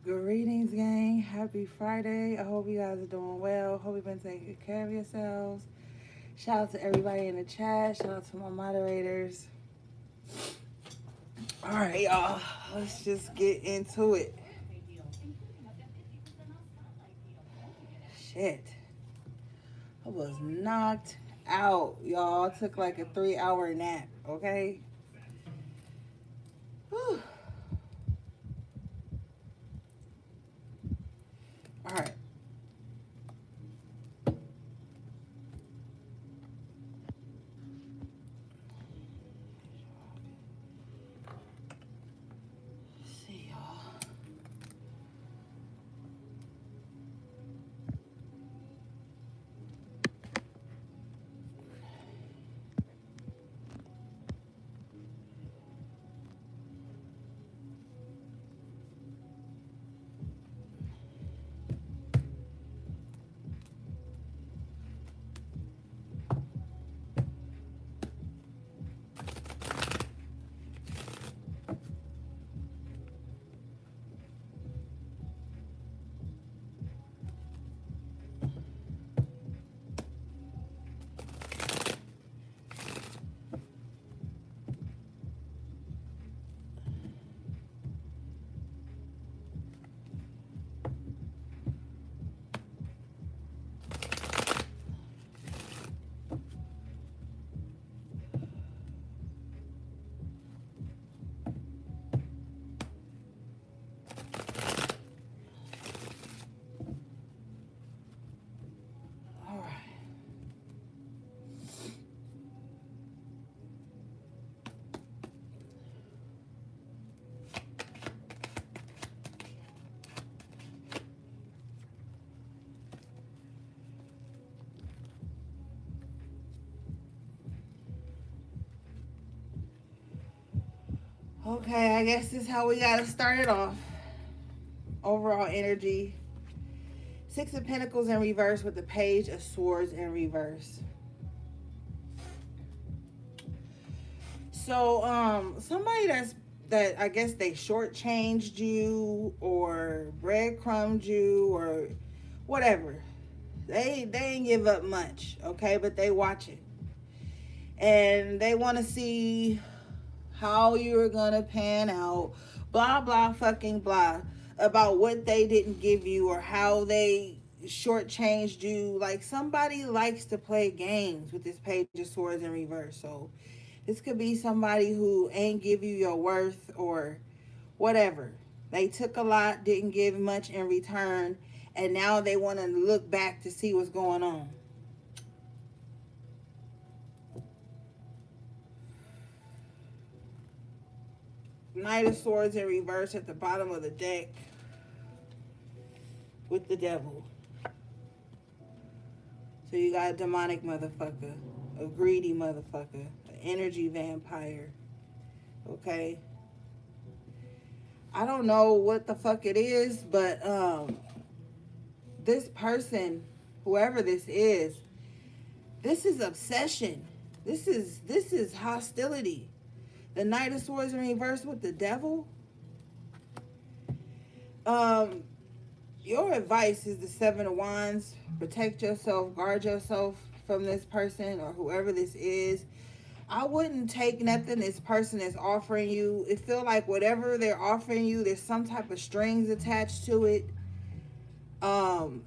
Greetings, gang. Happy Friday. I hope you guys are doing well. Hope you've been taking care of yourselves. Shout out to everybody in the chat. Shout out to my moderators. All right, y'all. Let's just get into it. Shit. I was knocked out, y'all. I took like a 3 hour nap, okay? Whew. All right. Let's see, y'all. All right. Okay, I guess this is how we gotta start it off. Overall energy. Six of Pentacles in reverse with the Page of Swords in reverse. So, somebody that I guess they shortchanged you or breadcrumbed you or whatever. They ain't give up much, okay? But they watching. And they want to see how you're gonna pan out. Blah blah fucking blah about what they didn't give you or how they shortchanged you. Like somebody likes to play games with this Page of Swords in reverse. So this could be somebody who ain't give you your worth or whatever. They took a lot, didn't give much in return, and now they want to look back to see what's going on. Knight of Swords in reverse at the bottom of the deck with the devil. So you got a demonic motherfucker, a greedy motherfucker, an energy vampire. Okay? I don't know what the fuck it is, but this person, whoever this is obsession. This is hostility. The Knight of Swords in reverse with the devil. Um, your advice is the Seven of Wands. Protect yourself, guard yourself from this person or whoever this is. I wouldn't take nothing this person is offering you. It feel like whatever they're offering you, there's some type of strings attached to it.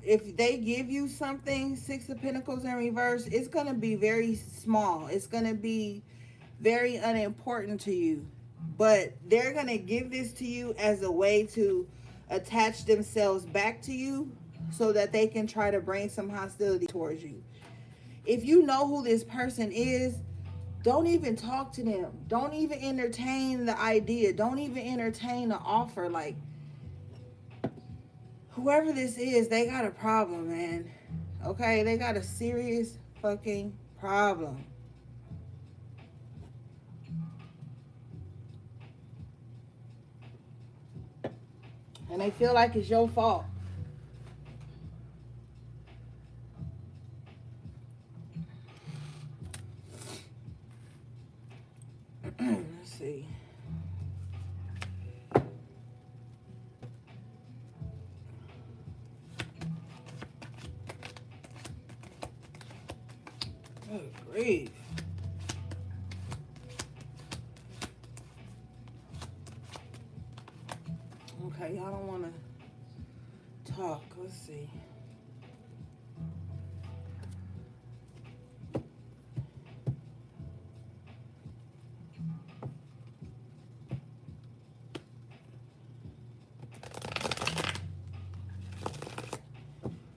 If they give you something, Six of Pentacles in reverse, it's gonna be very small. It's gonna be very unimportant to you. But they're gonna give this to you as a way to attach themselves back to you so that they can try to bring some hostility towards you. If you know who this person is, don't even talk to them. Don't even entertain the idea. Don't even entertain the offer. Like, whoever this is, they got a problem, man. Okay? They got a serious fucking problem. And they feel like it's your fault. Let's see. grief. Okay, y'all don't want to talk. Let's see.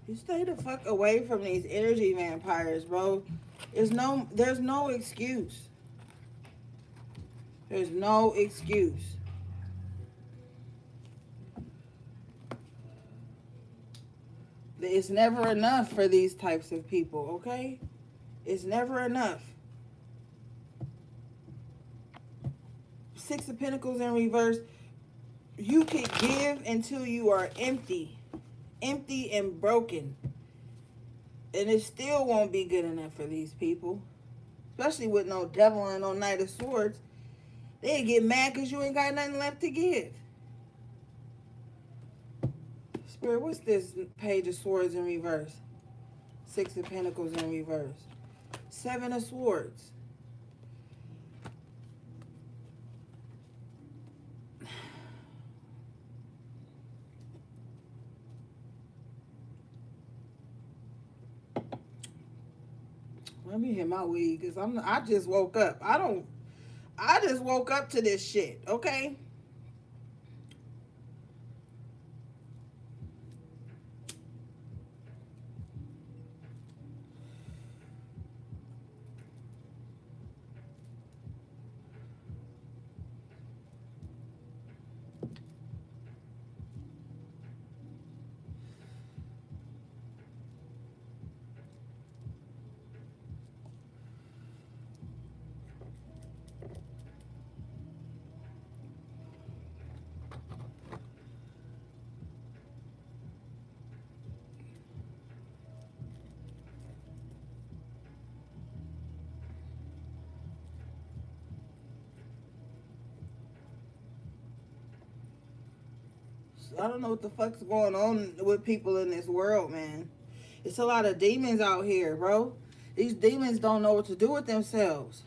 You stay the fuck away from these energy vampires, bro. There's no excuse. There's no excuse. It's never enough for these types of people, okay? It's never enough. Six of Pentacles in reverse. You can give until you are empty. Empty and broken. And it still won't be good enough for these people. Especially with no devil and no Knight of Swords. They get mad because you ain't got nothing left to give. Spirit, what's this Page of Swords in reverse? Six of Pentacles in reverse. Seven of Swords. Let me hit my weed because I just woke up. I just woke up to this shit, okay? I don't know what the fuck's going on with people in this world, man. It's a lot of demons out here, bro. These demons don't know what to do with themselves.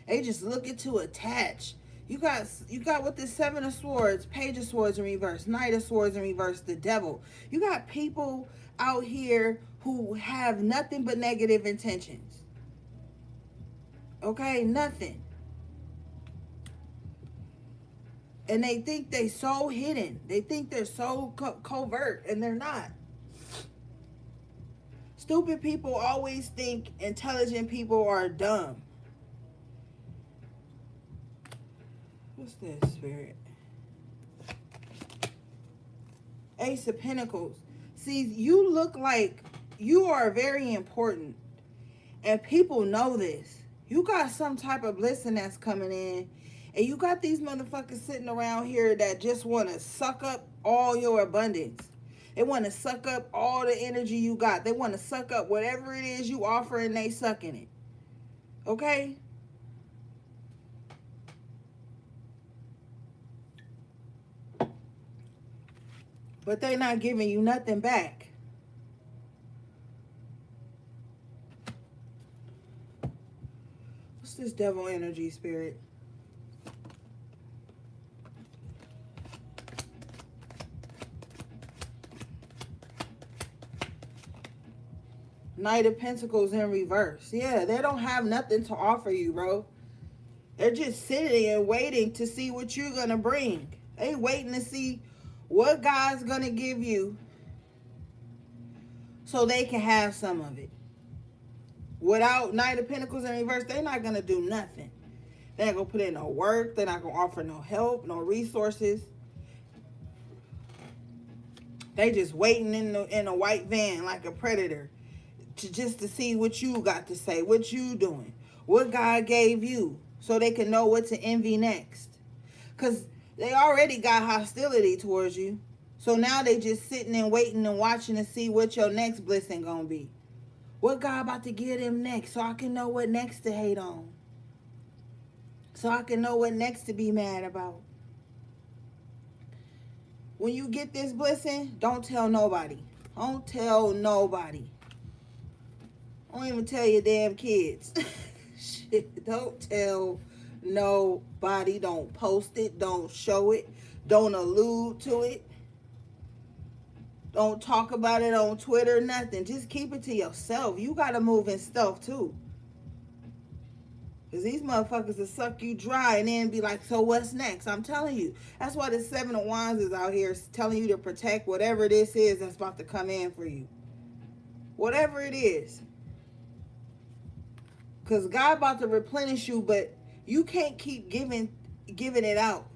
They just looking to attach. You got with this Seven of Swords, Page of Swords in reverse, Knight of Swords in reverse, the Devil. You got people out here who have nothing but negative intentions. Okay, nothing. And they think they so hidden. They think they're so covert, and they're not. Stupid people always think intelligent people are dumb. What's this, Spirit? Ace of Pentacles. See, you look like you are very important. And people know this. You got some type of blessing that's coming in. And you got these motherfuckers sitting around here that just want to suck up all your abundance. They want to suck up all the energy you got. They want to suck up whatever it is you offer and they sucking it. Okay? But they not giving you nothing back. What's this devil energy, Spirit? Knight of Pentacles in reverse. Yeah, they don't have nothing to offer you, bro. They're just sitting and waiting to see what you're going to bring. They waiting to see what God's going to give you so they can have some of it. Without Knight of Pentacles in reverse, they're not going to do nothing. They're not going to put in no work. They're not going to offer no help, no resources. They just waiting in a white van like a predator to see what you got to say, what you doing, what God gave you, so they can know what to envy next. Because they already got hostility towards you. So now they just sitting and waiting and watching to see what your next blessing gonna be. What God about to give them next, so I can know what next to hate on. So I can know what next to be mad about. When you get this blessing, don't tell nobody. Don't tell nobody. Don't even tell your damn kids. Shit, don't tell nobody. Don't post it. Don't show it. Don't allude to it. Don't talk about it on Twitter, nothing. Just keep it to yourself. You gotta move in stealth too. Because these motherfuckers will suck you dry and then be like, so what's next? I'm telling you. That's why the Seven of Wands is out here telling you to protect whatever this is that's about to come in for you. Whatever it is. Because God about to replenish you, but you can't keep giving it out.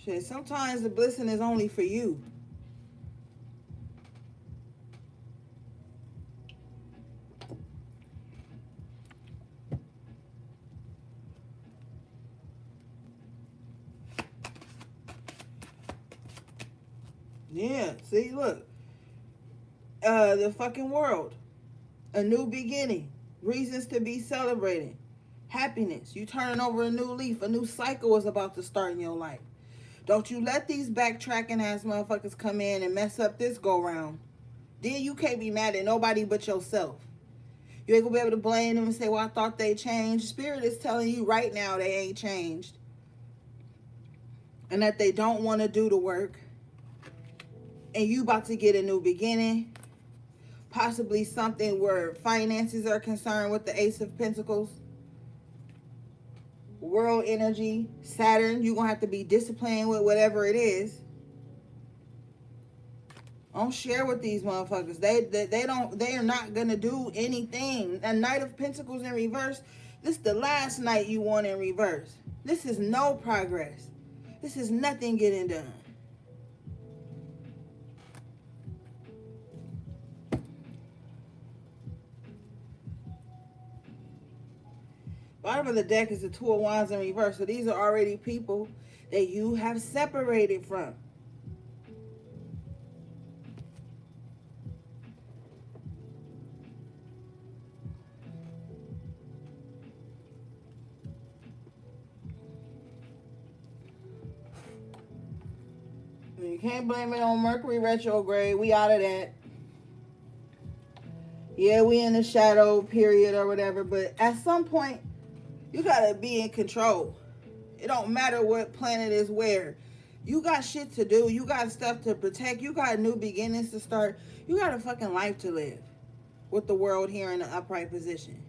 Shit, sometimes the blessing is only for you. Yeah, see, look. The fucking world. A new beginning. Reasons to be celebrated. Happiness. You turning over a new leaf. A new cycle is about to start in your life. Don't you let these backtracking ass motherfuckers come in and mess up this go round. Then you can't be mad at nobody but yourself. You ain't gonna be able to blame them and say, well, I thought they changed. Spirit is telling you right now they ain't changed. And that they don't want to do the work. And you about to get a new beginning. Possibly something where finances are concerned with the Ace of Pentacles. World energy, Saturn, you're going to have to be disciplined with whatever it is. Don't share with these motherfuckers. They are not going to do anything. A Knight of Pentacles in reverse, this is the last night you want in reverse. This is no progress. This is nothing getting done. Bottom of the deck is the Two of Wands in reverse. So these are already people that you have separated from. You can't blame it on Mercury retrograde. We out of that. Yeah, we in the shadow period or whatever. But at some point, you gotta be in control. It don't matter what planet is where. You got shit to do. You got stuff to protect. You got new beginnings to start. You got a fucking life to live with the world here in the upright position.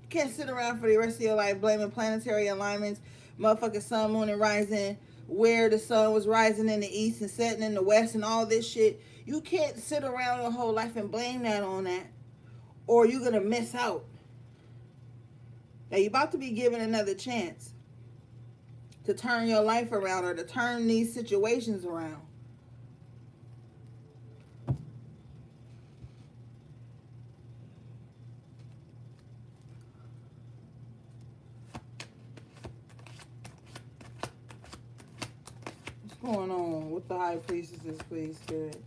You can't sit around for the rest of your life blaming planetary alignments, motherfucking sun, moon, and rising, where the sun was rising in the east and setting in the west and all this shit. You can't sit around your whole life and blame that on that, or you're gonna miss out. Now, you're about to be given another chance to turn your life around or to turn these situations around. What's going on with the High Priestesses, please, Spirit?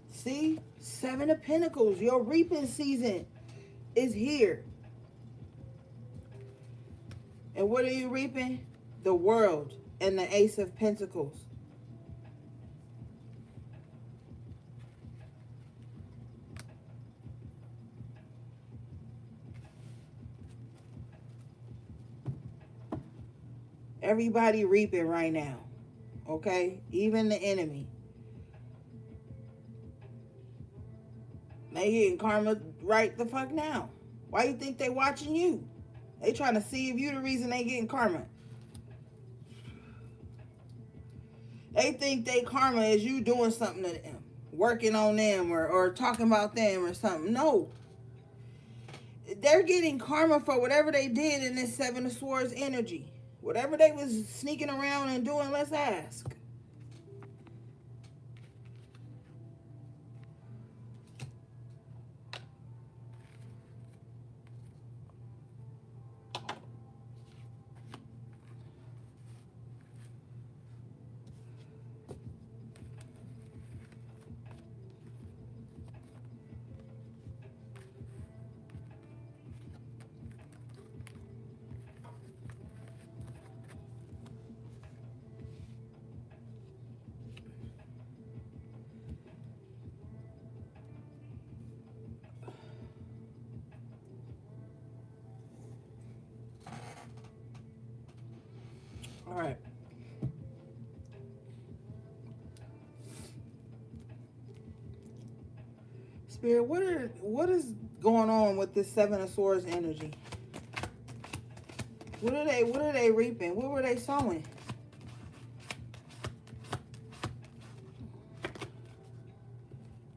See? Seven of Pentacles. Your reaping season is here. And what are you reaping? The world and the Ace of Pentacles. Everybody reaping right now. Okay? Even the enemy. They getting karma right the fuck now. Why you think they watching you? They trying to see if you the reason they getting karma. They think they karma is you doing something to them. Working on them or talking about them or something. No. They're getting karma for whatever they did in this Seven of Swords energy. Whatever they was sneaking around and doing, let's ask. All right. Spirit, what is going on with this Seven of Swords energy? What are they reaping? What were they sowing?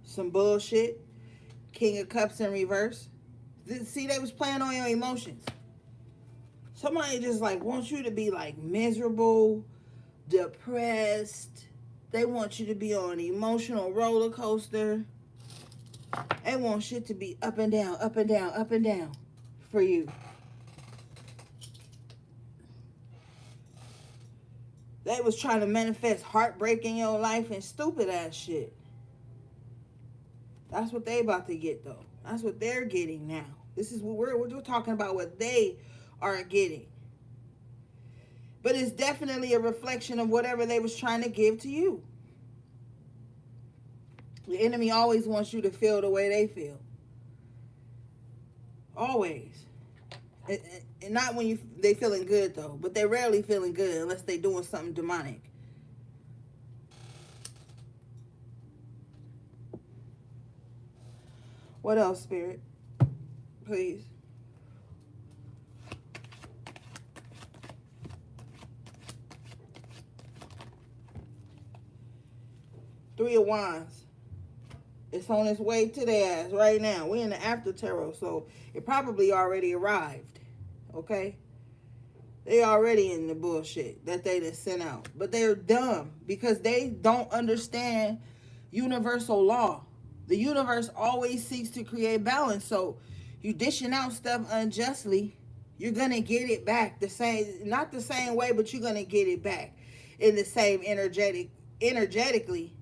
Some bullshit. King of Cups in reverse. See, they was playing on your emotions. Somebody just like wants you to be like miserable, depressed. They want you to be on an emotional roller coaster. They want shit to be up and down, up and down, up and down for you. They was trying to manifest heartbreak in your life and stupid ass shit. That's what they about to get though. That's what they're getting now. This is what we're talking about, what they are getting. But it's definitely a reflection of whatever they was trying to give to you. The enemy always wants you to feel the way they feel. Always. And not when they feeling good though, but they're rarely feeling good unless they doing something demonic. What else, Spirit? Please. Three of Wands. It's on its way to their ass right now. We're in the after tarot, so it probably already arrived. Okay? They already in the bullshit that they done sent out. But they're dumb because they don't understand universal law. The universe always seeks to create balance. So you dishing out stuff unjustly, you're going to get it back the same, not the same way, but you're going to get it back in the same energetically.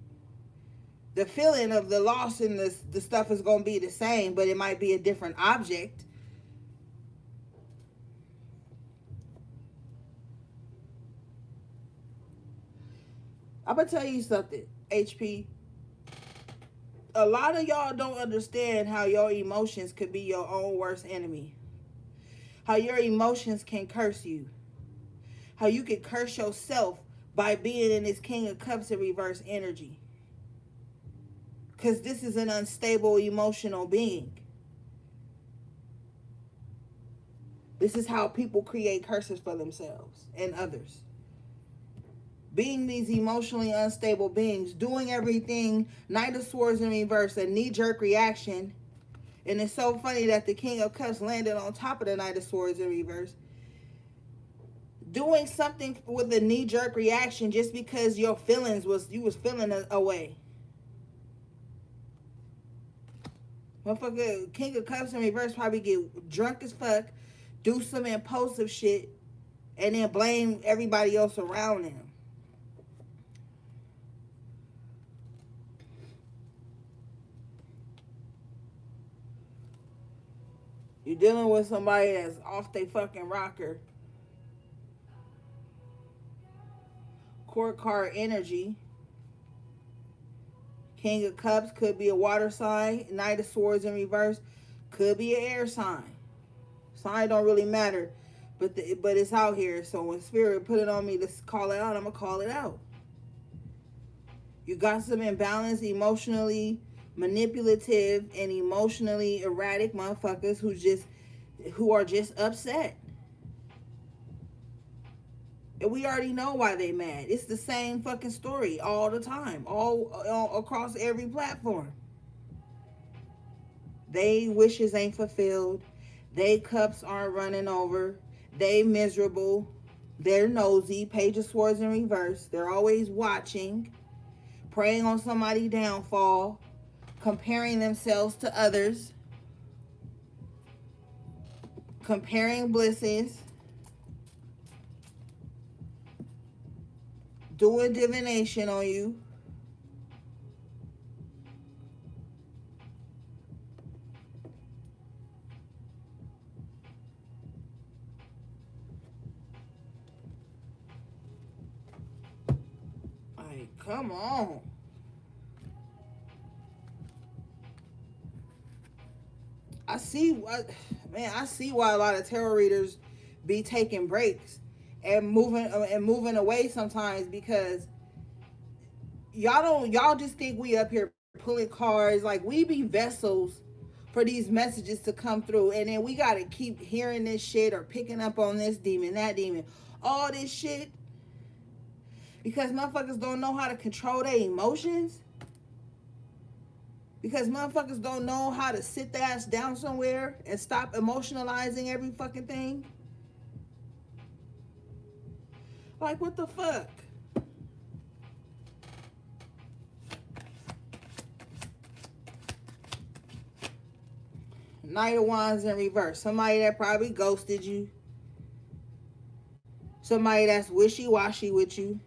The feeling of the loss and the stuff is going to be the same, but it might be a different object. I'm going to tell you something, HP. A lot of y'all don't understand how your emotions could be your own worst enemy. How your emotions can curse you. How you can curse yourself by being in this King of Cups in reverse energy. Because this is an unstable emotional being. This is how people create curses for themselves and others. Being these emotionally unstable beings, doing everything, Knight of Swords in reverse, a knee-jerk reaction. And it's so funny that the King of Cups landed on top of the Knight of Swords in reverse. Doing something with a knee-jerk reaction just because your feelings you was feeling a way. Motherfucker, King of Cups in reverse probably get drunk as fuck, do some impulsive shit, and then blame everybody else around him. You're dealing with somebody that's off their fucking rocker. Court card energy. King of Cups could be a water sign. Knight of Swords in reverse could be an air sign. Sign don't really matter, but it's out here. So when Spirit put it on me to call it out, I'm gonna call it out. You got some imbalance, emotionally manipulative and emotionally erratic motherfuckers who are just upset. And we already know why they mad. It's the same fucking story all the time, all across every platform. They wishes ain't fulfilled. They cups aren't running over. They miserable. They're nosy. Page of Swords in reverse. They're always watching, preying on somebody's downfall, comparing themselves to others, comparing blisses, doing divination on you. Like, come on. I see why a lot of tarot readers be taking breaks moving away sometimes because y'all just think we up here pulling cards. Like, we be vessels for these messages to come through, and then we gotta keep hearing this shit or picking up on this demon, that demon, all this shit because motherfuckers don't know how to control their emotions, because motherfuckers don't know how to sit their ass down somewhere and stop emotionalizing every fucking thing. Like, what the fuck? Knight of Wands in reverse. Somebody that probably ghosted you. Somebody that's wishy-washy with you.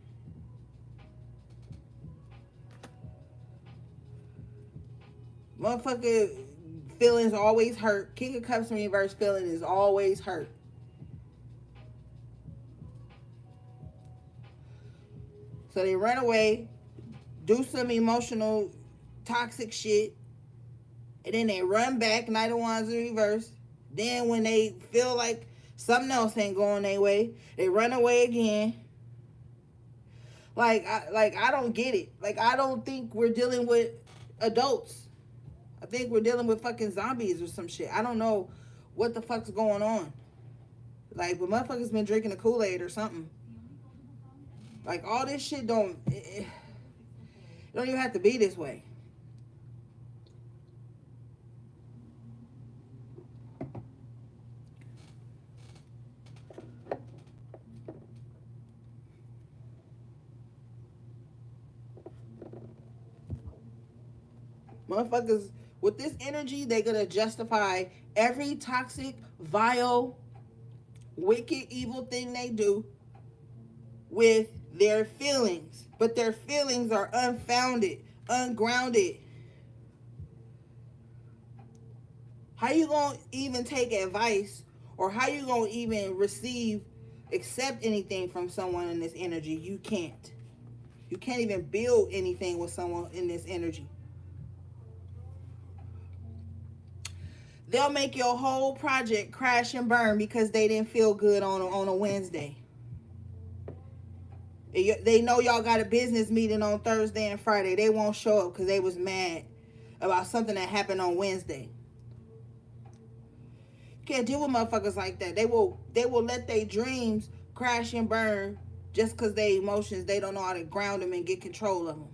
Motherfucker feelings always hurt. King of Cups in reverse feeling is always hurt. So they run away, do some emotional toxic shit, and then they run back, Knight of Wands in reverse. Then when they feel like something else ain't going their way, they run away again. I don't get it. Like, I don't think we're dealing with adults. I think we're dealing with fucking zombies or some shit. I don't know what the fuck's going on. Like, but motherfuckers been drinking the Kool-Aid or something. Like, all this shit it don't even have to be this way. Motherfuckers, with this energy, they're gonna justify every toxic, vile, wicked, evil thing they do with their feelings. But their feelings are unfounded, ungrounded. How you gonna even take advice, or how you gonna even accept anything from someone in this energy? You can't. You can't even build anything with someone in this energy. They'll make your whole project crash and burn because they didn't feel good on a Wednesday. They know y'all got a business meeting on Thursday and Friday. They won't show up because they was mad about something that happened on Wednesday. You can't deal with motherfuckers like that. They will let their dreams crash and burn just because their emotions, they don't know how to ground them and get control of them.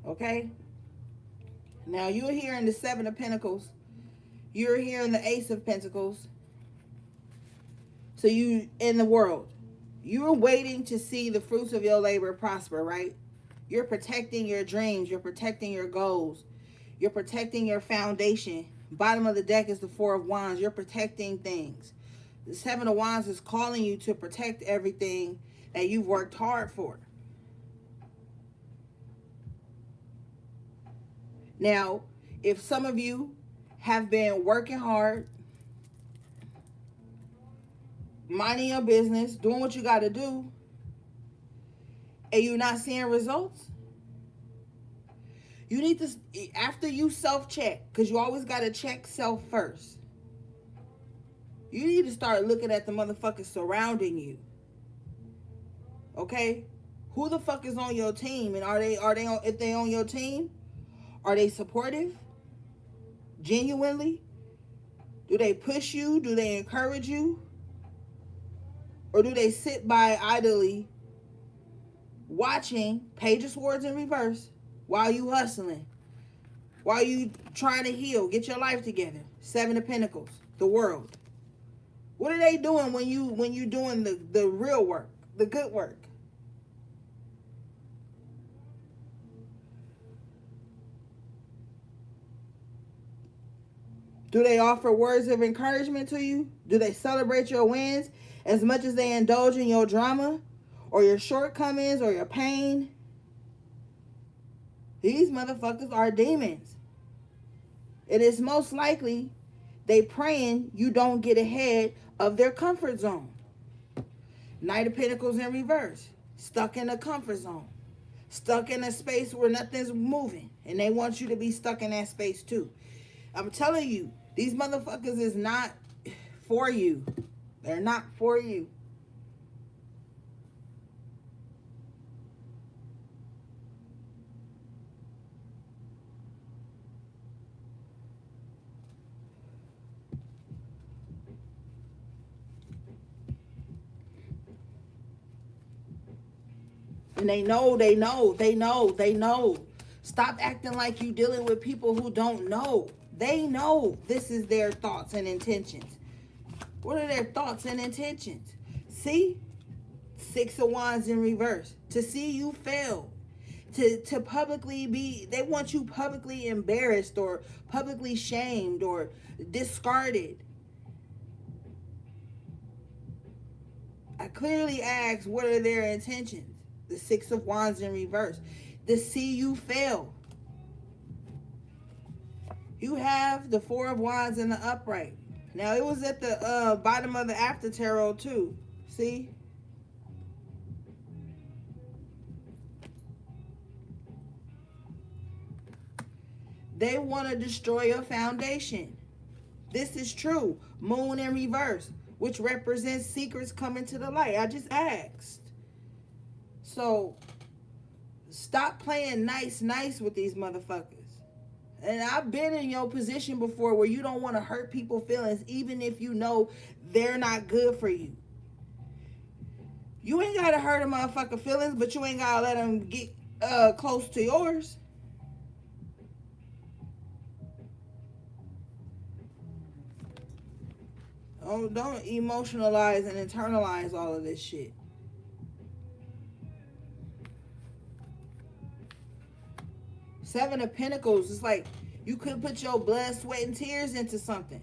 Okay? Now you're hearing the Seven of Pentacles. You're hearing the Ace of Pentacles. So you, in the world, you're waiting to see the fruits of your labor prosper, right? You're protecting your dreams. You're protecting your goals. You're protecting your foundation. Bottom of the deck is the Four of Wands. You're protecting things. The Seven of Wands is calling you to protect everything that you've worked hard for. Now, if some of you have been working hard, minding your business, doing what you got to do, and you're not seeing results, you need to, after you self-check, because you always got to check self first, you need to start looking at the motherfuckers surrounding you. Okay? Who the fuck is on your team? And if they on your team, are they supportive? Genuinely? Do they push you? Do they encourage you? Or do they sit by idly watching Page of Swords in reverse while you hustling? While you trying to heal, get your life together? Seven of Pentacles, the world. What are they doing when you doing the real work, the good work? Do they offer words of encouragement to you? Do they celebrate your wins as much as they indulge in your drama or your shortcomings or your pain? These motherfuckers are demons. It is most likely they praying you don't get ahead of their comfort zone. Knight of Pentacles in reverse. Stuck in a comfort zone. Stuck in a space where nothing's moving. And they want you to be stuck in that space too. I'm telling you, These motherfuckers is not for you. They're not for you. And they know. Stop acting like you dealing with people who don't know. They know this is their thoughts and intentions. What are their thoughts and intentions? See? Six of Wands in reverse. To see you fail. To publicly be, they want you publicly embarrassed or publicly shamed or discarded. I clearly asked, what are their intentions? The Six of Wands in reverse. To see you fail. You have the Four of Wands in the upright. Now, it was at the bottom of the after tarot, too. See? They want to destroy your foundation. This is true. Moon in reverse, which represents secrets coming to the light. I just asked. So, stop playing nice with these motherfuckers. And I've been in your position before where you don't want to hurt people's feelings, even if you know they're not good for you. You ain't got to hurt a motherfucker feelings, but you ain't got to let them get close to yours. Oh, don't emotionalize and internalize all of this shit. Seven of Pentacles. It's like you could put your blood, sweat, and tears into something.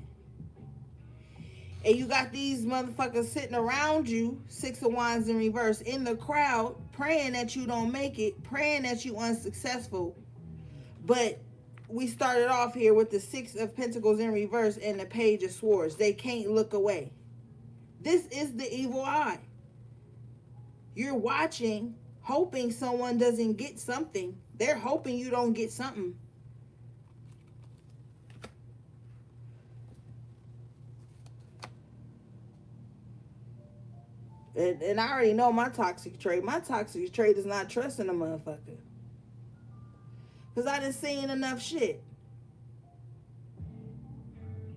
And you got these motherfuckers sitting around you, Six of Wands in reverse, in the crowd, praying that you don't make it, praying that you unsuccessful. But we started off here with the Six of Pentacles in reverse and the Page of Swords. They can't look away. This is the evil eye. You're watching, hoping someone doesn't get something. They're hoping you don't get something. And I already know my toxic trait. My toxic trait is not trusting a motherfucker. Because I done seen enough shit.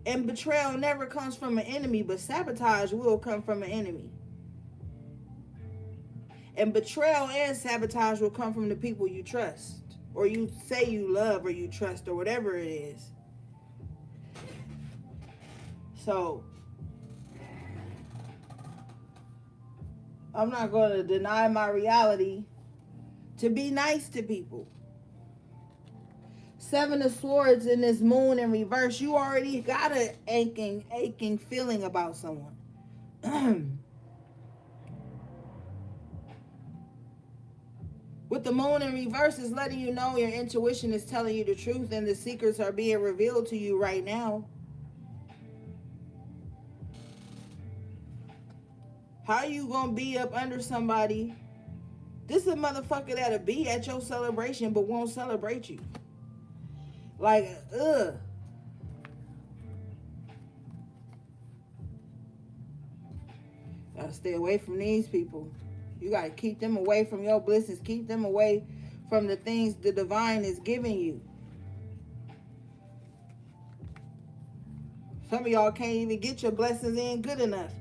And betrayal never comes from an enemy, but sabotage will come from an enemy. And betrayal and sabotage will come from the people you trust, or you say you love, or you trust, or whatever it is. So, I'm not going to deny my reality to be nice to people. Seven of Swords in this Moon in reverse. You already got an aching feeling about someone. With the Moon in reverse, is letting you know your intuition is telling you the truth and the secrets are being revealed to you right now. How you gonna be up under somebody? This is a motherfucker that'll be at your celebration but won't celebrate you. Like, ugh. Gotta stay away from these people. You gotta keep them away from your blessings. Keep them away from the things the divine is giving you. Some of y'all can't even get your blessings in good enough.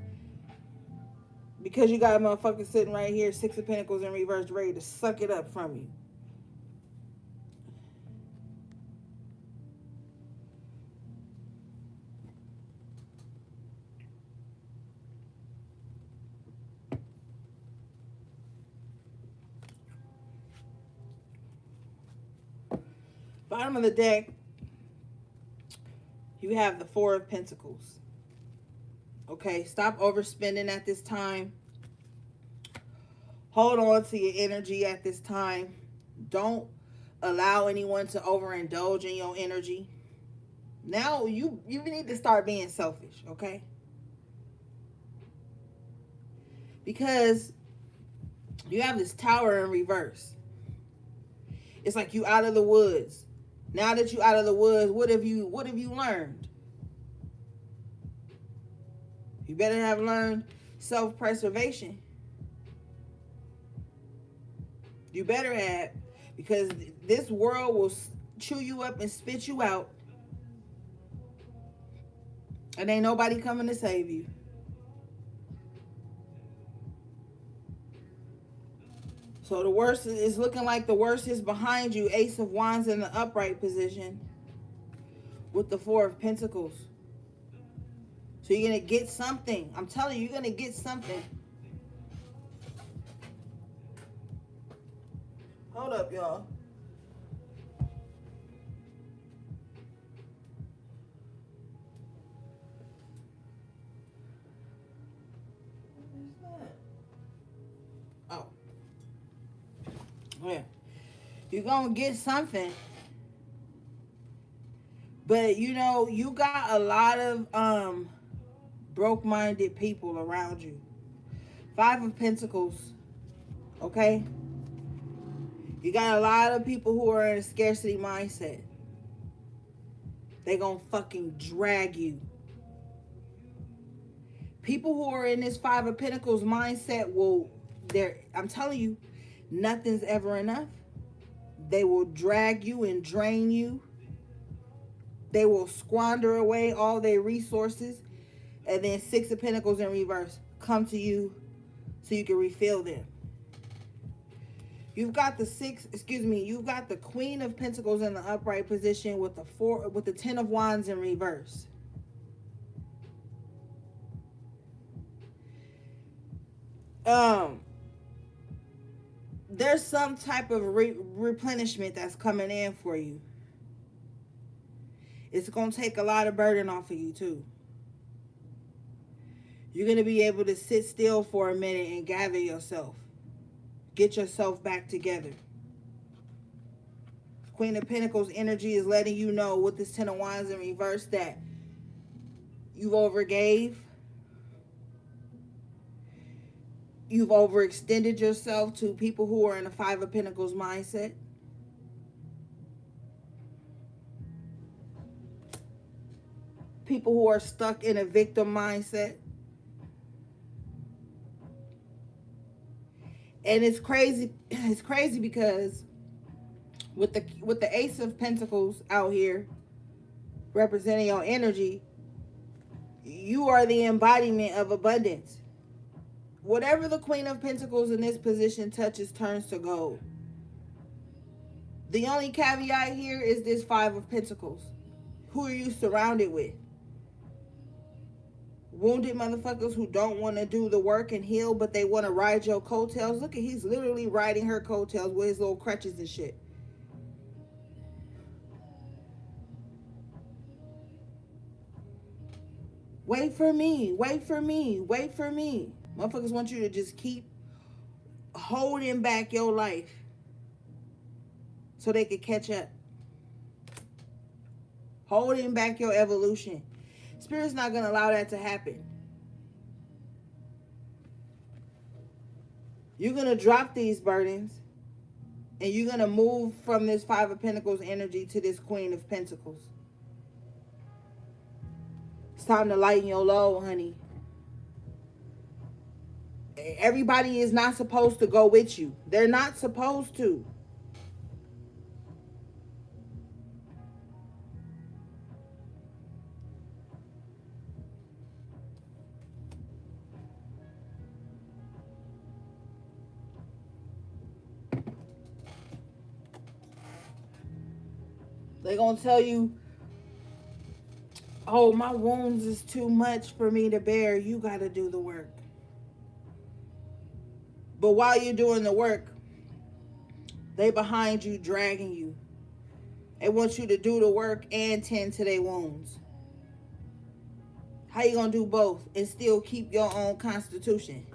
Because you got a motherfucker sitting right here, Six of Pentacles in reverse, ready to suck it up from you. Bottom of the deck, you have the Four of Pentacles. Okay, stop overspending at this time. Hold on to your energy at this time. Don't allow anyone to overindulge in your energy. Now you need to start being selfish, okay? Because you have this Tower in reverse. It's like you out of the woods. Now that you out of the woods, what have you learned? You better have learned self-preservation. You better have, because this world will chew you up and spit you out, and ain't nobody coming to save you. So the worst is looking like the worst is behind you. Ace of Wands in the upright position with the Four of Pentacles. So you're going to get something. I'm telling you, you're going to get something. Hold up, y'all. Oh. Yeah. You're going to get something. But, you know, you got a lot of broke-minded people around you. Five of Pentacles. Okay? You got a lot of people who are in a scarcity mindset. They gonna fucking drag you. People who are in this Five of Pentacles mindset I'm telling you, nothing's ever enough. They will drag you and drain you. They will squander away all their resources. And then Six of Pentacles in reverse come to you so you can refill them. You've got you've got the Queen of Pentacles in the upright position with the Ten of Wands in reverse. There's some type of replenishment that's coming in for you. It's going to take a lot of burden off of you too. You're going to be able to sit still for a minute and gather yourself. Get yourself back together. Queen of Pentacles energy is letting you know with this Ten of Wands in reverse that you've overgave. You've overextended yourself to people who are in a Five of Pentacles mindset. People who are stuck in a victim mindset. And it's crazy because with the Ace of Pentacles out here representing your energy, you are the embodiment of abundance. Whatever the Queen of Pentacles in this position touches turns to gold. The only caveat here is this Five of Pentacles. Who are you surrounded with? Wounded motherfuckers who don't want to do the work and heal, but they want to ride your coattails. Look at, he's literally riding her coattails with his little crutches and shit. Wait for me, wait for me, wait for me. Motherfuckers want you to just keep holding back your life so they can catch up. Holding back your evolution. Spirit's not going to allow that to happen. You're going to drop these burdens and you're going to move from this Five of Pentacles energy to this Queen of Pentacles. It's time to lighten your load, honey. Everybody is not supposed to go with you. They're not supposed to. They're going to tell you, oh, my wounds is too much for me to bear. You got to do the work. But while you're doing the work, they behind you dragging you. They want you to do the work and tend to their wounds. How you going to do both and still keep your own constitution?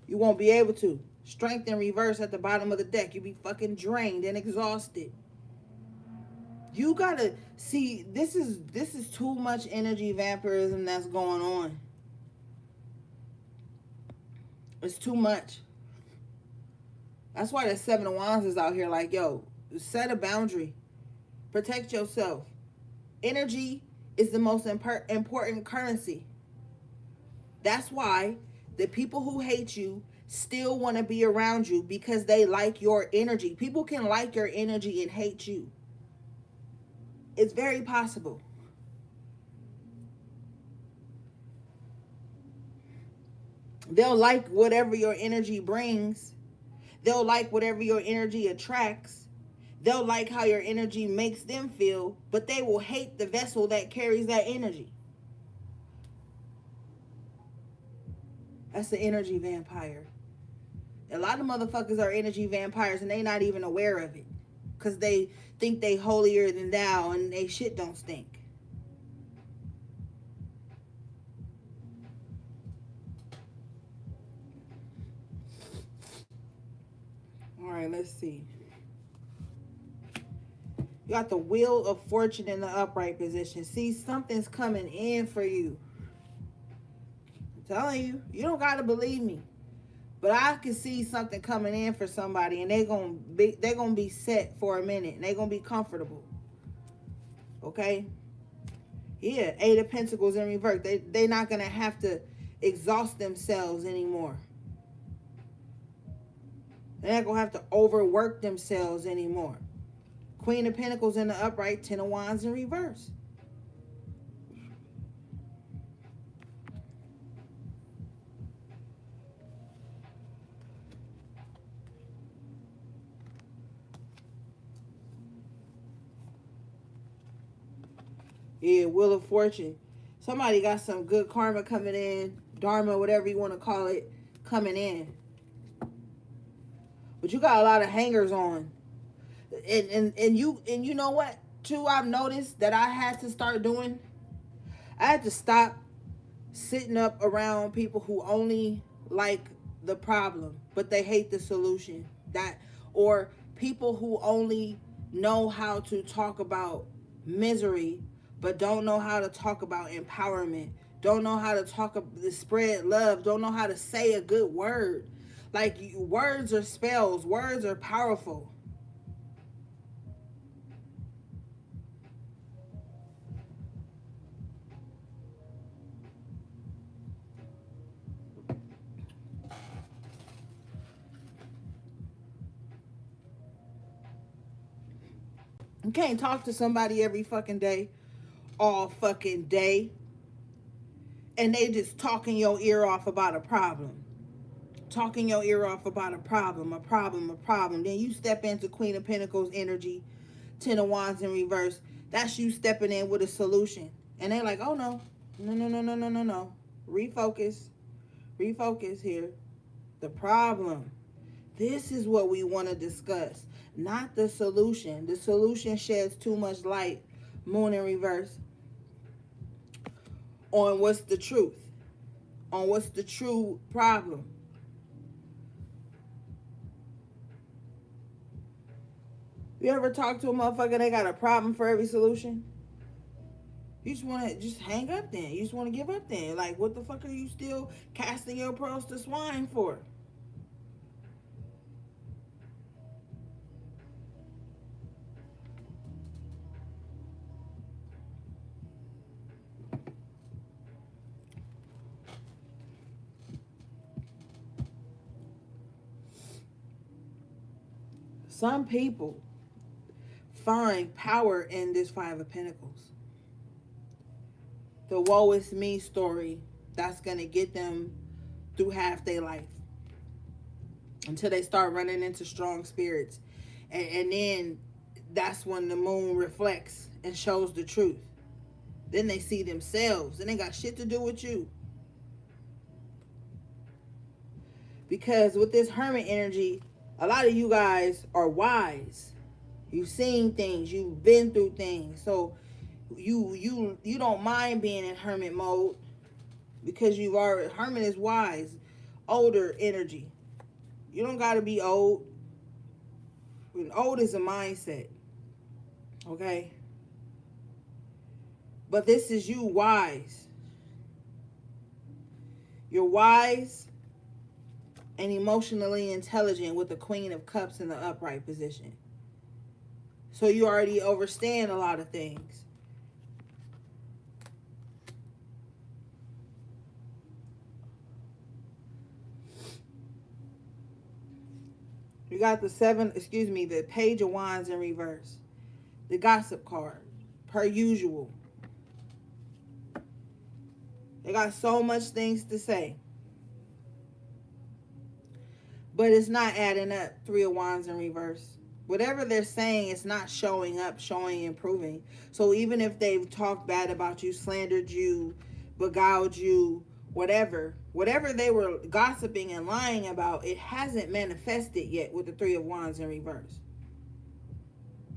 You won't be able to. Strength in reverse at the bottom of the deck. You'll be fucking drained and exhausted. You gotta see, this is too much energy vampirism that's going on. It's too much. That's why the Seven of Wands is out here like, yo, set a boundary. Protect yourself. Energy is the most important currency. That's why the people who hate you still want to be around you, because they like your energy. People can like your energy and hate you. It's very possible. They'll like whatever your energy brings. They'll like whatever your energy attracts. They'll like how your energy makes them feel, but they will hate the vessel that carries that energy. That's the energy vampire. A lot of motherfuckers are energy vampires and they not even aware of it. Because they think they holier than thou and they shit don't stink. Alright, let's see. You got the wheel of fortune in the upright position. See, something's coming in for you. I'm telling you, you don't gotta believe me. But I can see something coming in for somebody, and they're gonna be set for a minute, and they're gonna be comfortable. Okay? Yeah, Eight of Pentacles in reverse. They're not gonna have to exhaust themselves anymore. They're not gonna have to overwork themselves anymore. Queen of Pentacles in the upright, Ten of Wands in reverse. Yeah, Wheel of Fortune. Somebody got some good karma coming in, dharma, whatever you want to call it, coming in. But you got a lot of hangers on. And you know what? Too, I've noticed that I had to start doing. I had to stop sitting up around people who only like the problem, but they hate the solution. That, or people who only know how to talk about misery, but don't know how to talk about empowerment. Don't know how to spread love. Don't know how to say a good word. Like, words are spells. Words are powerful. You can't talk to somebody every fucking day, all fucking day, and they just talking your ear off about a problem. Talking your ear off about a problem, a problem, a problem. Then you step into Queen of Pentacles energy, Ten of Wands in reverse. That's you stepping in with a solution. And they like, oh no, no, no, no, no, no, no, no. Refocus. Refocus here. The problem. This is what we want to discuss, not the solution. The solution sheds too much light, Moon in reverse, on what's the truth, on what's the true problem. You ever talk to a motherfucker, they got a problem for every solution? You just want to just hang up then. You just want to give up then. Like, what the fuck are you still casting your pearls to swine for? Some people find power in this Five of Pentacles. The woe is me story that's going to get them through half their life until they start running into strong spirits. And then that's when the moon reflects and shows the truth. Then they see themselves and they got shit to do with you. Because with this hermit energy, a lot of you guys are wise. You've seen things, you've been through things. So you don't mind being in hermit mode because you've already, hermit is wise, older energy. You don't got to be old. And old is a mindset. Okay? But this is you wise. You're wise and emotionally intelligent with the Queen of Cups in the upright position. So you already understand a lot of things. You got the Page of Wands in reverse. The Gossip card, per usual. They got so much things to say. But it's not adding up. Three of Wands in reverse. Whatever they're saying, it's not showing up, showing, improving. So even if they've talked bad about you, slandered you, beguiled you, whatever they were gossiping and lying about, it hasn't manifested yet with the Three of Wands in reverse.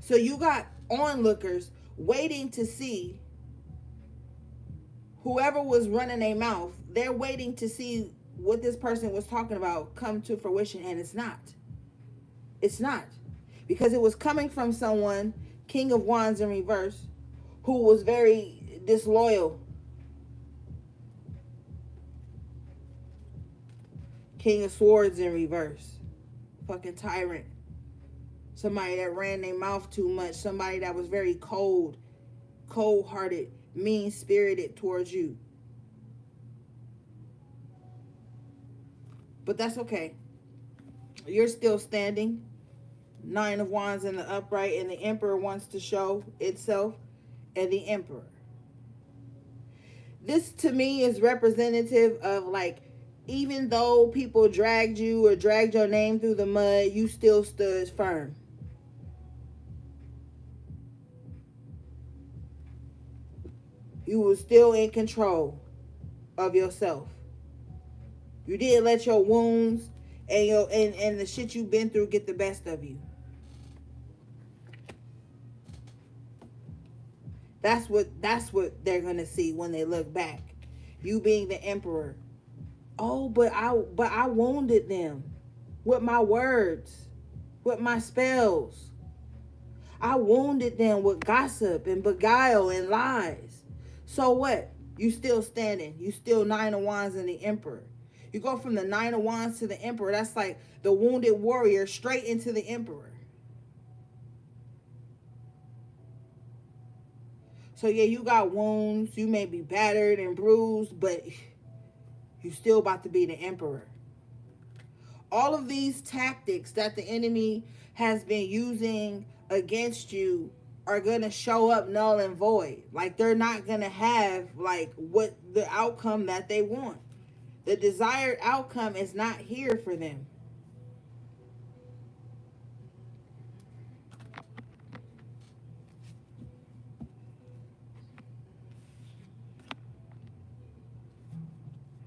So you got onlookers waiting to see whoever was running their mouth. They're waiting to see what this person was talking about come to fruition, and it's not. It's not. Because it was coming from someone, King of Wands in reverse, who was very disloyal. King of Swords in reverse. Fucking tyrant. Somebody that ran their mouth too much. Somebody that was very cold-hearted, mean-spirited towards you. But that's okay. You're still standing. Nine of Wands in the upright, and the Emperor wants to show itself, and the Emperor. This to me is representative of, like, even though people dragged you or dragged your name through the mud, you still stood firm. You were still in control of yourself. You didn't let your wounds and the shit you've been through get the best of you. That's what they're gonna see when they look back. You being the Emperor. Oh, but I wounded them with my words, with my spells. I wounded them with gossip and beguile and lies. So what? You still standing. You still Nine of Wands and the Emperor. You go from the Nine of Wands to the Emperor. That's like the wounded warrior straight into the Emperor. So yeah, you got wounds. You may be battered and bruised, but you still about to be the Emperor. All of these tactics that the enemy has been using against you are going to show up null and void. Like, they're not going to have, like, what the outcome that they want. The desired outcome is not here for them.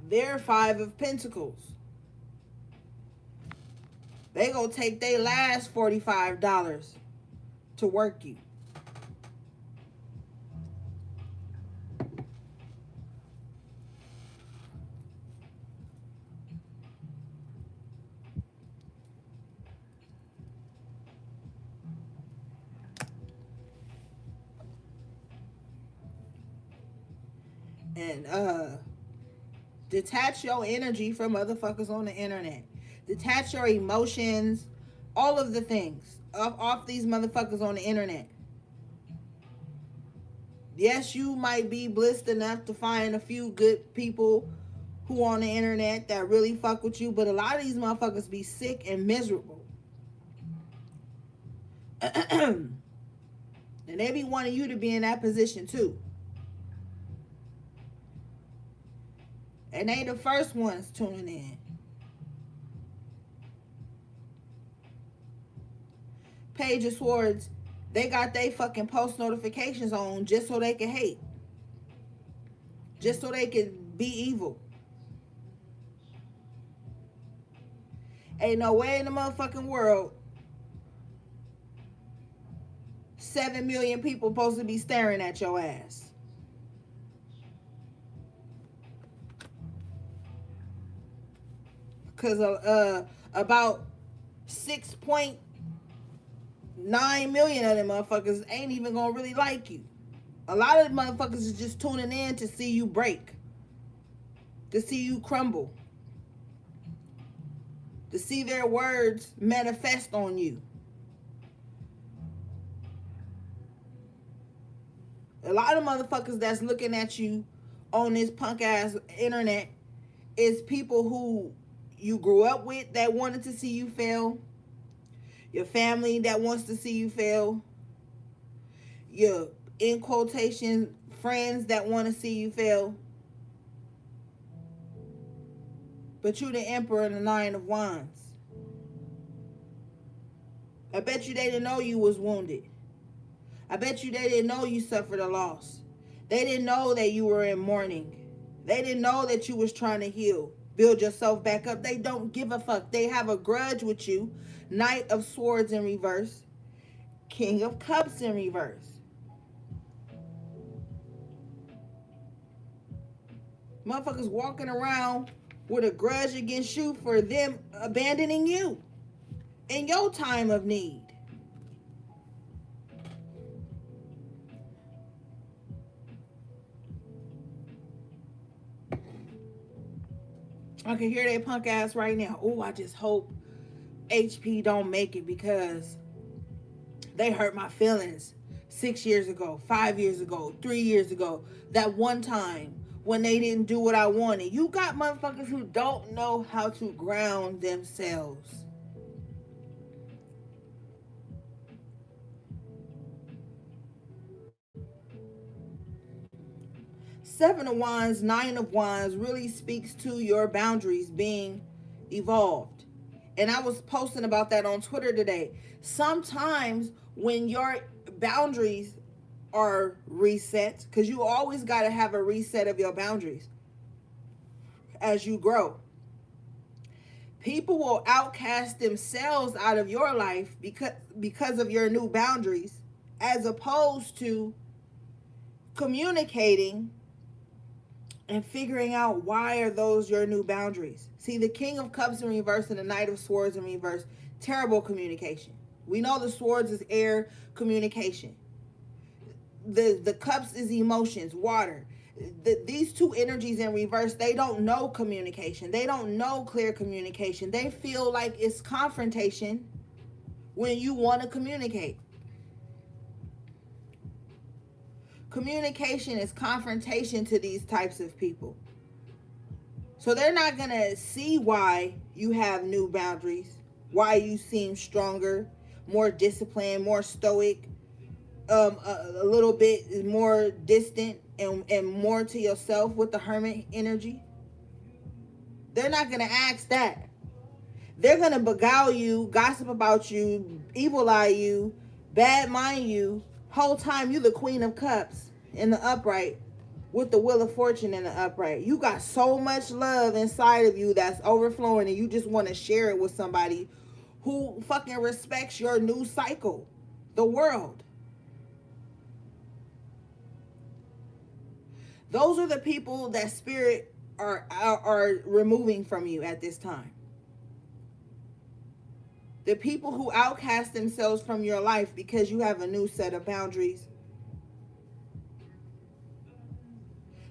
They're Five of Pentacles. They gonna take their last $45 to work you. And detach your energy from motherfuckers on the internet. Detach your emotions, all of the things off these motherfuckers on the internet. Yes, you might be blessed enough to find a few good people who on the internet that really fuck with you, but a lot of these motherfuckers be sick and miserable. And they be wanting you to be in that position too. And they the first ones tuning in. Page of Swords, they got they fucking post notifications on just so they can hate. Just so they can be evil. Ain't no way in the motherfucking world 7 million people supposed to be staring at your ass. Because about 6.9 million of them motherfuckers ain't even gonna really like you. A lot of the motherfuckers is just tuning in to see you break, to see you crumble, to see their words manifest on you. lot of motherfuckers that's looking at you on this punk ass internet is people who you grew up with that wanted to see you fail, your family that wants to see you fail, your, in quotation, friends that want to see you fail. But you the Emperor and the Nine of Wands. I bet you they didn't know you was wounded. I bet you they didn't know you suffered a loss. They didn't know that you were in mourning. They didn't know that you was trying to heal, build yourself back up. They don't give a fuck. They have a grudge with you. Knight of Swords in reverse. King of Cups in reverse. Motherfuckers walking around with a grudge against you for them abandoning you in your time of need. I can hear that punk ass right now. Oh, I just hope HP don't make it because they hurt my feelings 6 years ago, 5 years ago, 3 years ago. That one time when they didn't do what I wanted. You got motherfuckers who don't know how to ground themselves. Seven of Wands, Nine of Wands really speaks to your boundaries being evolved. And I was posting about that on Twitter today. Sometimes when your boundaries are reset, because you always got to have a reset of your boundaries as you grow. People will outcast themselves out of your life because of your new boundaries, as opposed to communicating and figuring out why are those your new boundaries. See, the King of Cups in reverse and the Knight of Swords in reverse, terrible communication. We know the swords is air communication. The cups is emotions, water. These two energies in reverse, they don't know communication. They don't know clear communication. They feel like it's confrontation when you want to communicate. Communication is confrontation to these types of people. So they're not going to see why you have new boundaries, why you seem stronger, more disciplined, more stoic, a little bit more distant and more to yourself with the hermit energy. They're not going to ask that. They're going to beguile you, gossip about you, evil eye you, bad mind you. Whole time you the Queen of Cups in the upright with the Wheel of Fortune in the upright. You got so much love inside of you that's overflowing and you just want to share it with somebody who fucking respects your new cycle, the world. Those are the people that spirit are removing from you at this time. The people who outcast themselves from your life because you have a new set of boundaries.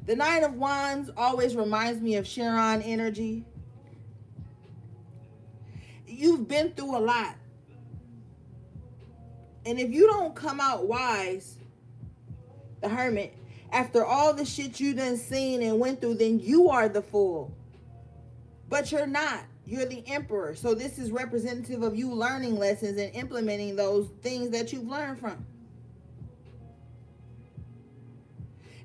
The Nine of Wands always reminds me of Chiron energy. You've been through a lot. And if you don't come out wise, the Hermit, after all the shit you done seen and went through, then you are the fool. But you're not. You're the Emperor. So this is representative of you learning lessons and implementing those things that you've learned from.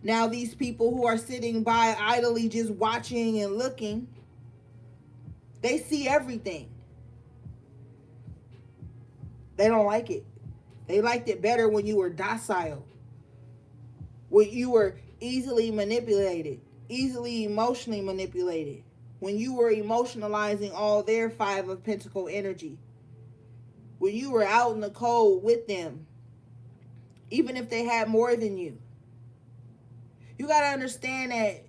Now these people who are sitting by idly just watching and looking, they see everything. They don't like it. They liked it better when you were docile. When you were easily manipulated, easily emotionally manipulated. When you were emotionalizing all their Five of Pentacle energy. When you were out in the cold with them. Even if they had more than you. You got to understand that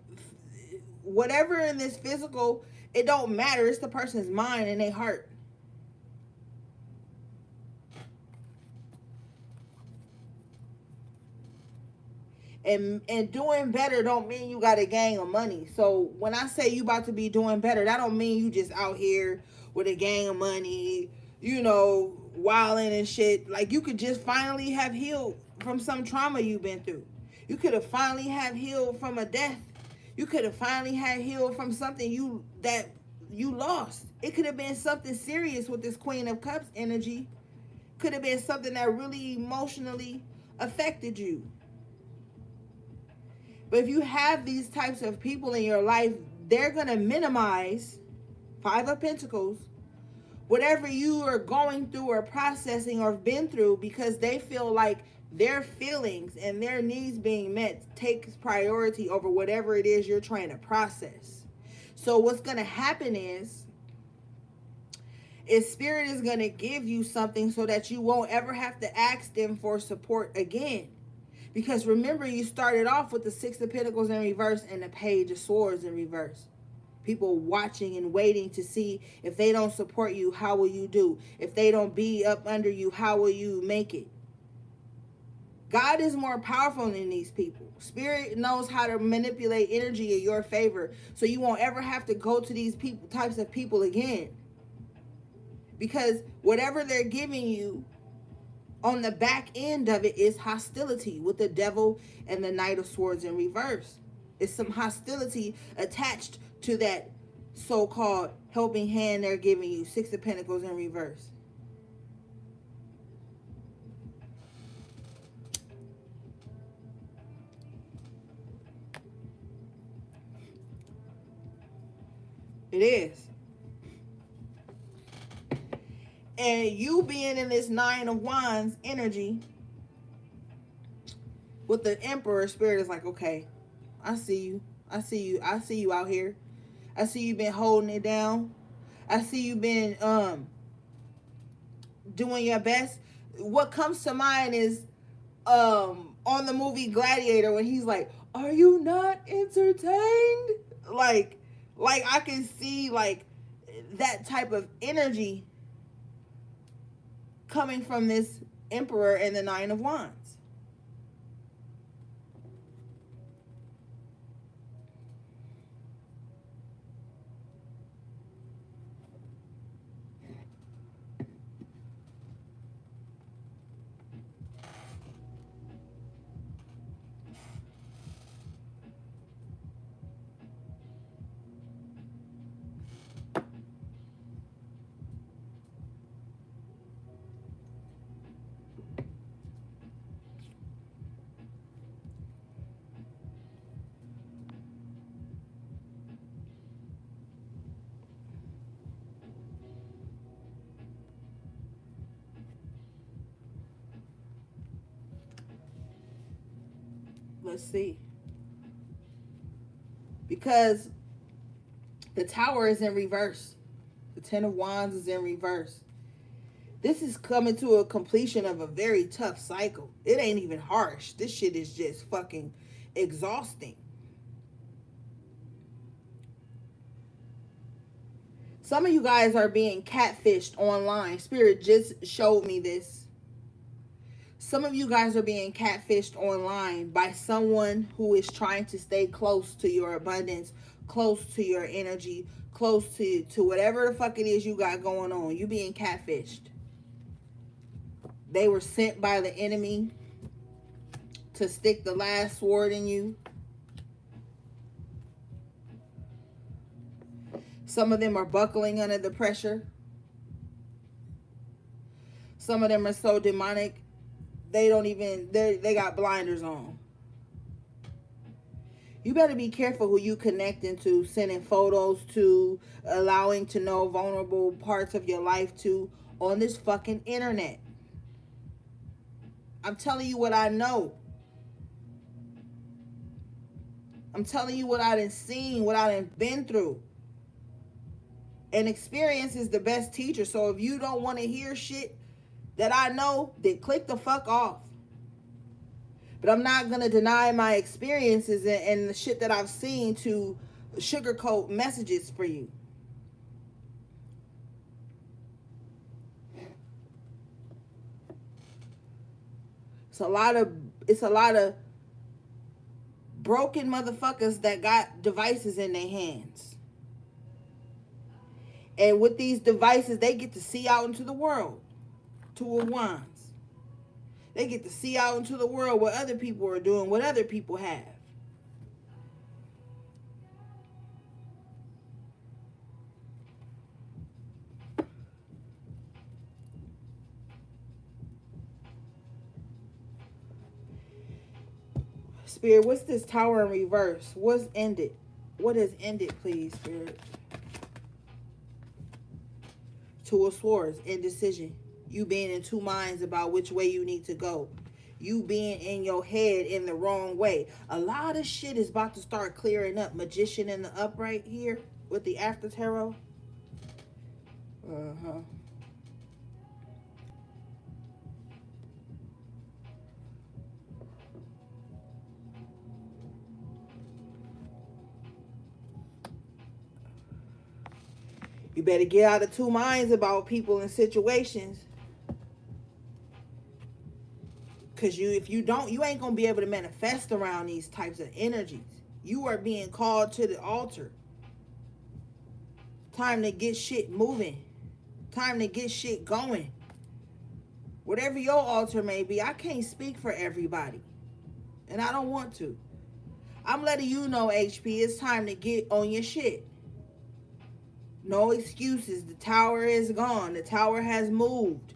whatever in this physical, it don't matter. It's the person's mind and their heart. And doing better don't mean you got a gang of money. So when I say you about to be doing better, that don't mean you just out here with a gang of money, you know, wilding and shit. Like you could just finally have healed from some trauma you've been through. You could have finally have healed from a death. You could have finally had healed from something that you lost. It could have been something serious with this Queen of Cups energy. Could have been something that really emotionally affected you. But if you have these types of people in your life, they're going to minimize Five of Pentacles, whatever you are going through or processing or have been through, because they feel like their feelings and their needs being met takes priority over whatever it is you're trying to process. So what's going to happen is Spirit is going to give you something so that you won't ever have to ask them for support again. Because remember, you started off with the Six of Pentacles in reverse and the Page of Swords in reverse. People watching and waiting to see, if they don't support you, how will you do? If they don't be up under you, how will you make it? God is more powerful than these people. Spirit knows how to manipulate energy in your favor, so you won't ever have to go to these types of people again. Because whatever they're giving you on the back end of it is hostility, with the Devil and the Knight of Swords in reverse. It's some hostility attached to that so-called helping hand they're giving you. Six of Pentacles in reverse. It is. And you being in this Nine of Wands energy with the Emperor, Spirit is like, okay, I see you. I see you. I see you out here. I see you been holding it down. I see you been doing your best. What comes to mind is on the movie Gladiator, when he's like, are you not entertained? Like I can see like that type of energy coming from this Emperor and the Nine of Wands. Let's see. Because the Tower is in reverse. The Ten of Wands is in reverse. This is coming to a completion of a very tough cycle. It ain't even harsh. This shit is just fucking exhausting. Some of you guys are being catfished online. Spirit just showed me this. Some of you guys are being catfished online by someone who is trying to stay close to your abundance, close to your energy, close to whatever the fuck it is you got going on. You being catfished. They were sent by the enemy to stick the last sword in you. Some of them are buckling under the pressure. Some of them are so demonic, they got blinders on. You better be careful who you connecting to, sending photos to, allowing to know vulnerable parts of your life to on this fucking internet. I'm telling you what I know. I'm telling you what I done seen, what I done been through. And experience is the best teacher. So if you don't want to hear shit that I know, then click the fuck off. But I'm not going to deny my experiences and the shit that I've seen to sugarcoat messages for you. It's a lot of broken motherfuckers that got devices in their hands. And with these devices, they get to see out into the world. Two of Wands. They get to see out into the world what other people are doing, what other people have. Spirit, what's this Tower in reverse? What's ended? What has ended, please, Spirit? Two of Swords, indecision. You being in two minds about which way you need to go. You being in your head in the wrong way. A lot of shit is about to start clearing up. Magician in the upright here with the after tarot. Uh-huh. You better get out of two minds about people and situations. Because if you don't, you ain't going to be able to manifest around these types of energies. You are being called to the altar. Time to get shit moving. Time to get shit going. Whatever your altar may be, I can't speak for everybody. And I don't want to. I'm letting you know, HP, it's time to get on your shit. No excuses. The tower is gone. The tower has moved.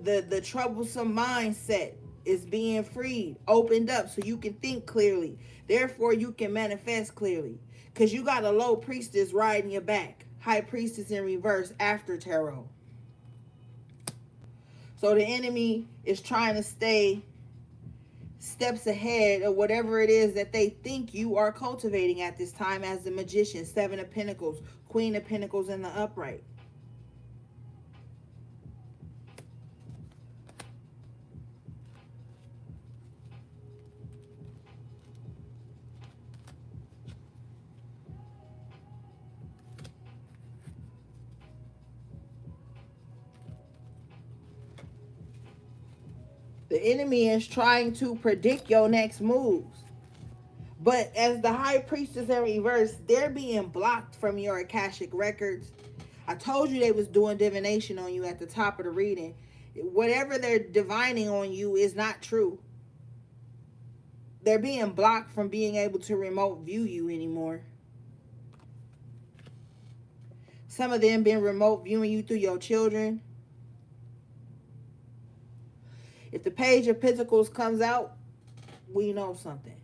The troublesome mindset is being freed, opened up so you can think clearly. Therefore, you can manifest clearly. Because you got a low priestess riding your back. High priestess in reverse after tarot. So the enemy is trying to stay steps ahead of whatever it is that they think you are cultivating at this time as the magician. Seven of Pentacles, Queen of Pentacles in the upright. The enemy is trying to predict your next moves. But as the high priestess in reverse, they're being blocked from your Akashic records. I told you they was doing divination on you at the top of the reading. Whatever they're divining on you is not true. They're being blocked from being able to remote view you anymore. Some of them been remote viewing you through your children. If the Page of Pentacles comes out, we know something.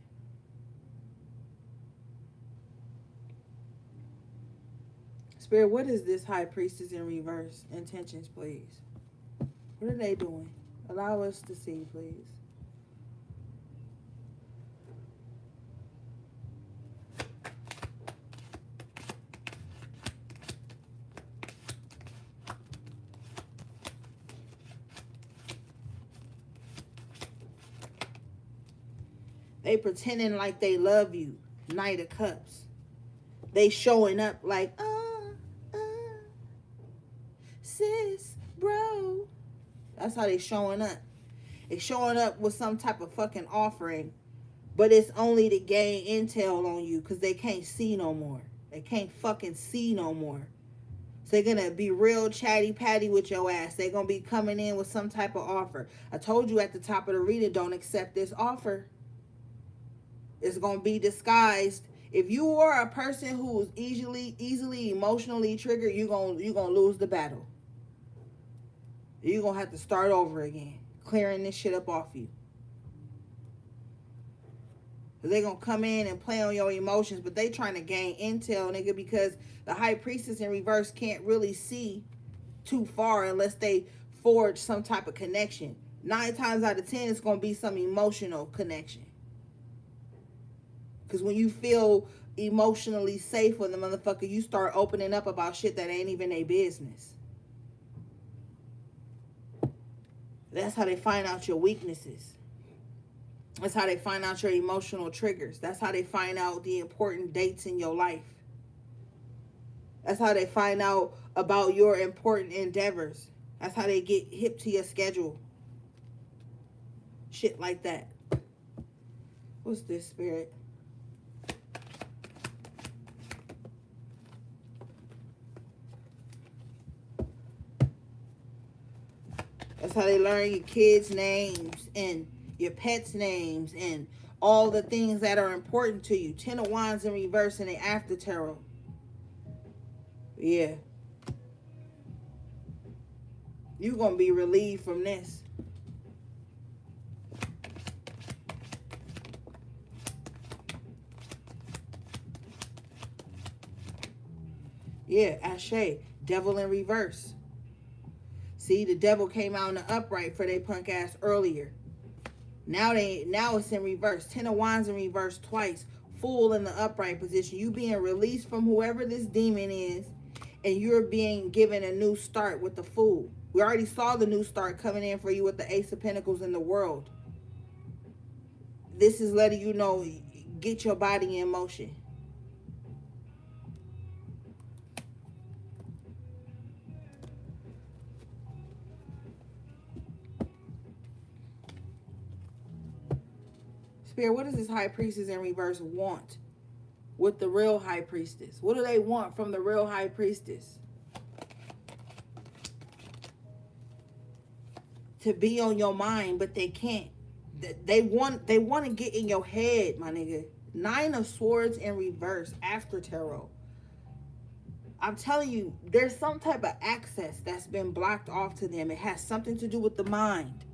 Spirit, what is this high priestess in reverse? Intentions, please. What are they doing? Allow us to see, please. They pretending like they love you. Knight of Cups. They showing up like, sis, bro. That's how they showing up. They showing up with some type of fucking offering, but it's only to gain intel on you because they can't see no more. They can't fucking see no more. So they're gonna be real chatty patty with your ass. They're gonna be coming in with some type of offer. I told you at the top of the reading, don't accept this offer. It's gonna be disguised. If you are a person who's easily emotionally triggered, you're gonna lose the battle. You're gonna have to start over again, clearing this shit up off you. They're gonna come in and play on your emotions, but they trying to gain intel, nigga, because the high priestess in reverse can't really see too far unless they forge some type of connection. 9 times out of 10, it's gonna be some emotional connection. Because when you feel emotionally safe with a motherfucker, you start opening up about shit that ain't even their business. That's how they find out your weaknesses. That's how they find out your emotional triggers. That's how they find out the important dates in your life. That's how they find out about your important endeavors. That's how they get hip to your schedule. Shit like that. What's this, Spirit? That's how they learn your kids' names and your pets' names and all the things that are important to you. Ten of Wands in reverse and the after tarot. Yeah. You're going to be relieved from this. Yeah, Ashe. Devil in reverse. See, the devil came out in the upright for they punk ass earlier. Now it's in reverse. Ten of Wands in reverse twice. Fool in the upright position. You being released from whoever this demon is, and you're being given a new start with the Fool. We already saw the new start coming in for you with the Ace of Pentacles in the world. This is letting you know, get your body in motion. Spirit, what does this High Priestess in reverse want with the real High Priestess? What do they want from the real High Priestess? To be on your mind, but they can't. They want to get in your head, my nigga. Nine of Swords in reverse after tarot. I'm telling you, there's some type of access that's been blocked off to them. It has something to do with the mind.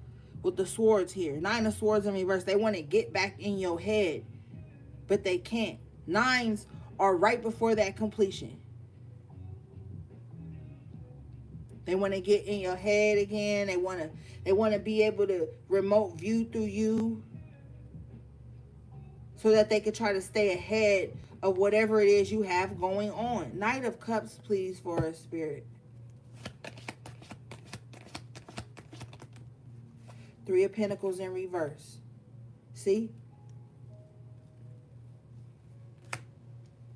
With the swords here. Nine of Swords in reverse. They want to get back in your head, but they can't. Nines are right before that completion. They want to get in your head again. They want to be able to remote view through you so that they can try to stay ahead of whatever it is you have going on. Knight of Cups, please, for us, Spirit. Three of Pentacles in reverse. See?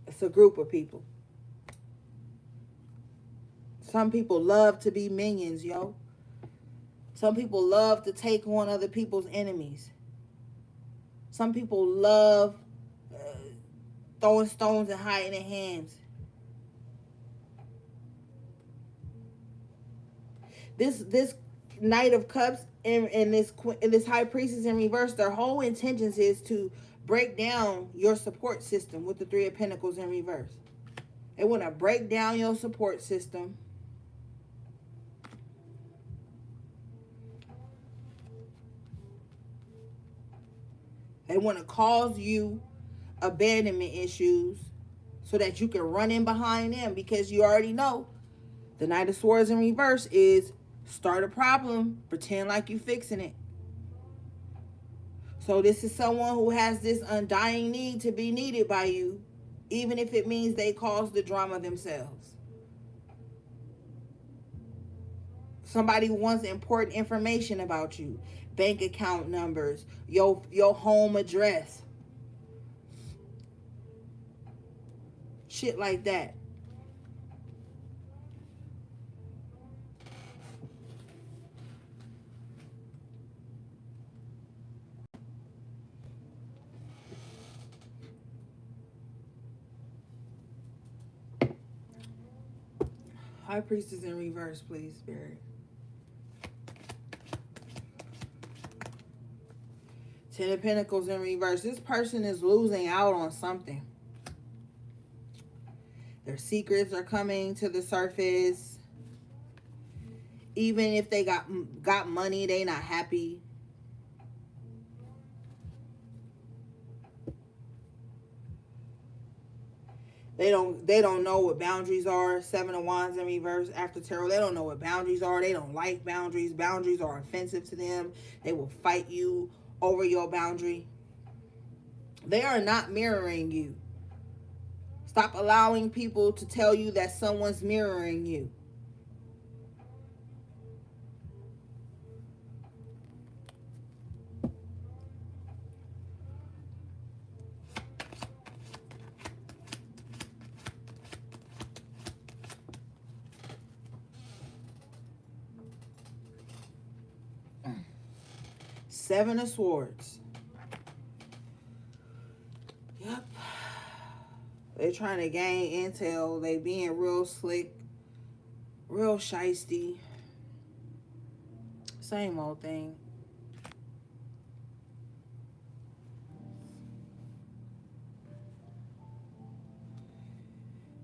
It's a group of people. Some people love to be minions, yo. Some people love to take on other people's enemies. Some people love throwing stones and hiding their hands. This Knight of Cups and this High Priestess in reverse, their whole intentions is to break down your support system with the Three of Pentacles in reverse. They want to break down your support system. They want to cause you abandonment issues so that you can run in behind them, because you already know the Knight of Swords in reverse is start a problem, pretend like you're fixing it. So this is someone who has this undying need to be needed by you, even if it means they cause the drama themselves. Somebody wants important information about you. Bank account numbers, your home address. Shit like that. High Priestess in reverse, please, Spirit. Ten of Pentacles in reverse. This person is losing out on something. Their secrets are coming to the surface. Even if they got money, they not happy. They don't know what boundaries are. Seven of Wands in reverse after tarot. They don't know what boundaries are. They don't like boundaries. Boundaries are offensive to them. They will fight you over your boundary. They are not mirroring you. Stop allowing people to tell you that someone's mirroring you. Seven of Swords. Yep. They're trying to gain intel. They being real slick, real shiesty. Same old thing.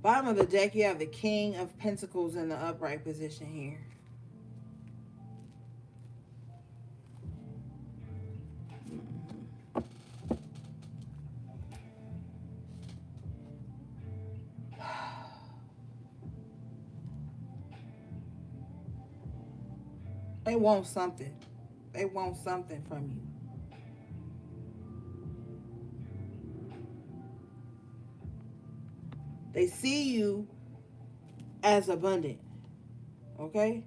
Bottom of the deck, you have the King of Pentacles in the upright position here. They want something. They want something from you. They see you as abundant. Okay?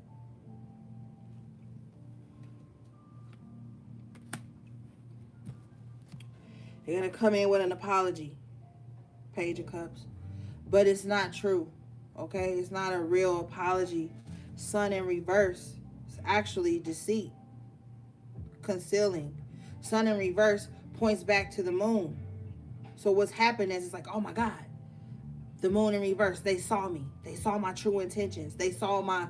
They're going to come in with an apology. Page of Cups. But it's not true. Okay? It's not a real apology. Sun in reverse. It's actually deceit. Concealing. Sun in reverse points back to the moon. So what's happened is it's like, oh my God. The moon in reverse. They saw me. They saw my true intentions. They saw my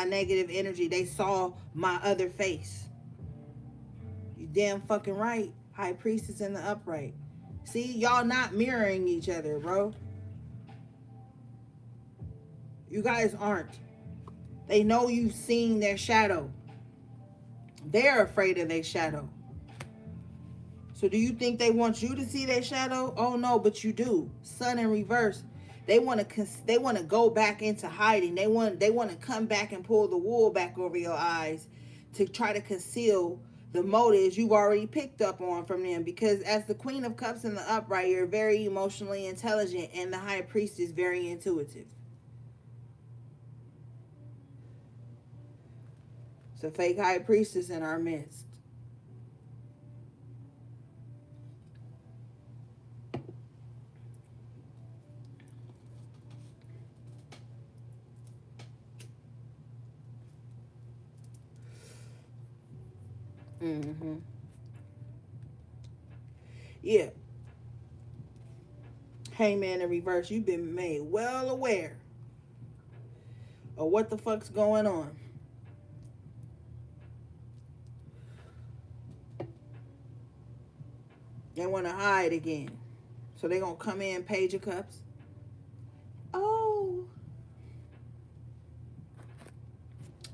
negative energy. They saw my other face. You damn fucking right. High Priestess in the upright. See, y'all not mirroring each other, bro. You guys aren't. They know you've seen their shadow. They're afraid of their shadow. So do you think they want you to see their shadow? Oh no, but you do. Sun in reverse. They want to go back into hiding. They want to come back and pull the wool back over your eyes to try to conceal the motives you've already picked up on from them. Because as the Queen of Cups in the upright, you're very emotionally intelligent, and the High Priest is very intuitive. It's a fake High Priestess in our midst. Mm-hmm. Yeah. Hangman in reverse. You've been made well aware of what the fuck's going on. They want to hide again. So they're going to come in, Page of Cups. Oh,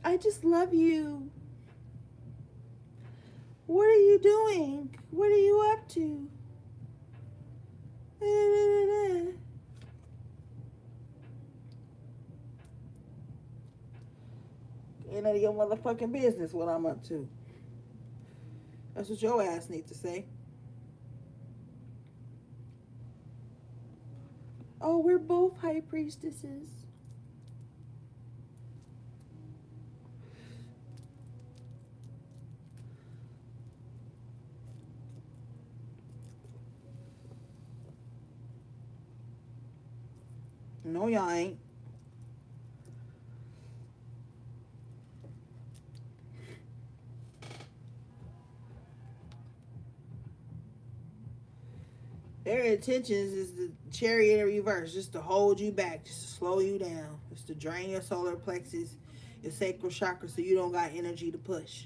I just love you. What are you doing? What are you up to? Ain't none of your motherfucking business what I'm up to. That's what your ass needs to say. Oh, we're both High Priestesses. No, y'all ain't. Their intentions is the Chariot in reverse, just to hold you back, just to slow you down, just to drain your solar plexus, your sacral chakra, so you don't got energy to push.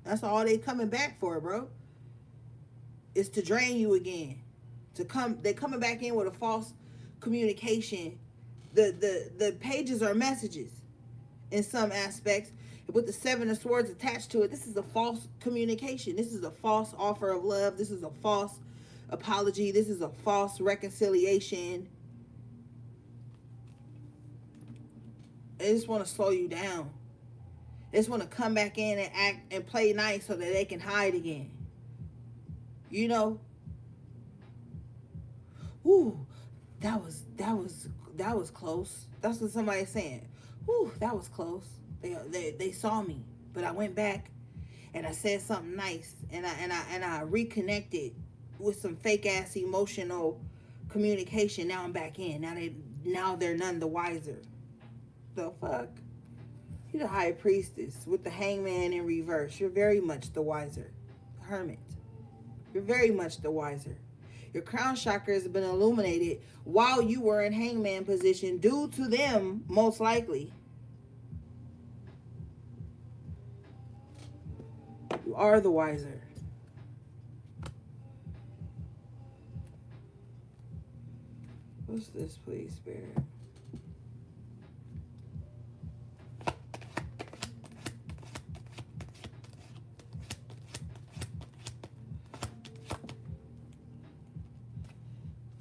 That's all they coming back for, bro. It's to drain you again. They're coming back in with a false communication. The pages are messages in some aspects. With the Seven of Swords attached to it, this is a false communication. This is a false offer of love. This is a false apology. This is a false reconciliation. They just want to slow you down. They just want to come back in and act and play nice so that they can hide again. You know? Ooh, that was close. That's what somebody's saying. Ooh, that was close. They saw me, but I went back and I said something nice, and I reconnected with some fake ass emotional communication. Now I'm back in. Now they're none the wiser. The fuck? You're the High Priestess with the Hangman in reverse. You're very much the wiser. Hermit. You're very much the wiser. Your crown chakra has been illuminated while you were in Hangman position due to them, most likely. You are the wiser. What's this, please, Spirit?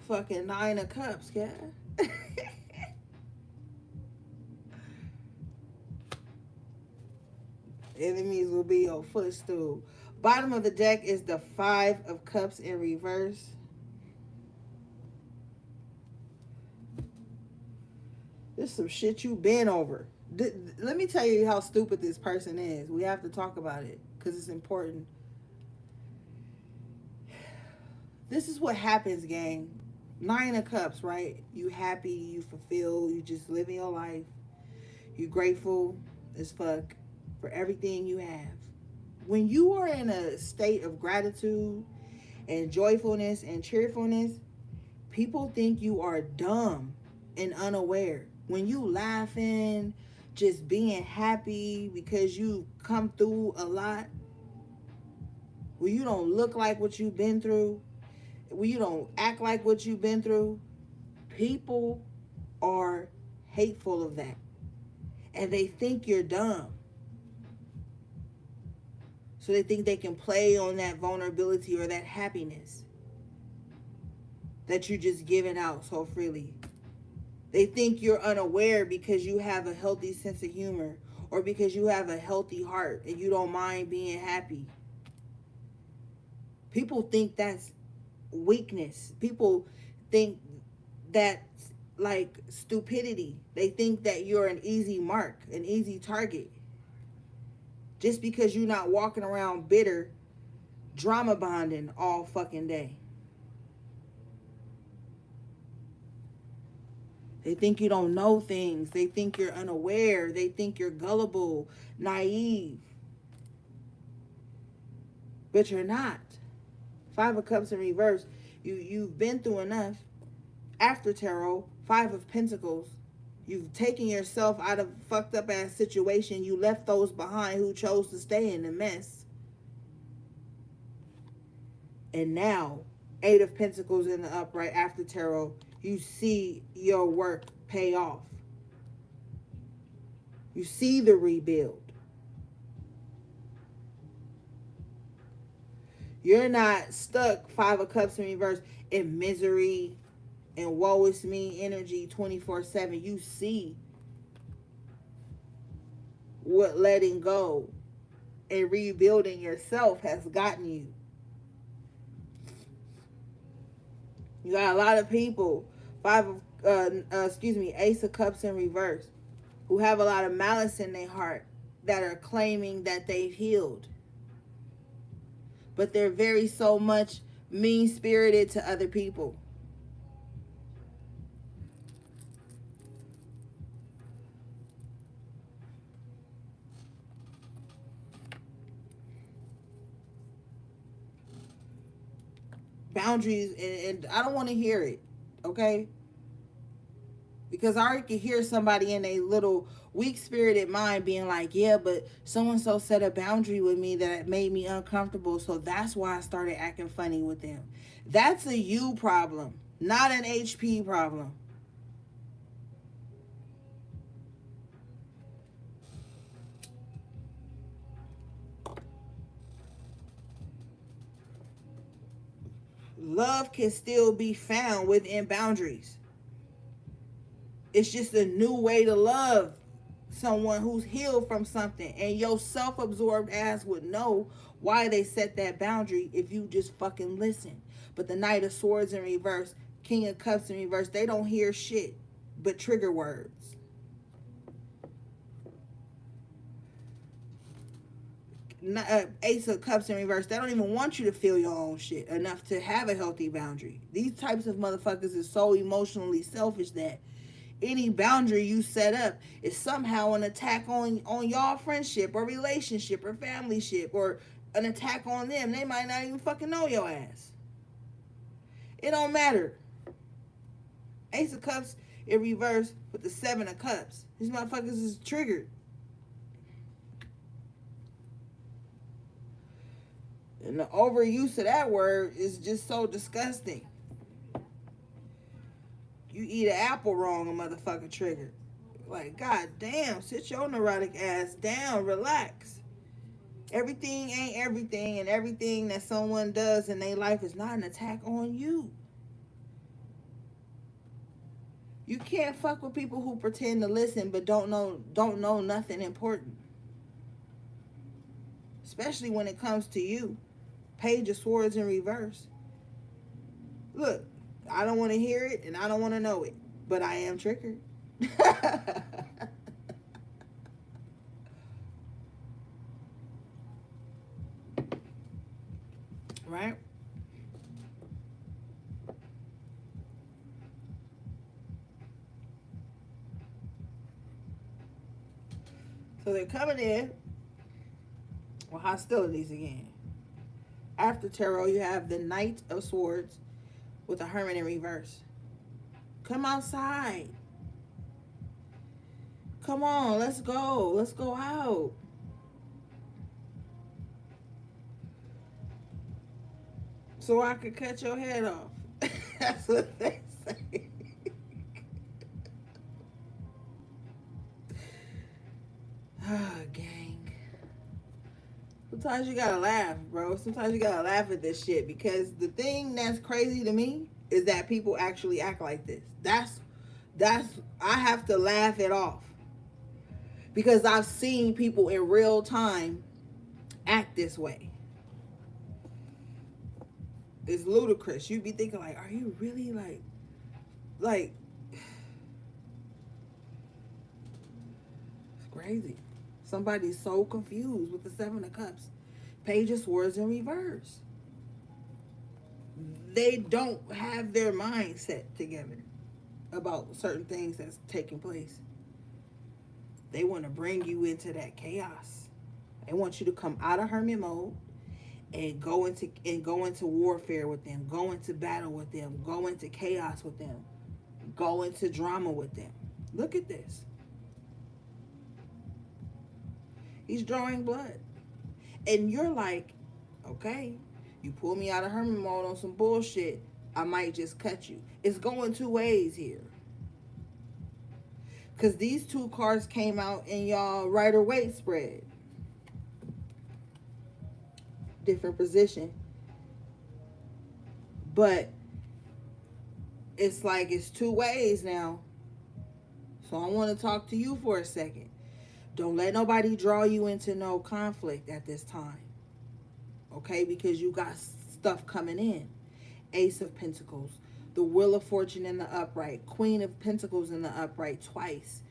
Fucking 9 of Cups, cat. Enemies will be your footstool. Bottom of the deck is the 5 of Cups in reverse. This is some shit you been over. Let me tell you how stupid this person is. We have to talk about it because it's important. This is what happens, gang. 9 of Cups, right? You happy, you fulfilled, you just living your life. You grateful as fuck for everything you have. When you are in a state of gratitude and joyfulness and cheerfulness, people think you are dumb and unaware. When you laughing, just being happy because you come through a lot, when you don't look like what you've been through, when you don't act like what you've been through, people are hateful of that. And they think you're dumb. So they think they can play on that vulnerability or that happiness that you're just giving out so freely. They think you're unaware because you have a healthy sense of humor or because you have a healthy heart and you don't mind being happy. People think that's weakness. People think that's like stupidity. They think that you're an easy mark, an easy target. Just because you're not walking around bitter, drama bonding all fucking day. They think you don't know things. They think you're unaware. They think you're gullible, naive. But you're not. 5 of Cups in reverse. You've been through enough. After tarot, 5 of Pentacles. You've taken yourself out of fucked up ass situation. You left those behind who chose to stay in the mess. And now, 8 of Pentacles in the upright after tarot. You see your work pay off. You see the rebuild. You're not stuck, 5 of Cups in reverse, in misery and woe is me energy 24/7. You see what letting go and rebuilding yourself has gotten you. You got a lot of people, Ace of Cups in reverse, who have a lot of malice in their heart that are claiming that they've healed. But they're very so much mean-spirited to other people. Boundaries, and I don't want to hear it, okay? Because I already can hear somebody in a little weak-spirited mind being like, yeah, but so-and-so set a boundary with me that made me uncomfortable, so that's why I started acting funny with them. That's a you problem, not an HP problem. Love can still be found within boundaries. It's just a new way to love someone who's healed from something, and your self-absorbed ass would know why they set that boundary if you just fucking listen. But the Knight of Swords in reverse, King of Cups in reverse, they don't hear shit but trigger words. Ace of Cups in reverse, they don't even want you to feel your own shit enough to have a healthy boundary. These types of motherfuckers is so emotionally selfish that any boundary you set up is somehow an attack on y'all friendship or relationship or family ship, or an attack on them. They might not even fucking know your ass. It don't matter. Ace of Cups in reverse with the 7 of Cups. These motherfuckers is triggered. And the overuse of that word is just so disgusting. You eat an apple wrong, a motherfucker triggered. Like, god damn, sit your neurotic ass down, relax. Everything ain't everything, and everything that someone does in their life is not an attack on you. You can't fuck with people who pretend to listen but don't know nothing important. Especially when it comes to you. Page of Swords in reverse. Look, I don't want to hear it and I don't want to know it, but I am triggered. Right? So they're coming in with hostilities again. After tarot, you have the Knight of Swords with the Hermit in reverse. Come outside. Come on, let's go. Let's go out. So I could cut your head off. That's what they say. Ah, gang. Sometimes you gotta laugh, bro. Sometimes you gotta laugh at this shit because the thing that's crazy to me is that people actually act like this. That's I have to laugh it off because I've seen people in real time act this way. It's ludicrous. You'd be thinking like, are you really like it's crazy. Somebody's so confused with the Seven of Cups. Page of Swords in reverse. They don't have their mindset together about certain things that's taking place. They want to bring you into that chaos. They want you to come out of hermit mode and go into warfare with them, go into battle with them, go into chaos with them, go into drama with them. Look at this. He's drawing blood. And you're like, okay, you pull me out of hermit mode on some bullshit, I might just cut you. It's going two ways here. Because these two cards came out in y'all Rider-Waite spread. Different position. But it's like it's two ways now. So I want to talk to you for a second. Don't let nobody draw you into no conflict at this time. Okay? Because you got stuff coming in. Ace of Pentacles. The Wheel of Fortune in the upright. Queen of Pentacles in the upright twice.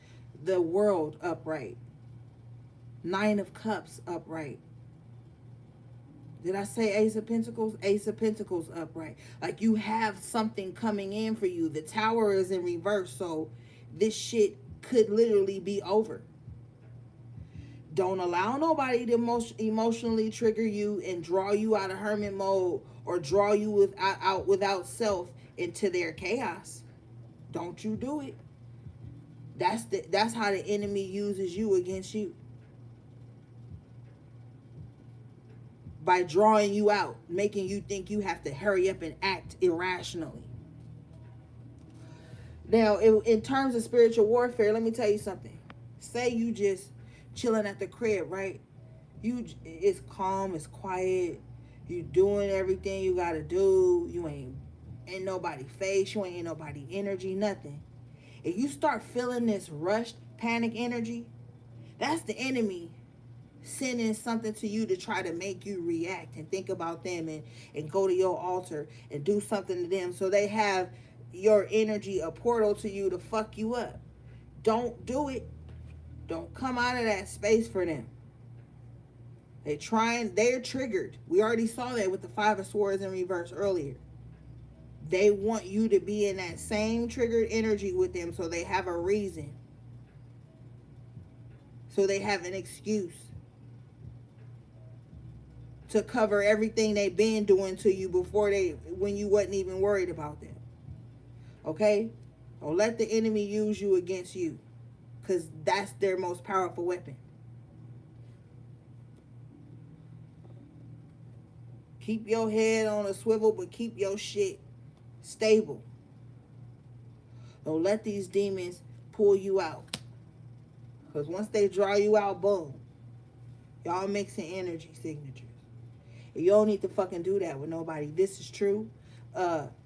The World upright. Nine of Cups upright. Did I say Ace of Pentacles? Ace of Pentacles upright. Like you have something coming in for you. The Tower is in reverse. So this shit could literally be over. Don't allow nobody to emotionally trigger you and draw you out of hermit mode or draw you out without self into their chaos. Don't you do it. That's how the enemy uses you against you. By drawing you out, making you think you have to hurry up and act irrationally. Now, in terms of spiritual warfare, let me tell you something. Say you just chilling at the crib, right? It's calm, it's quiet. You doing everything you gotta do. You ain't nobody face, you ain't nobody energy, nothing. If you start feeling this rushed panic energy, that's the enemy sending something to you to try to make you react and think about them and go to your altar and do something to them so they have your energy a portal to you to fuck you up. Don't do it. Don't come out of that space for them. They're triggered. We already saw that with the Five of Swords in reverse earlier. They want you to be in that same triggered energy with them so they have a reason. So they have an excuse to cover everything they've been doing to you when you wasn't even worried about them. Okay? Don't let the enemy use you against you. Because that's their most powerful weapon. Keep your head on a swivel, but keep your shit stable. Don't let these demons pull you out. Because once they draw you out, boom. Y'all mixing energy signatures. And you don't need to fucking do that with nobody. This is true.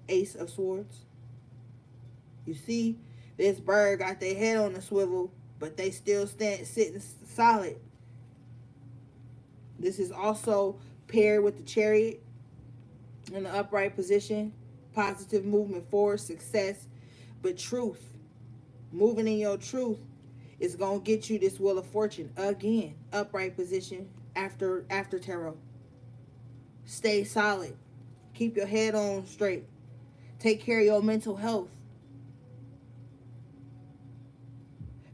Ace of Swords. You see, this bird got their head on the swivel, but they still sitting solid. This is also paired with the Chariot in the upright position. Positive movement forward, success. But truth, moving in your truth, is going to get you this Wheel of Fortune. Again, upright position after tarot. Stay solid. Keep your head on straight. Take care of your mental health.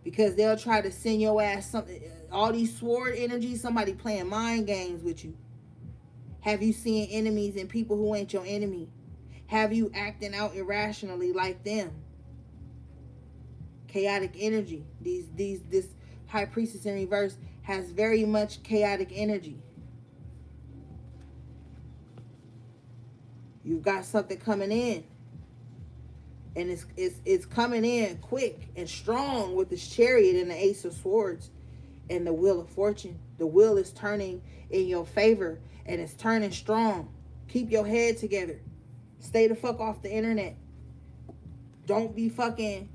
Because they'll try to send your ass something. All these sword energies, somebody playing mind games with you. Have you seen enemies and people who ain't your enemy? Have you acting out irrationally like them? Chaotic energy. This High Priestess in reverse has very much chaotic energy. You've got something coming in. And it's coming in quick and strong with this Chariot and the Ace of Swords and the Wheel of Fortune. The wheel is turning in your favor and it's turning strong. Keep your head together. Stay the fuck off the internet. Don't be fucking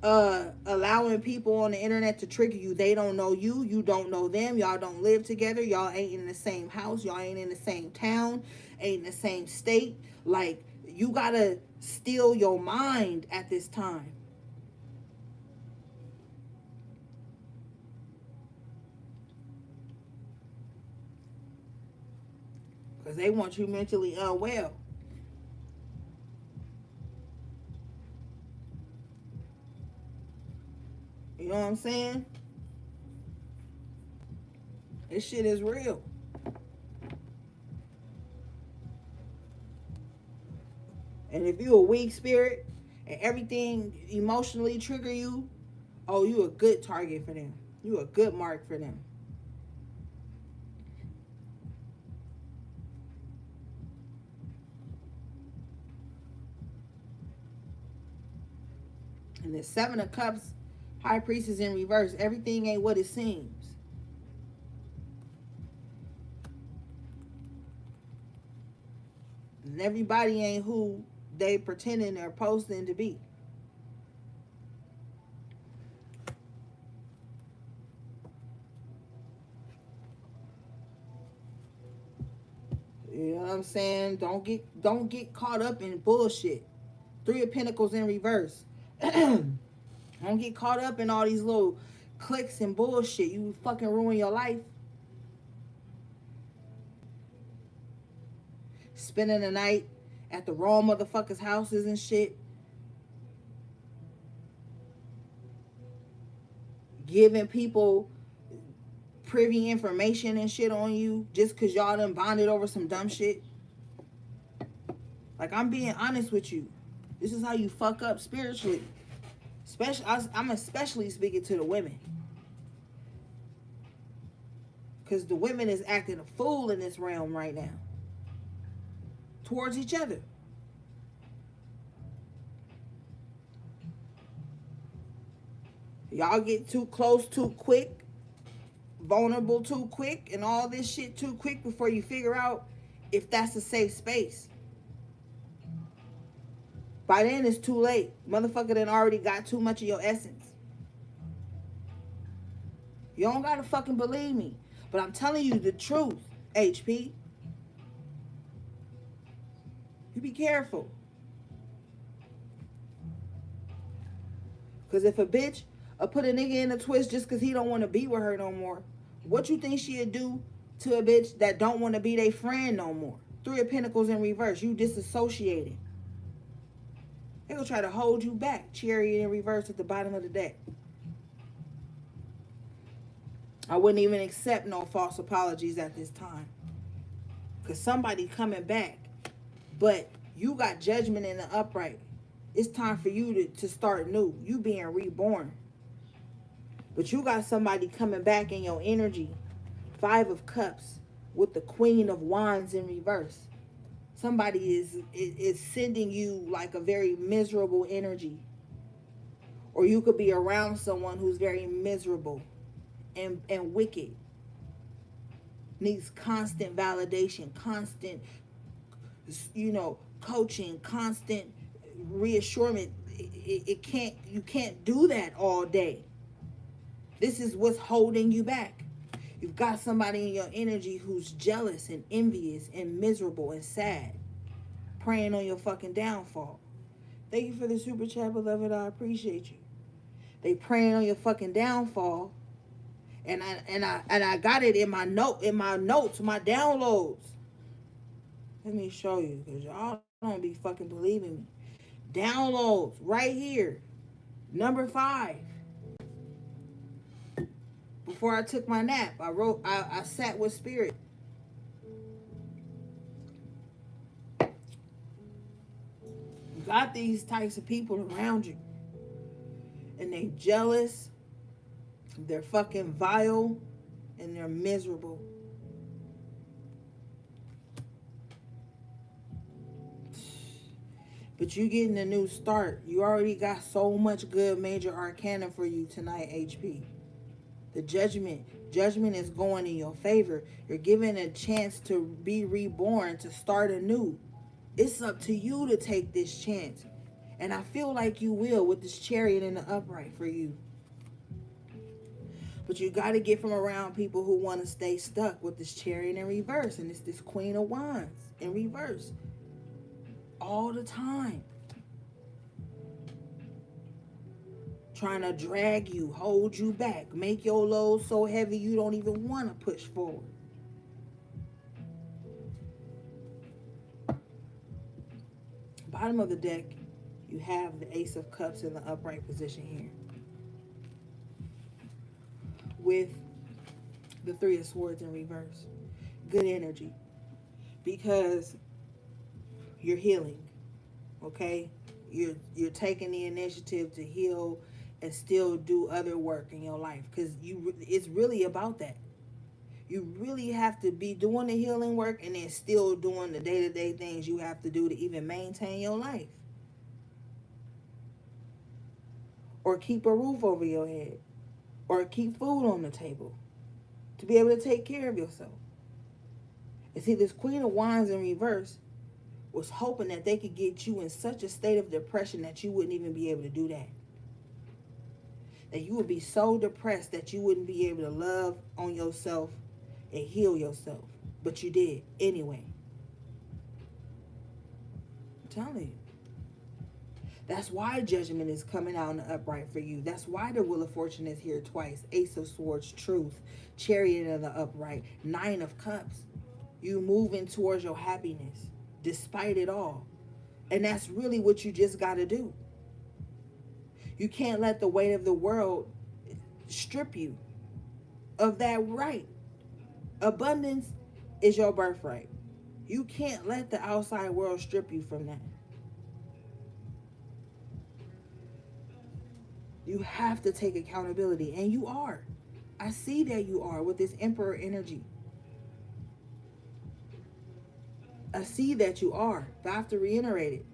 allowing people on the internet to trigger you. They don't know you. You don't know them. Y'all don't live together. Y'all ain't in the same house. Y'all ain't in the same town. Ain't in the same state. Like, you gotta steal your mind at this time. Because they want you mentally unwell. You know what I'm saying? This shit is real. And if you a weak spirit and everything emotionally trigger you, oh, you a good target for them. You a good mark for them. And the Seven of Cups, High Priestess in reverse. Everything ain't what it seems. And everybody ain't who they pretending or posting to be. You know what I'm saying? Don't get caught up in bullshit. Three of Pentacles in reverse. Don't get caught up in all these little clicks and bullshit. You fucking ruin your life. Spending the night at the wrong motherfuckers' houses and shit. Giving people privy information and shit on you just because y'all done bonded over some dumb shit. Like, I'm being honest with you. This is how you fuck up spiritually. I'm especially speaking to the women. Because the women is acting a fool in this realm right now. Towards each other. Y'all get too close too quick. Vulnerable too quick. And all this shit too quick before you figure out if that's a safe space. By then it's too late. Motherfucker done already got too much of your essence. You don't gotta fucking believe me. But I'm telling you the truth, HP. You be careful. Because if a bitch put a nigga in a twist just because he don't want to be with her no more, what you think she'd do to a bitch that don't want to be their friend no more? Three of Pentacles in reverse. You disassociated. They gonna try to hold you back. Chariot in reverse at the bottom of the deck. I wouldn't even accept no false apologies at this time. Because somebody coming back. But you got judgment in the upright. It's time for you to start new. You being reborn. But you got somebody coming back in your energy. Five of Cups with the Queen of Wands in reverse. Somebody is sending you like a very miserable energy, or you could be around someone who's very miserable and wicked, needs constant validation, constant, coaching, constant reassurance. It can't, you can't do that all day. This is what's holding you back. You've got somebody in your energy who's jealous and envious and miserable and sad, praying on your fucking downfall. Thank you for the super chat, beloved. I appreciate you. They praying on your fucking downfall, and I got it in my notes, my downloads. Let me show you, because y'all don't be fucking believing me. Downloads right here. Number 5. Before I took my nap, I sat with spirit. You got these types of people around you, and they jealous, they're fucking vile, and they're miserable. But you getting a new start. You already got so much good major arcana for you tonight, HP. The judgment is going in your favor. You're given a chance to be reborn, to start anew. It's up to you to take this chance. And I feel like you will with this Chariot in the upright for you. But you got to get from around people who want to stay stuck with this Chariot in reverse. And it's this Queen of Wands in reverse. All the time. Trying to drag you, hold you back, make your load so heavy you don't even want to push forward. Bottom of the deck, you have the Ace of Cups in the upright position here, with the Three of Swords in reverse. Good energy, because you're healing, okay? You're taking the initiative to heal and still do other work in your life, because it's really about that. You really have to be doing the healing work and then still doing the day-to-day things you have to do to even maintain your life, or keep a roof over your head, or keep food on the table, to be able to take care of yourself. And see, this Queen of Wands in reverse was hoping that they could get you in such a state of depression that you wouldn't even be able to do that. That you would be so depressed that you wouldn't be able to love on yourself and heal yourself. But you did anyway. I'm telling you. That's why Judgment is coming out in the upright for you. That's why the Wheel of Fortune is here twice. Ace of Swords, Truth, Chariot in the upright, 9 of Cups. You moving towards your happiness despite it all. And that's really what you just got to do. You can't let the weight of the world strip you of that right. Abundance is your birthright. You can't let the outside world strip you from that. You have to take accountability, and you are. I see that you are with this Emperor energy. I see that you are. But I have to reiterate it.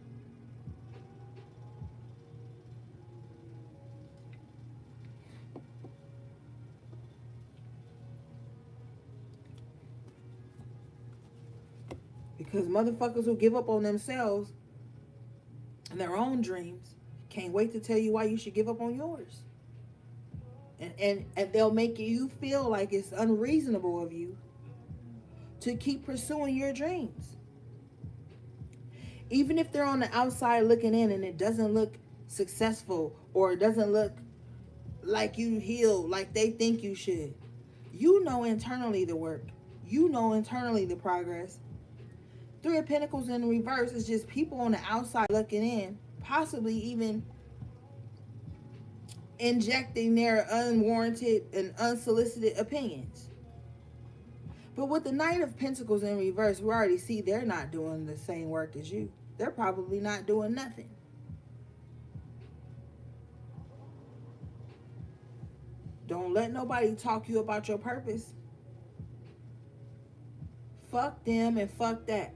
Because motherfuckers who give up on themselves and their own dreams can't wait to tell you why you should give up on yours. And they'll make you feel like it's unreasonable of you to keep pursuing your dreams. Even if they're on the outside looking in and it doesn't look successful, or it doesn't look like you heal like they think you should. You know internally the work. You know internally the progress. 3 of Pentacles in reverse is just people on the outside looking in, possibly even injecting their unwarranted and unsolicited opinions. But with the Knight of Pentacles in reverse, we already see they're not doing the same work as you. They're probably not doing nothing. Don't let nobody talk you about your purpose. Fuck them and fuck that.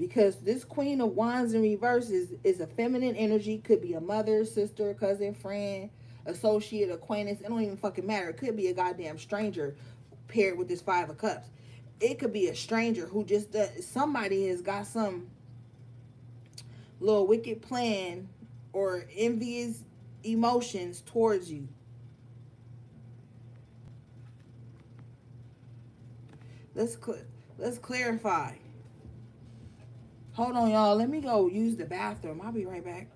because this Queen of Wands in reverse is a feminine energy. Could be a mother, sister, cousin, friend, associate, acquaintance. It don't even fucking matter. It could be a goddamn stranger paired with this Five of Cups. It could be a stranger who just does, somebody has got some little wicked plan or envious emotions towards you. Let's let's clarify. Hold on, y'all. Let me go use the bathroom. I'll be right back.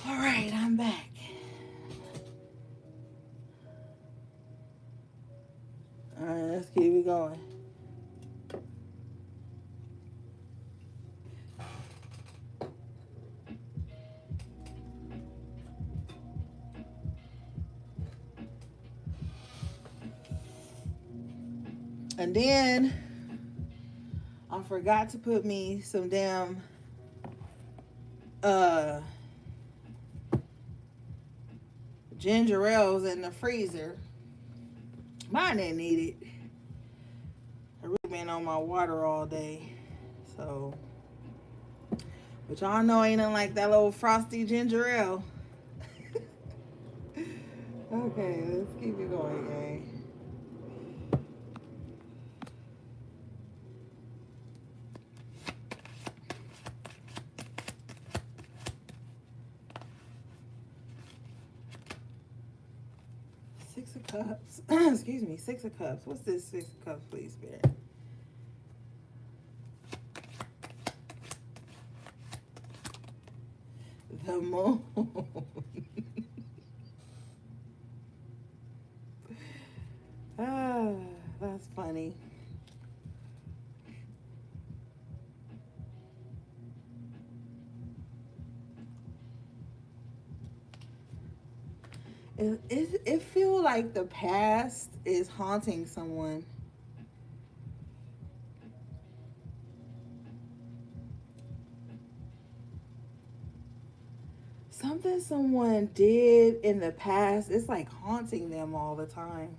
All right, I'm back. All right, let's keep it going. And then I forgot to put me some damn uh ginger ales in the freezer. Mine didn't need it. I really been on my water all day. So, but y'all know ain't nothing like that little frosty ginger ale. Okay, let's keep it going, gang. Six of Cups. Excuse me, Six of Cups. What's this Six of Cups, please, Spirit? The Moon. Ah, that's funny. It feel like the past is haunting someone. Something someone did in the past, it's like haunting them all the time.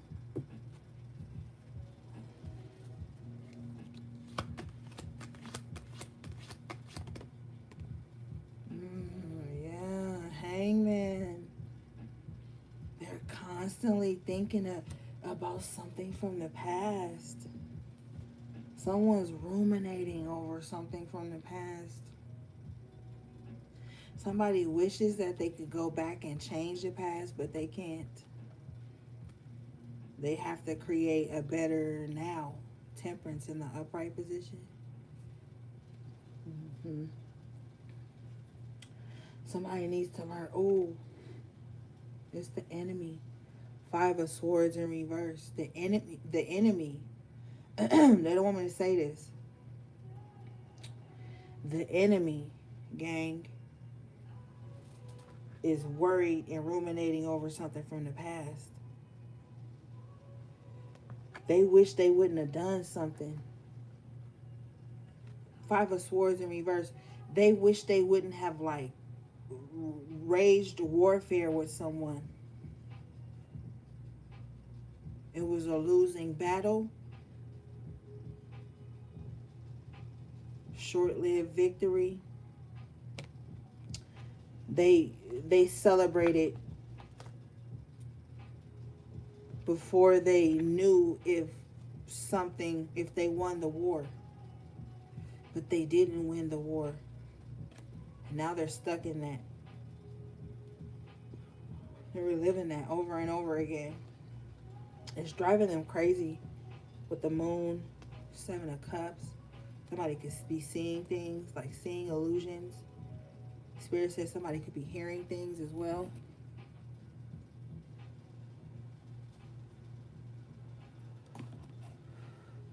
Hangman. They're constantly thinking about something from the past. Someone's ruminating over something from the past. Somebody wishes that they could go back and change the past, but they can't. They have to create a better now. Temperance in the upright position. Mm-hmm. Somebody needs to learn. Oh, it's the enemy. Five of Swords in reverse. The enemy. The enemy. They don't want me to say this. The enemy, gang, is worried and ruminating over something from the past. They wish they wouldn't have done something. Five of Swords in reverse. They wish they wouldn't have like waged warfare with someone. It was a losing battle. Short-lived victory. They celebrated before they knew if they won the war. But they didn't win the war. And now they're stuck in that. They're reliving that over and over again. It's driving them crazy with the moon, Seven of Cups. Somebody could be seeing things, like seeing illusions. Spirit says somebody could be hearing things as well.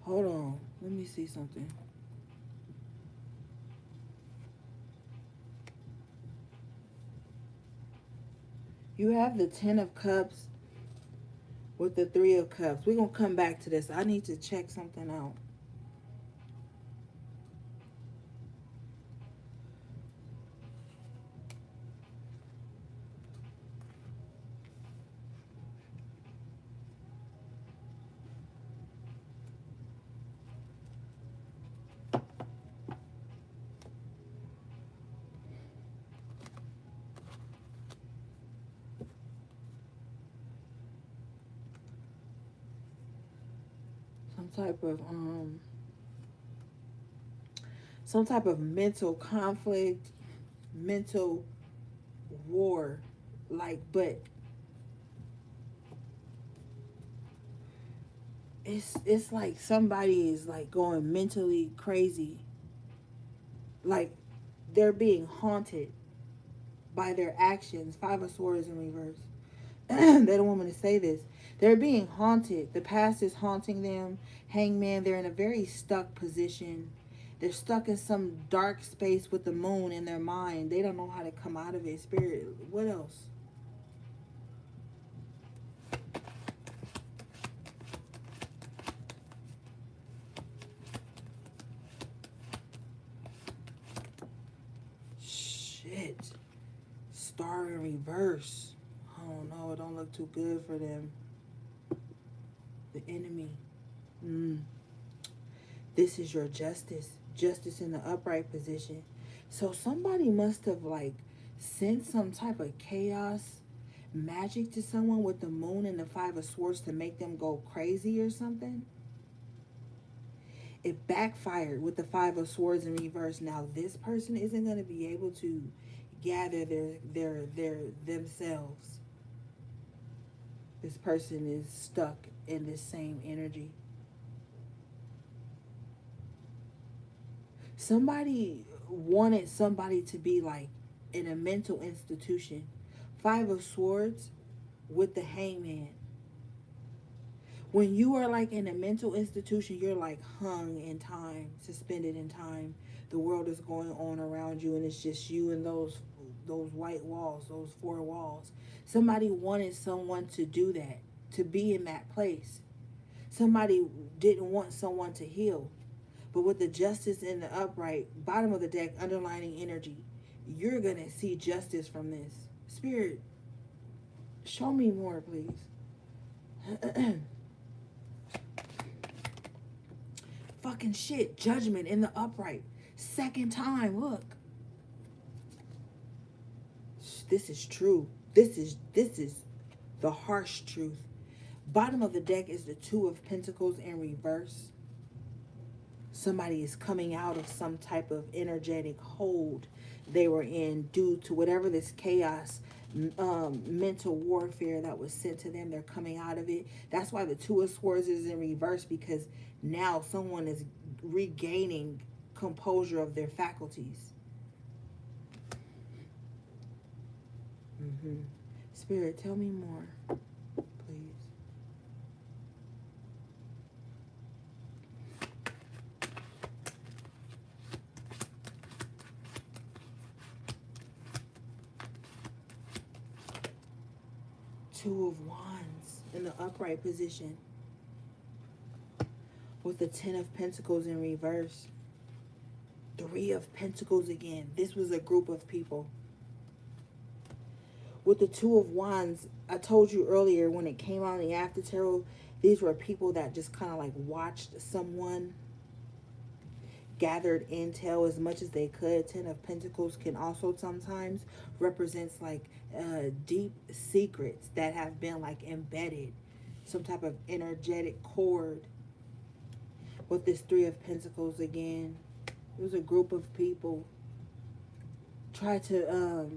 Hold on. Let me see something. You have the Ten of Cups with the Three of Cups. We're going to come back to this. I need to check something out. Some type of mental conflict, mental war, like, but it's like somebody is like going mentally crazy, like they're being haunted by their actions. Five of Swords in reverse. They don't want me to say this. They're being haunted. The past is haunting them. Hangman, they're in a very stuck position. They're stuck in some dark space with the moon in their mind. They don't know how to come out of it. Spirit, what else? Shit. Star in reverse. Oh no, it don't look too good for them. The enemy. This is your justice. Justice in the upright position. So somebody must have like sent some type of chaos magic to someone with the moon and the Five of Swords to make them go crazy or something. It backfired with the Five of Swords in reverse. Now this person isn't going to be able to gather their themselves. This person is stuck in this same energy. Somebody wanted somebody to be like in a mental institution. Five of Swords with the Hangman. When you are like in a mental institution, you're like hung in time, suspended in time. The world is going on around you and it's just you and those white walls, those four walls. Somebody wanted someone to do that, to be in that place. Somebody didn't want someone to heal. But with the justice in the upright, bottom of the deck, underlining energy, you're going to see justice from this. Spirit, show me more, please. Fucking shit. Judgment in the upright. Second time, look. this is true. This is the harsh truth. Bottom of the deck is the Two of Pentacles in reverse. Somebody is coming out of some type of energetic hold they were in due to whatever this chaos, mental warfare that was sent to them. They're coming out of it. That's why the Two of Swords is in reverse, because now someone is regaining composure of their faculties. Spirit, tell me more, please. Two of Wands in the upright position with the Ten of Pentacles in reverse. Three of Pentacles again. This was a group of people. With the Two of Wands, I told you earlier when it came out in the after tarot, these were people that just kind of like watched someone, gathered intel as much as they could. Ten of Pentacles can also sometimes represents like deep secrets that have been like embedded, some type of energetic cord. With this Three of Pentacles again, it was a group of people try to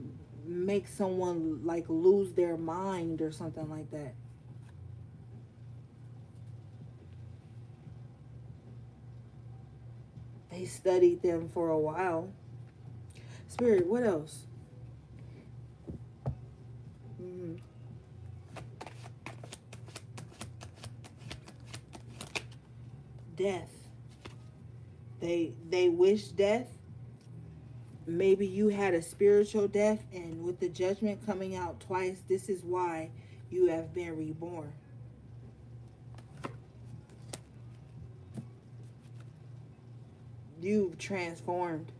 make someone like lose their mind or something like that. They studied them for a while. Spirit, what else? Death. They wish death. Maybe you had a spiritual death, and with the Judgment coming out twice, this is why you have been reborn. You've transformed.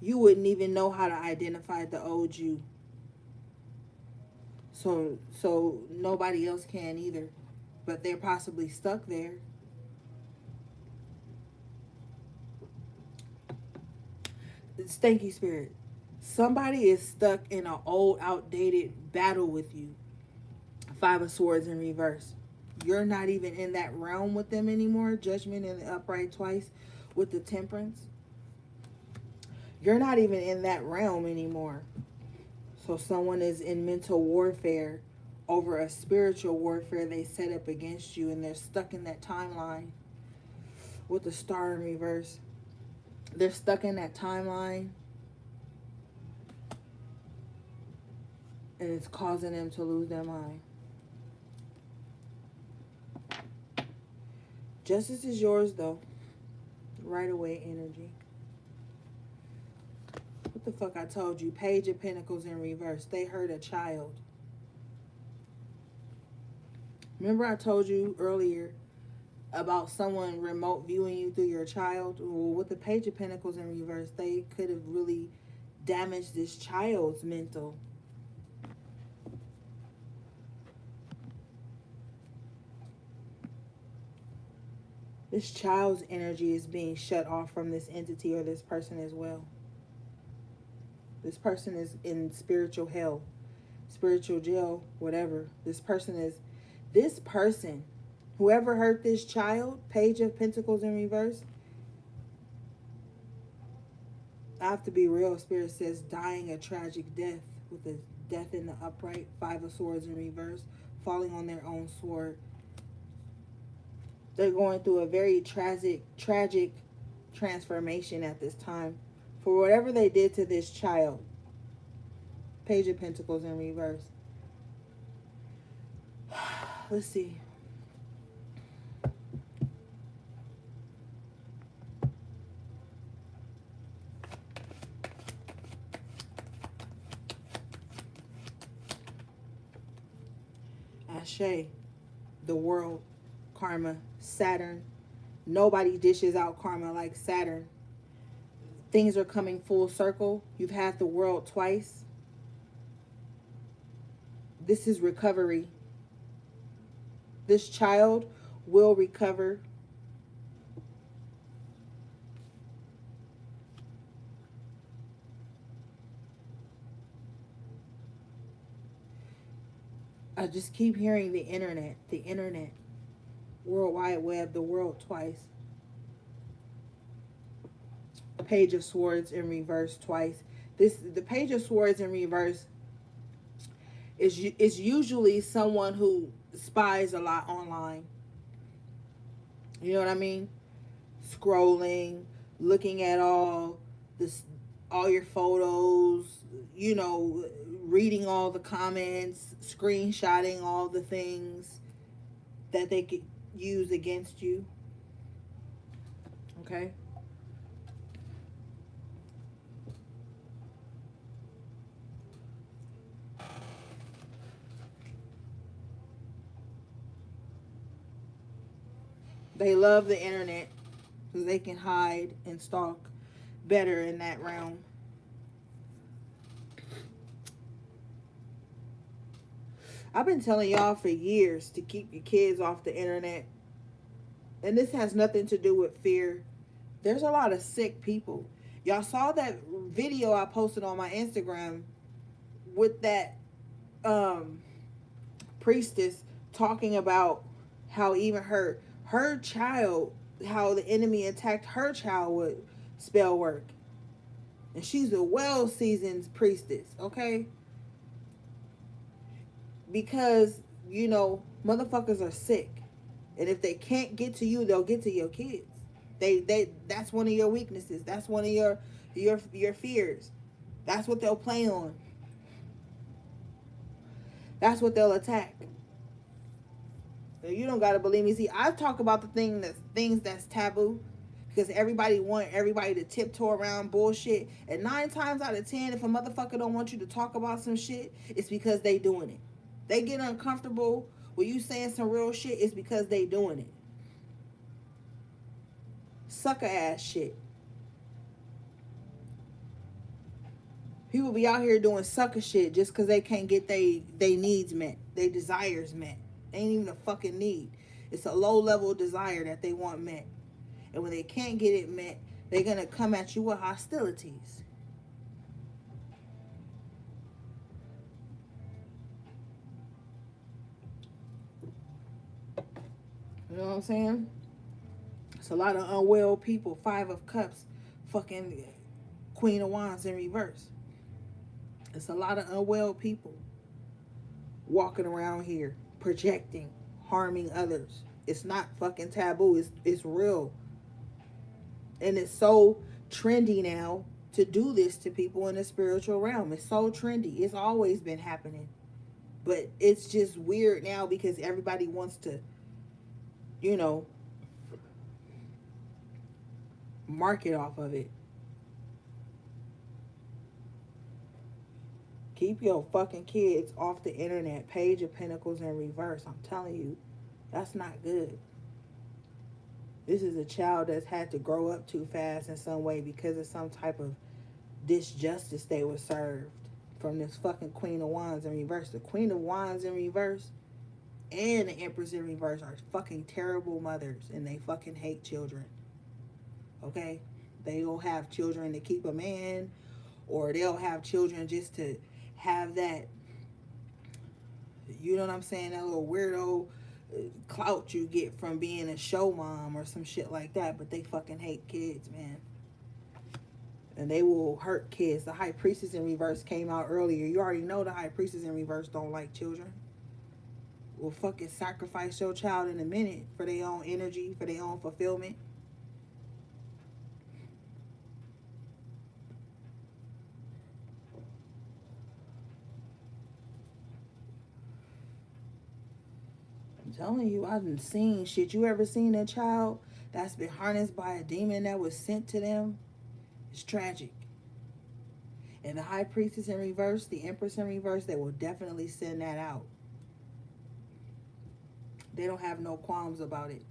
You wouldn't even know how to identify the old you. So nobody else can either. But they're possibly stuck there. Thank you, Spirit. Somebody is stuck in an old, outdated battle with you. Five of Swords in reverse. You're not even in that realm with them anymore. Judgment in the upright twice with the Temperance. You're not even in that realm anymore. So someone is in mental warfare over a spiritual warfare they set up against you, and they're stuck in that timeline with the Star in reverse. They're stuck in that timeline, and it's causing them to lose their mind. Justice is yours, though. Right away energy. What the fuck I told you? Page of Pentacles in reverse. They hurt a child. Remember I told you earlier about someone remote viewing you through your child? Well, with the Page of Pentacles in reverse, they could have really damaged this child's mental. This child's energy is being shut off from this entity or this person as well. This person is in spiritual hell, spiritual jail, whatever. This person, whoever hurt this child, Page of Pentacles in reverse, I have to be real. Spirit says dying a tragic death with the Death in the upright, Five of Swords in reverse, falling on their own sword. They're going through a very tragic transformation at this time for whatever they did to this child. Page of Pentacles in reverse. Let's see. Ashe, the world, karma, Saturn. Nobody dishes out karma like Saturn. Things are coming full circle. You've had the world twice. This is recovery. This child will recover. I just keep hearing the internet, World Wide Web, the world twice. Page of Swords in reverse twice. The Page of Swords in reverse is usually someone who spies a lot online. You know what I mean? Scrolling, looking at this, all your photos. You know, reading all the comments, screenshotting all the things that they could use against you. Okay. They love the internet because they can hide and stalk better in that realm. I've been telling y'all for years to keep your kids off the internet. And this has nothing to do with fear. There's a lot of sick people. Y'all saw that video I posted on my Instagram with that um, priestess talking about how even her child, how the enemy attacked her child with spell work. And she's a well seasoned priestess, okay? Because, motherfuckers are sick. And if they can't get to you, they'll get to your kids. They that's one of your weaknesses. That's one of your fears. That's what they'll play on. That's what they'll attack. You don't gotta believe me. See, I talk about the things that's taboo because everybody want everybody to tiptoe around bullshit. And 9 times out of 10, if a motherfucker don't want you to talk about some shit, it's because they doing it. They get uncomfortable when you saying some real shit. It's because they doing it. Sucker ass shit. People be out here doing sucker shit just because they can't get they needs met, their desires met. They ain't even a fucking need. It's a low level desire that they want met. And when they can't get it met, they're gonna come at you with hostilities. You know what I'm saying? It's a lot of unwell people. 5 of Cups, fucking Queen of Wands in reverse. It's a lot of unwell people walking around here projecting, harming others. It's not fucking taboo. It's real. And it's so trendy now to do this to people in the spiritual realm. It's so trendy. It's always been happening. But it's just weird now because everybody wants to, you know, market off of it. Keep your fucking kids off the internet. Page of Pentacles in reverse. I'm telling you, that's not good. This is a child that's had to grow up too fast in some way because of some type of disjustice they were served from this fucking Queen of Wands in reverse. The Queen of Wands in reverse and the Empress in reverse are fucking terrible mothers and they fucking hate children. Okay? They'll have children to keep a man, or they'll have children just to have that, you know what I'm saying, that little weirdo clout you get from being a show mom or some shit like that. But they fucking hate kids, man. And they will hurt kids. The High Priestess in reverse came out earlier. You already know the High Priestess in reverse don't like children. Will fucking sacrifice your child in a minute for their own energy, for their own fulfillment. I'm telling you, I've been seeing shit. You ever seen a child that's been harnessed by a demon that was sent to them? It's tragic. And the High Priestess in reverse, the Empress in reverse, they will definitely send that out. They don't have no qualms about it.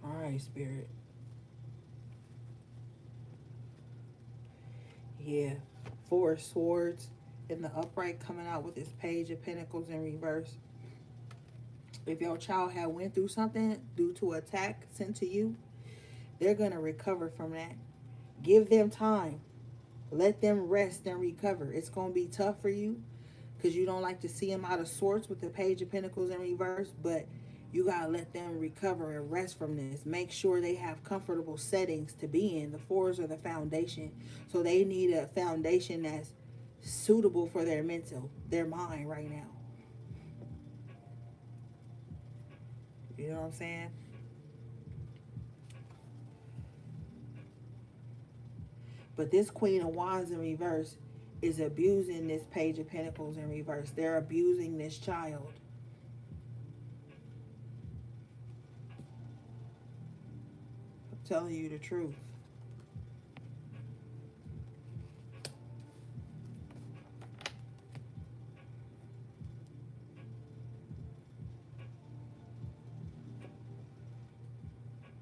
All right, Spirit. Yeah. 4 of Swords in the upright coming out with this Page of Pentacles in reverse. If your child had went through something due to attack sent to you, they're going to recover from that. Give them time. Let them rest and recover. It's going to be tough for you because you don't like to see them out of sorts with the Page of Pentacles in reverse, but you got to let them recover and rest from this. Make sure they have comfortable settings to be in. The fours are the foundation. So they need a foundation that's suitable for their mental, their mind right now. You know what I'm saying? But this Queen of Wands in reverse is abusing this Page of Pentacles in reverse. They're abusing this child. I'm telling you the truth.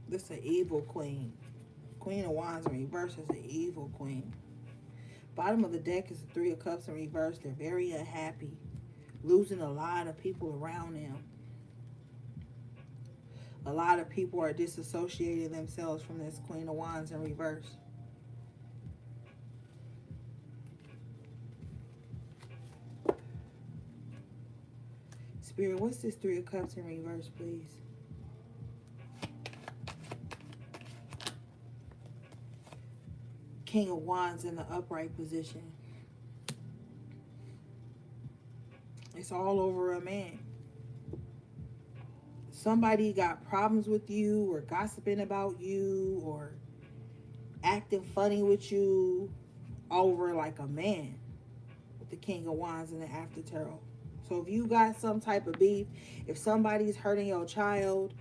This is an evil queen. Queen of Wands in reverse is an evil queen. Bottom of the deck is the Three of Cups in reverse. They're very unhappy. Losing a lot of people around them. A lot of people are disassociating themselves from this Queen of Wands in reverse. Spirit, what's this Three of Cups in reverse, please? King of Wands in the upright position. It's all over a man. Somebody got problems with you or gossiping about you or acting funny with you over like a man with the King of Wands in the after tarot. So if you got some type of beef, if somebody's hurting your child,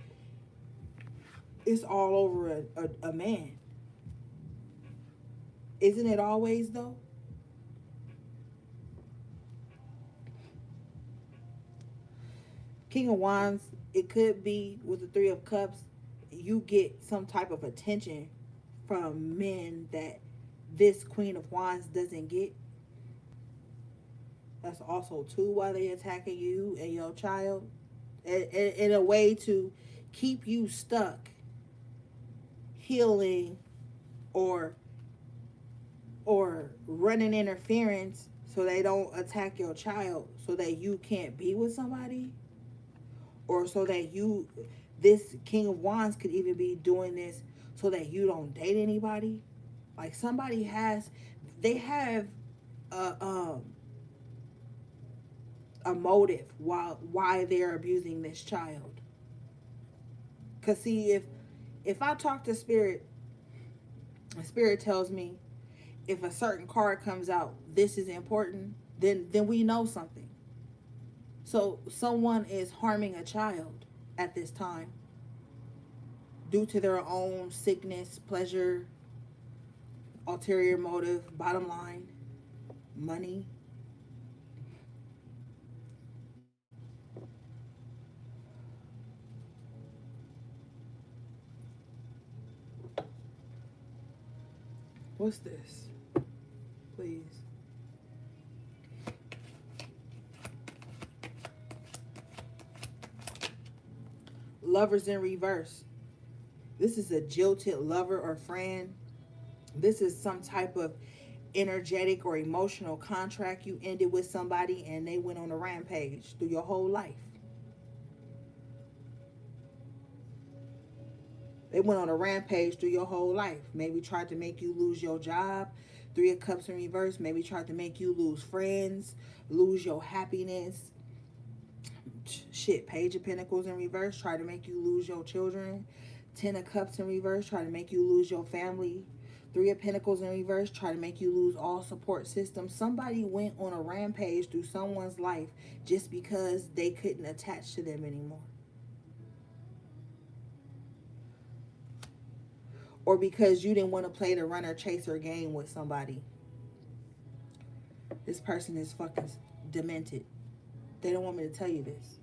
it's all over a man. Isn't it always though? King of Wands, it could be with the Three of Cups, you get some type of attention from men that this Queen of Wands doesn't get. That's also too why they attacking you and your child in a way to keep you stuck healing or running interference so they don't attack your child so that you can't be with somebody, or so that this King of Wands could even be doing this so that you don't date anybody. Like they have a motive why they're abusing this child. Cause see, if I talk to Spirit, Spirit tells me if a certain card comes out, this is important, then we know something. So someone is harming a child at this time due to their own sickness, pleasure, ulterior motive, bottom line, money. What's this? Please. Lovers in reverse. This is a jilted lover or friend. This is some type of energetic or emotional contract you ended with somebody and they went on a rampage through your whole life. They went on a rampage through your whole life. Maybe tried to make you lose your job. Three of Cups in reverse. Maybe tried to make you lose friends, lose your happiness. Shit, Page of Pentacles in reverse. Try to make you lose your children. Ten of Cups in reverse. Try to make you lose your family. Three of Pentacles in reverse. Try to make you lose all support systems. Somebody went on a rampage through someone's life just because they couldn't attach to them anymore. Or because you didn't want to play the runner chaser game with somebody. This person is fucking demented. They don't want me to tell you this.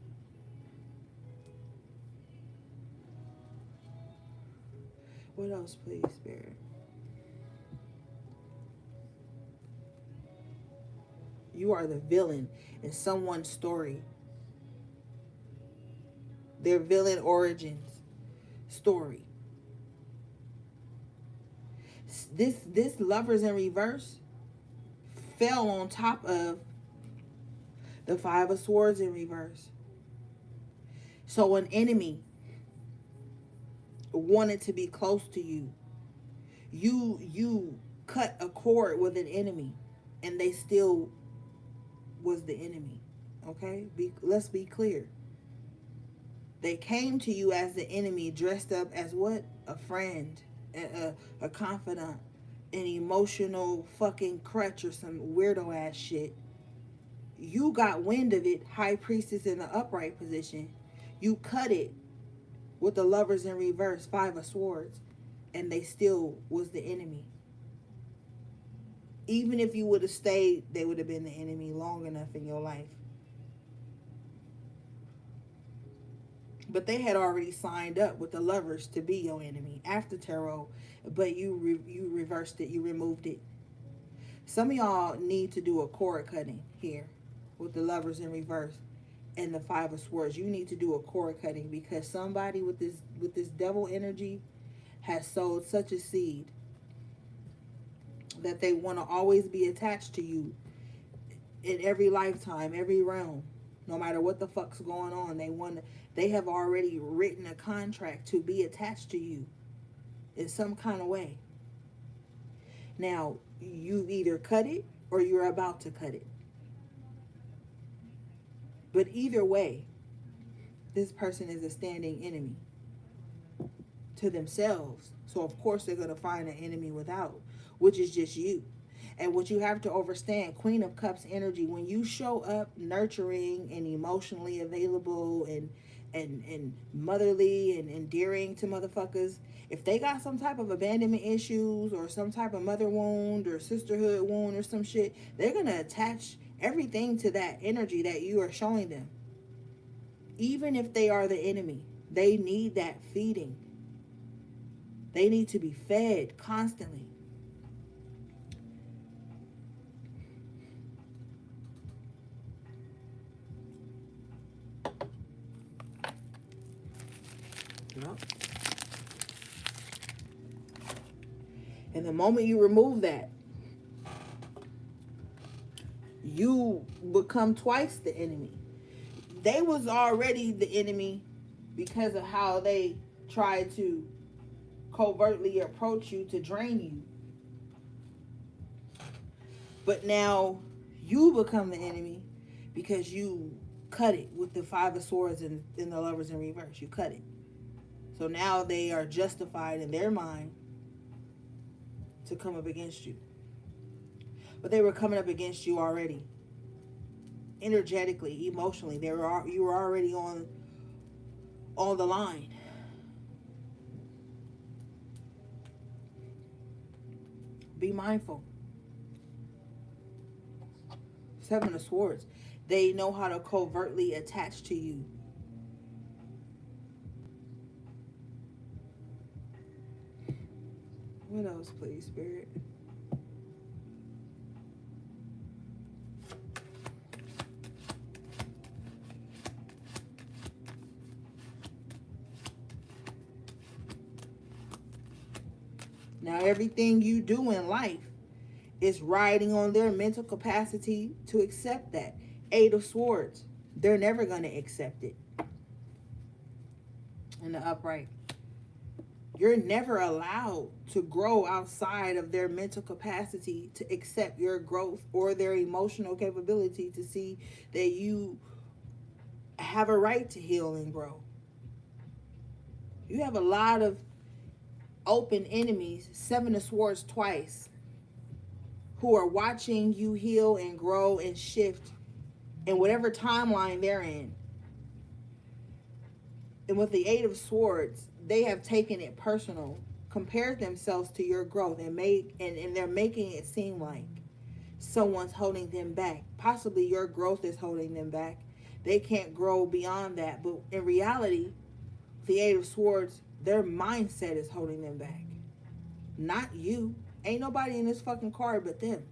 What else, please, Spirit? You are the villain in someone's story, their villain origins story. This lovers in reverse fell on top of the five of swords in reverse. So an enemy wanted to be close to you. You cut a cord with an enemy, and they still was the enemy. Okay, let's be clear. They came to you as the enemy, dressed up as what? A friend, a confidant, an emotional fucking crutch or some weirdo ass shit. You got wind of it, high priestess in the upright position. You cut it with the lovers in reverse, five of swords, and they still was the enemy. Even if you would have stayed, they would have been the enemy long enough in your life. But they had already signed up with the lovers to be your enemy after tarot, but you reversed it, you removed it. Some of y'all need to do a cord cutting here with the lovers in reverse and the five of swords. You need to do a cord cutting because somebody with this devil energy has sowed such a seed that they want to always be attached to you in every lifetime, every realm. No matter what the fuck's going on, they have already written a contract to be attached to you in some kind of way. Now, you've either cut it or you're about to cut it. But either way, this person is a standing enemy to themselves. So of course they're going to find an enemy without, which is just you. And what you have to understand, Queen of Cups energy, when you show up nurturing and emotionally available and motherly and endearing to motherfuckers, if they got some type of abandonment issues or some type of mother wound or sisterhood wound or some shit, they're going to attach everything to that energy that you are showing them. Even if they are the enemy, they need that feeding. They need to be fed constantly. Yep. And the moment you remove that, you become twice the enemy. They was already the enemy because of how they tried to covertly approach you to drain you. But now you become the enemy because you cut it with the five of swords and the lovers in reverse. You cut it. So now they are justified in their mind to come up against you. But they were coming up against you already. Energetically, emotionally, you were already on the line. Be mindful. Seven of Swords. They know how to covertly attach to you. What else, please, Spirit? Now, everything you do in life is riding on their mental capacity to accept that. Eight of Swords. They're never going to accept it. In the upright. You're never allowed to grow outside of their mental capacity to accept your growth or their emotional capability to see that you have a right to heal and grow. You have a lot of open enemies, Seven of Swords twice, who are watching you heal and grow and shift in whatever timeline they're in. And with the Eight of Swords, they have taken it personal, compared themselves to your growth, and they're making it seem like someone's holding them back. Possibly your growth is holding them back. They can't grow beyond that. But in reality, the Eight of Swords, their mindset is holding them back. Not you. Ain't nobody in this fucking card but them.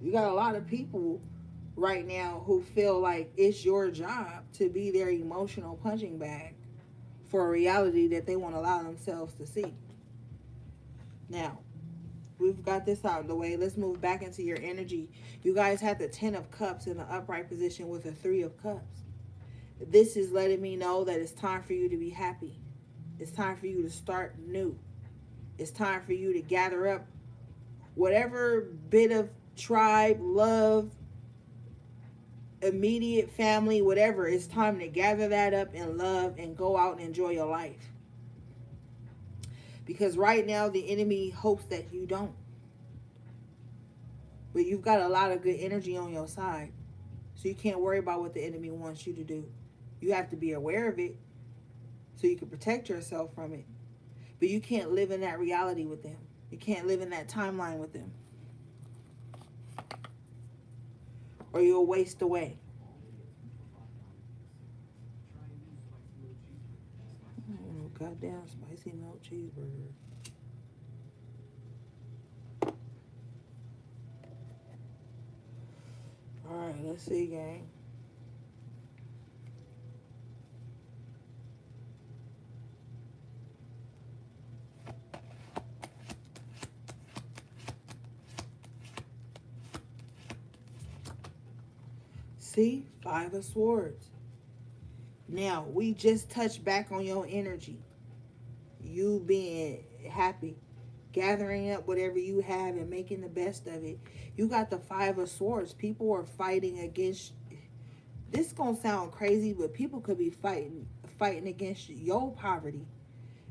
You got a lot of people right now who feel like it's your job to be their emotional punching bag for a reality that they won't allow themselves to see. Now, we've got this out of the way. Let's move back into your energy. You guys had the 10 of Cups in the upright position with the 3 of Cups. This is letting me know that it's time for you to be happy. It's time for you to start new. It's time for you to gather up whatever bit of tribe, love, immediate family, whatever. It's time to gather that up in love and go out and enjoy your life. Because right now the enemy hopes that you don't. But you've got a lot of good energy on your side. So you can't worry about what the enemy wants you to do. You have to be aware of it so you can protect yourself from it. But you can't live in that reality with them. You can't live in that timeline with them. Or you'll waste away. Oh, goddamn spicy milk cheeseburger. Alright, let's see, gang. See? 5 of Swords. Now, we just touched back on your energy. You being happy. Gathering up whatever you have and making the best of it. You got the 5 of Swords. People are fighting against... This is going to sound crazy, but people could be fighting against your poverty.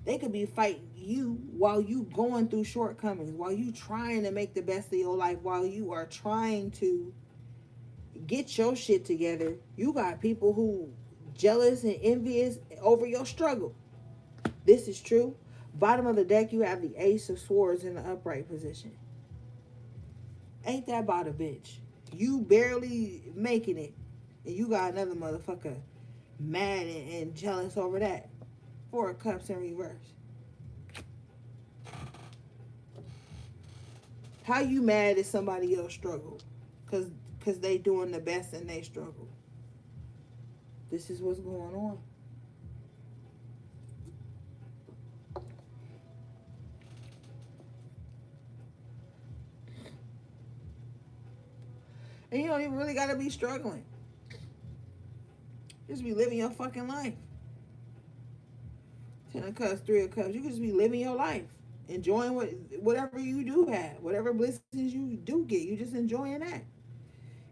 They could be fighting you while you going through shortcomings. While you trying to make the best of your life. While you are trying to get your shit together. You got people who jealous and envious over your struggle. This is true. Bottom of the deck, you have the Ace of Swords in the upright position. Ain't that about a bitch? You barely making it, and you got another motherfucker mad and jealous over that. 4 of Cups in reverse. How you mad at somebody else struggle? Because they doing the best and they struggle. This is what's going on. And you don't even really gotta be struggling. Just be living your fucking life. 10 of Cups, 3 of Cups. You can just be living your life. Enjoying whatever you do have. Whatever blessings you do get. You just enjoying that.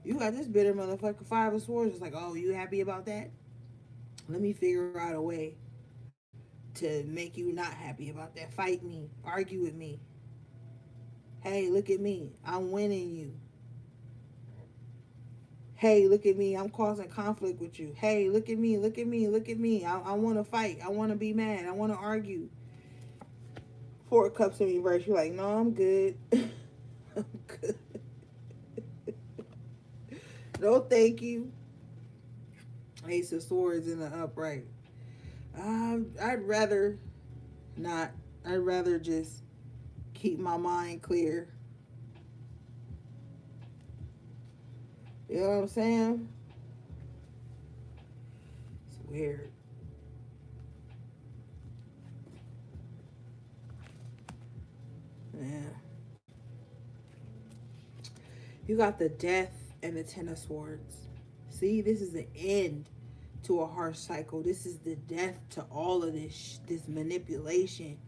You got this bitter motherfucker 5 of Swords. It's like, oh, you happy about that? Let me figure out a way to make you not happy about that. Fight me. Argue with me. Hey, look at me. I'm winning you. Hey, look at me. I'm causing conflict with you. Hey, look at me. Look at me. Look at me. I want to fight. I want to be mad. I want to argue. 4 of Cups in reverse. You're like, no, I'm good. I'm good. No, thank you. Ace of Swords in the upright. I'd rather not. I'd rather just keep my mind clear. You know what I'm saying? It's weird. Yeah. You got the Death and the 10 of Swords. See, this is the end to a harsh cycle. This is the death to all of this manipulation.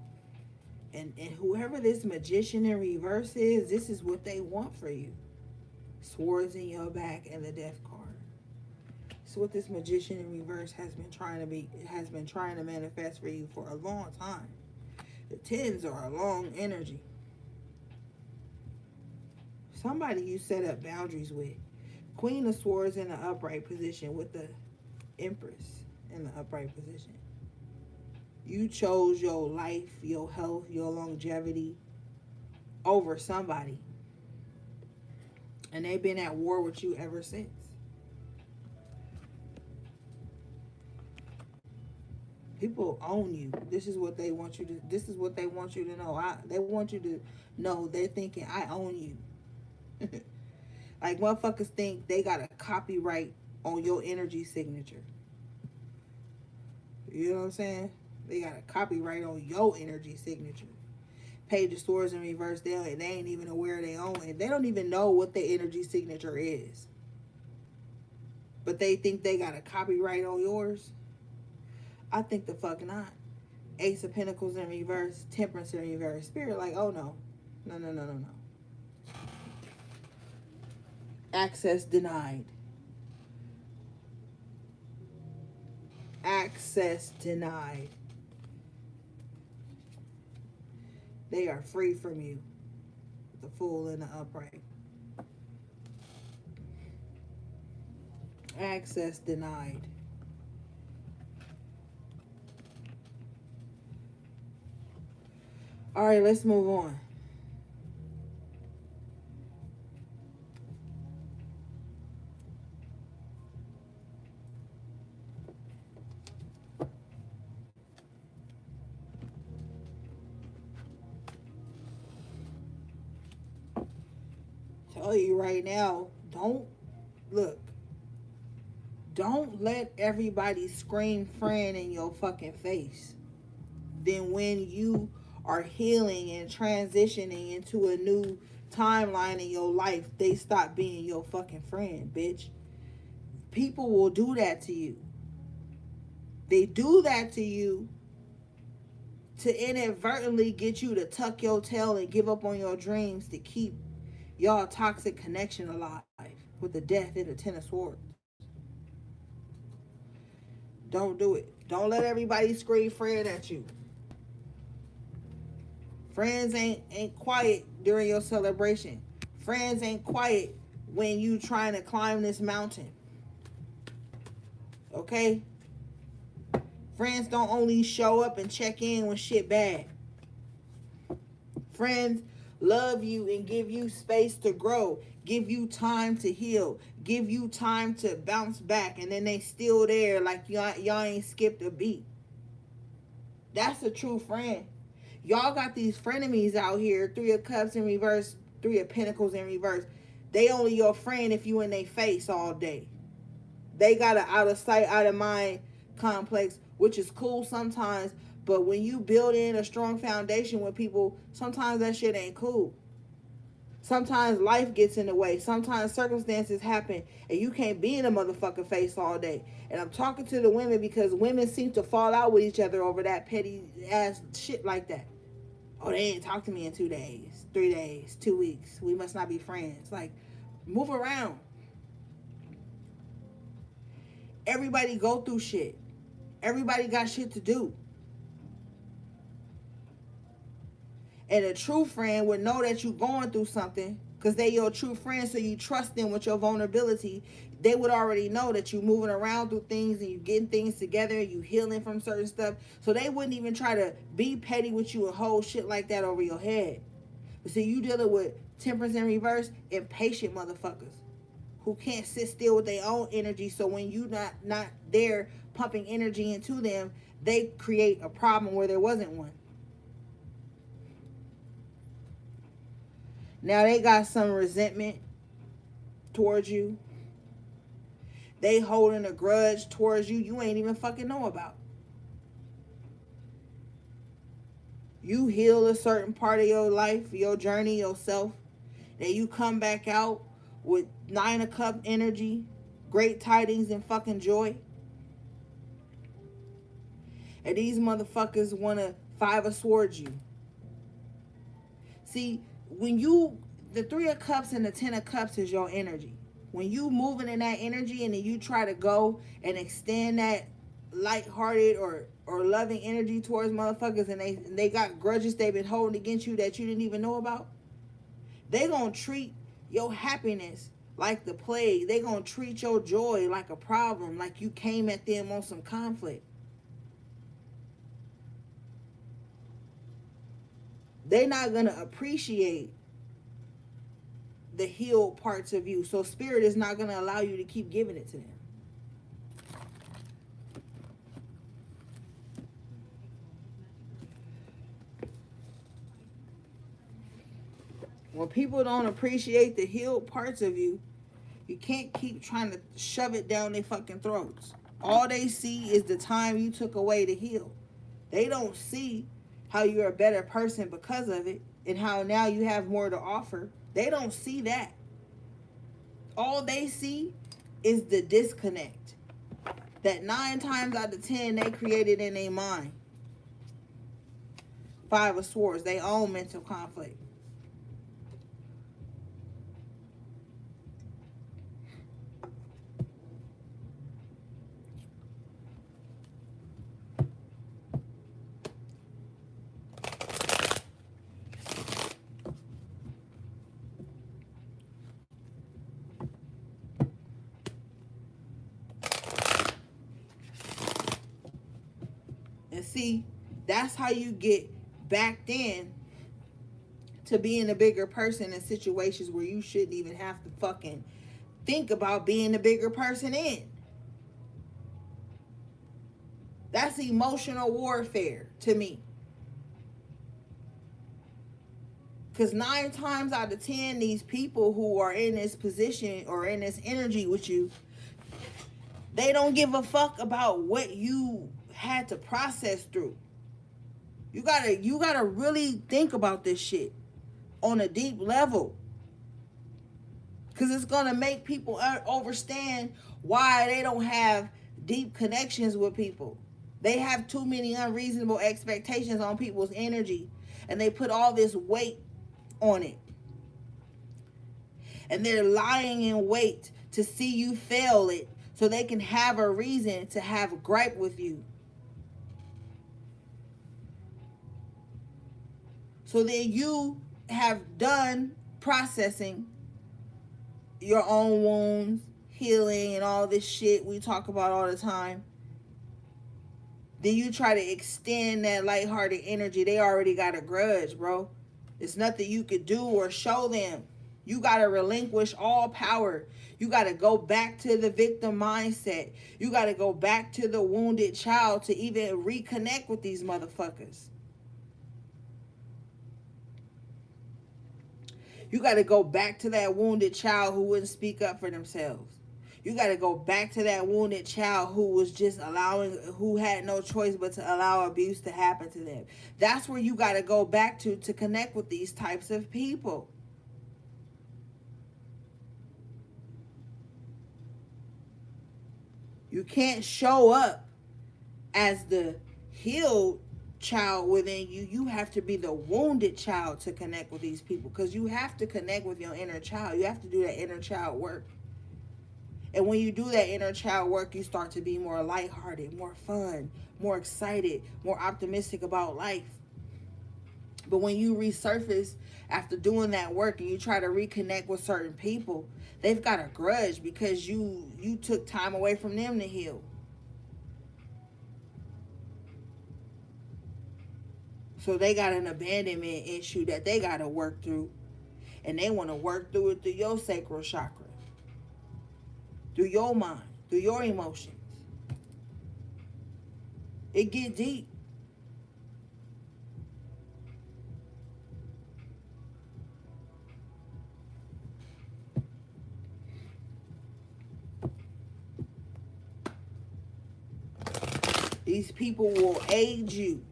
And whoever this Magician in reverse is, this is what they want for you. Swords in your back and the Death card. It's what this Magician in reverse has been trying to manifest for you for a long time. The 10s are a long energy. Somebody you set up boundaries with. Queen of Swords in the upright position with the Empress in the upright position. You chose your life, your health, your longevity over somebody. And they've been at war with you ever since. People own you. This is what they want you to know. They want you to know they're thinking, I own you. Like motherfuckers think they got a copyright on your energy signature. You know what I'm saying? They got a copyright on your energy signature. Page of Swords in reverse, they ain't even aware they own it. They don't even know what the energy signature is. But they think they got a copyright on yours. I think the fuck not. Ace of Pentacles in reverse, Temperance in reverse. Spirit like, oh no. No, no, no, no, no. Access denied. Access denied. They are free from you. The Fool and the Upright. Access denied. All right, let's move on. Tell you right now, don't look. Don't let everybody scream friend in your fucking face. Then when you are healing and transitioning into a new timeline in your life, they stop being your fucking friend, bitch. People will do that to you. They do that to you to inadvertently get you to tuck your tail and give up on your dreams to keep y'all toxic connection alive with the Death and the Ten of Swords. Don't do it. Don't let everybody scream friend at you. Friends ain't quiet during your celebration. Friends ain't quiet when you trying to climb this mountain. Okay? Friends don't only show up and check in when shit bad. Friends love you and give you space to grow, give you time to heal, give you time to bounce back, and then they still there like y'all ain't skipped a beat. That's a true friend. Y'all got these frenemies out here. 3 of Cups in reverse, 3 of Pentacles in reverse. They only your friend if you in their face all day. They got an out of sight, out of mind complex, which is cool sometimes. But when you build in a strong foundation with people, sometimes that shit ain't cool. Sometimes life gets in the way. Sometimes circumstances happen and you can't be in a motherfucking face all day. And I'm talking to the women because women seem to fall out with each other over that petty ass shit like that. Oh, they ain't talked to me in 2 days, 3 days, 2 weeks. We must not be friends. Like, move around. Everybody go through shit. Everybody got shit to do. And a true friend would know that you're going through something because they your true friend, so you trust them with your vulnerability. They would already know that you moving around through things and you getting things together, you healing from certain stuff. So they wouldn't even try to be petty with you and hold shit like that over your head. But see, you dealing with Temperance in reverse, impatient motherfuckers who can't sit still with their own energy. So when you not there pumping energy into them, they create a problem where there wasn't one. Now they got some resentment towards you. They holding a grudge towards you you ain't even fucking know about. You heal a certain part of your life, your journey, yourself. Then you come back out with 9 of Cups energy, great tidings and fucking joy. And these motherfuckers want to 5 of Swords you. See, when you, the 3 of Cups and the 10 of Cups is your energy. When you moving in that energy and then you try to go and extend that lighthearted or loving energy towards motherfuckers and they got grudges they've been holding against you that you didn't even know about, they gonna treat your happiness like the plague. They gonna treat your joy like a problem, like you came at them on some conflict. They're not gonna appreciate the healed parts of you. So spirit is not gonna allow you to keep giving it to them. When people don't appreciate the healed parts of you, you can't keep trying to shove it down their fucking throats. All they see is the time you took away to heal. They don't see how you're a better person because of it and how now you have more to offer. They don't see that. All they see is the disconnect that 9 times out of 10 they created in their mind. 5 of Swords, they own mental conflict. And see, that's how you get backed in to being a bigger person in situations where you shouldn't even have to fucking think about being the bigger person in. That's emotional warfare to me. Because 9 times out of 10, these people who are in this position or in this energy with you, they don't give a fuck about what you had to process through. You gotta really think about this shit on a deep level. Because it's gonna make people understand why they don't have deep connections with people. They have too many unreasonable expectations on people's energy, and they put all this weight on it. And they're lying in wait to see you fail it so they can have a reason to have a gripe with you. So then you have done processing your own wounds, healing, and all this shit we talk about all the time. Then you try to extend that lighthearted energy. They already got a grudge, bro. It's nothing you could do or show them. You got to relinquish all power. You got to go back to the victim mindset. You got to go back to the wounded child to even reconnect with these motherfuckers. You got to go back to that wounded child who wouldn't speak up for themselves. You got to go back to that wounded child who was just who had no choice but to allow abuse to happen to them. That's where you got to go back to connect with these types of people. You can't show up as the healed child within you. You have to be the wounded child to connect with these people, because you have to connect with your inner child. You have to do that inner child work. And when you do that inner child work, you start to be more lighthearted, more fun, more excited, more optimistic about life. But when you resurface after doing that work and you try to reconnect with certain people, they've got a grudge because you took time away from them to heal. So they got an abandonment issue that they got to work through. And they want to work through it through your sacral chakra, through your mind, through your emotions. It get deep. These people will aid you.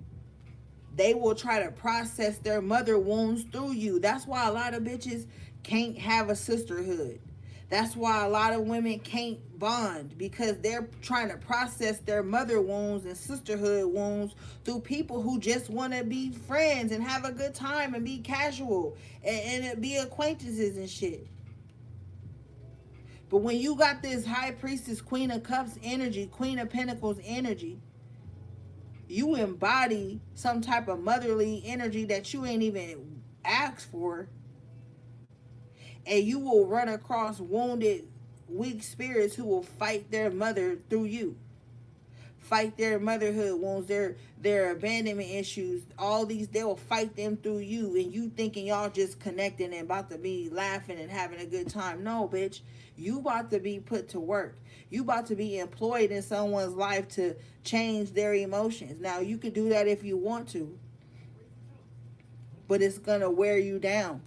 They will try to process their mother wounds through you. That's why a lot of bitches can't have a sisterhood. That's why a lot of women can't bond, because they're trying to process their mother wounds and sisterhood wounds through people who just want to be friends and have a good time and be casual and be acquaintances and shit. But when you got this High Priestess, Queen of Cups energy, Queen of Pentacles energy, you embody some type of motherly energy that you ain't even asked for. And you will run across wounded, weak spirits who will fight their mother through you. Fight their motherhood wounds, their abandonment issues, all these, they will fight them through you. And you thinking y'all just connecting and about to be laughing and having a good time. No, bitch. You about to be put to work. You about to be employed in someone's life to change their emotions. Now, you can do that if you want to, but it's going to wear you down.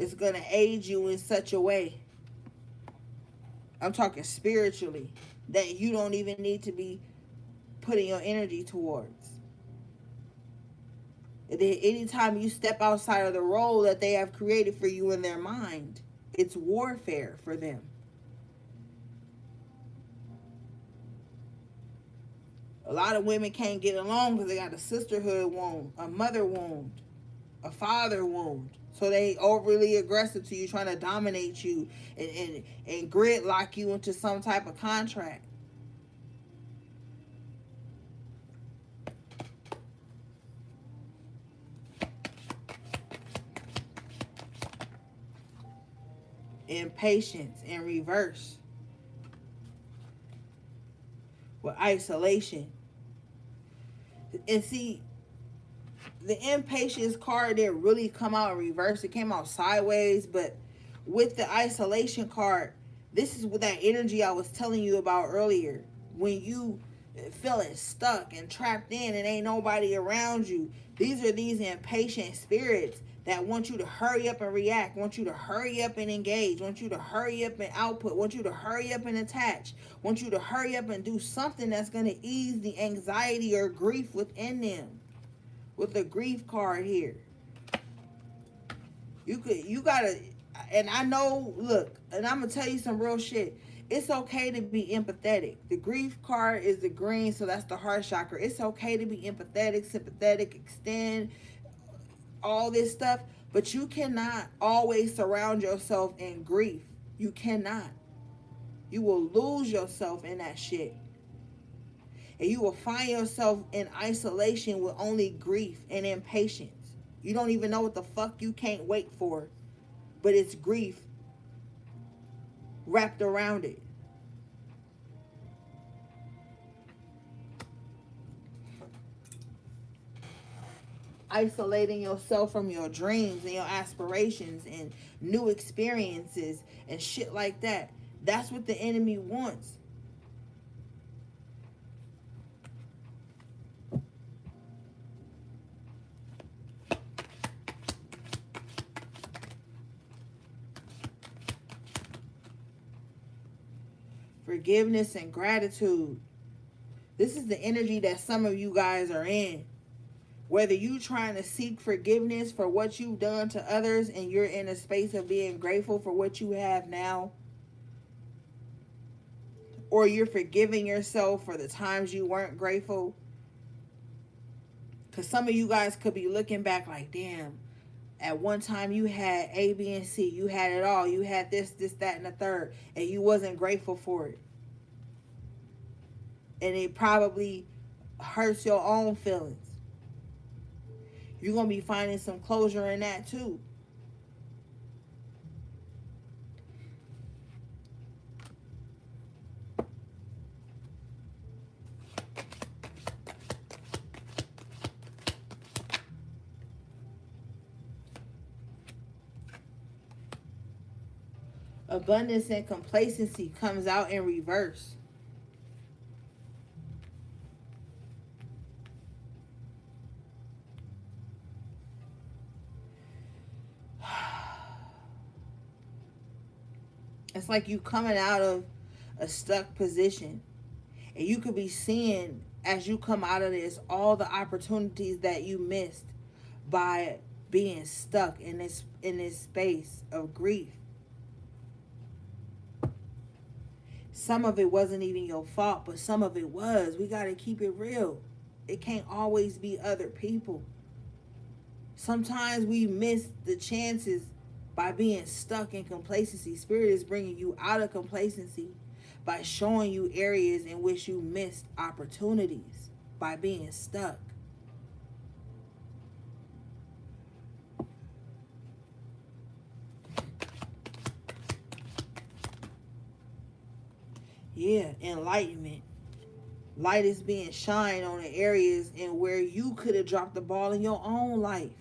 It's going to aid you in such a way. I'm talking spiritually, that you don't even need to be putting your energy towards. And then anytime you step outside of the role that they have created for you in their mind, it's warfare for them. A lot of women can't get along because they got a sisterhood wound, a mother wound, a father wound. So they overly aggressive to you, trying to dominate you and gridlock you into some type of contract. Impatience in reverse with isolation. And see, the impatience card didn't really come out in reverse. It came out sideways, but with the isolation card, this is what that energy I was telling you about earlier. When you feeling stuck and trapped in and ain't nobody around you, these are these impatient spirits that want you to hurry up and react, want you to hurry up and engage, want you to hurry up and output, want you to hurry up and attach, want you to hurry up and do something that's going to ease the anxiety or grief within them. With the grief card here, you gotta, and I know, look, and I'm gonna tell you some real shit. It's okay to be empathetic. The grief card is the green, so that's the heart chakra. It's okay to be empathetic, sympathetic, extend all this stuff, but you cannot always surround yourself in grief. You cannot. You will lose yourself in that shit. And you will find yourself in isolation with only grief and impatience. You don't even know what the fuck you can't wait for, but it's grief wrapped around it. Isolating yourself from your dreams and your aspirations and new experiences and shit like that. That's what the enemy wants. Forgiveness and gratitude. This is the energy that some of you guys are in. Whether you trying to seek forgiveness for what you've done to others and you're in a space of being grateful for what you have now, or you're forgiving yourself for the times you weren't grateful. Because some of you guys could be looking back like, damn, at one time you had A, B, and C. You had it all. You had this, that, and the third. And you wasn't grateful for it. And it probably hurts your own feelings. You're going to be finding some closure in that too. Abundance and complacency comes out in reverse. It's like you coming out of a stuck position, and you could be seeing as you come out of this all the opportunities that you missed by being stuck in this space of grief. Some of it wasn't even your fault, but some of it was. We got to keep it real. It can't always be other people. Sometimes we miss the chances by being stuck in complacency. Spirit is bringing you out of complacency by showing you areas in which you missed opportunities by being stuck. Yeah, enlightenment. Light is being shined on the areas in where you could have dropped the ball in your own life.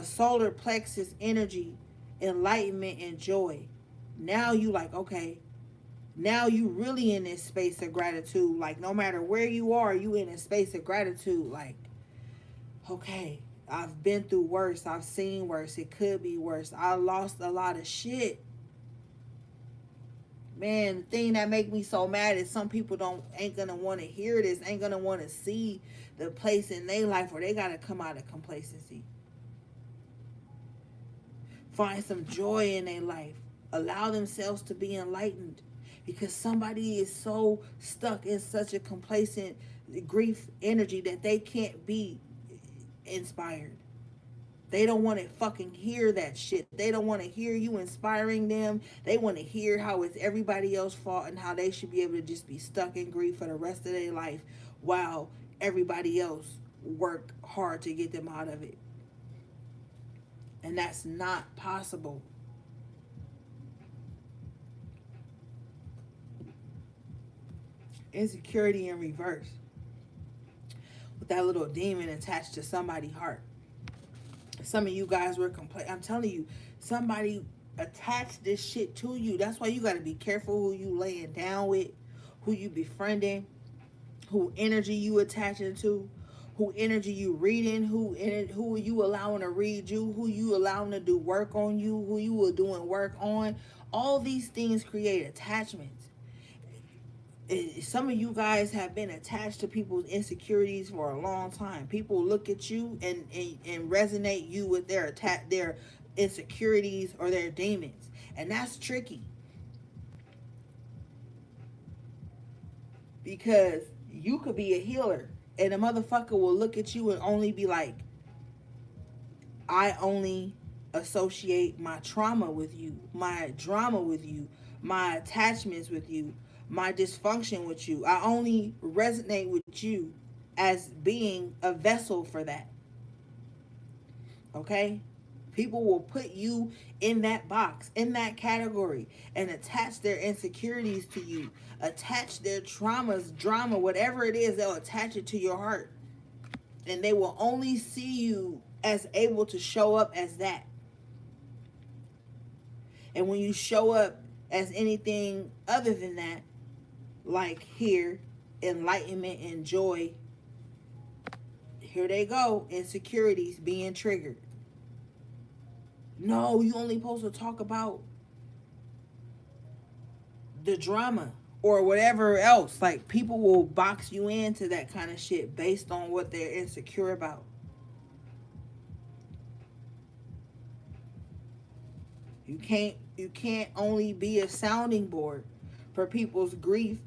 Solar plexus energy, enlightenment and joy. Now you like, okay, now you really in this space of gratitude. Like no matter where you are, you in a space of gratitude. Like Okay, I've been through worse. I've seen worse. It could be worse. I lost a lot of shit. Man, the thing that make me so mad is some people don't ain't gonna want to hear this, ain't gonna want to see the place in their life where they gotta come out of complacency, find some joy in their life, allow themselves to be enlightened, because somebody is so stuck in such a complacent grief energy that they can't be inspired. They don't want to fucking hear that shit. They don't want to hear you inspiring them. They want to hear how it's everybody else's fault and how they should be able to just be stuck in grief for the rest of their life while everybody else work hard to get them out of it. And that's not possible. Insecurity in reverse, with that little demon attached to somebody's heart. Some of you guys were I'm telling you, somebody attached this shit to you. That's why you got to be careful who you laying down with, who you befriending, who energy you attaching to, who energy you reading, who you allowing to read you, who you allowing to do work on you, who you are doing work on. All these things create attachments. Some of you guys have been attached to people's insecurities for a long time. People look at you and resonate you with their insecurities or their demons, and that's tricky because you could be a healer and a motherfucker will look at you and only be like, I only associate my trauma with you, my drama with you, my attachments with you, my dysfunction with you. I only resonate with you as being a vessel for that. Okay? People will put you in that box, in that category, and attach their insecurities to you, attach their traumas, drama, whatever it is, they'll attach it to your heart. And they will only see you as able to show up as that. And when you show up as anything other than that, like here, enlightenment and joy, here they go, insecurities being triggered. No, you only supposed to talk about the drama or whatever else. Like, people will box you into that kind of shit based on what they're insecure about. You can't only be a sounding board for people's grief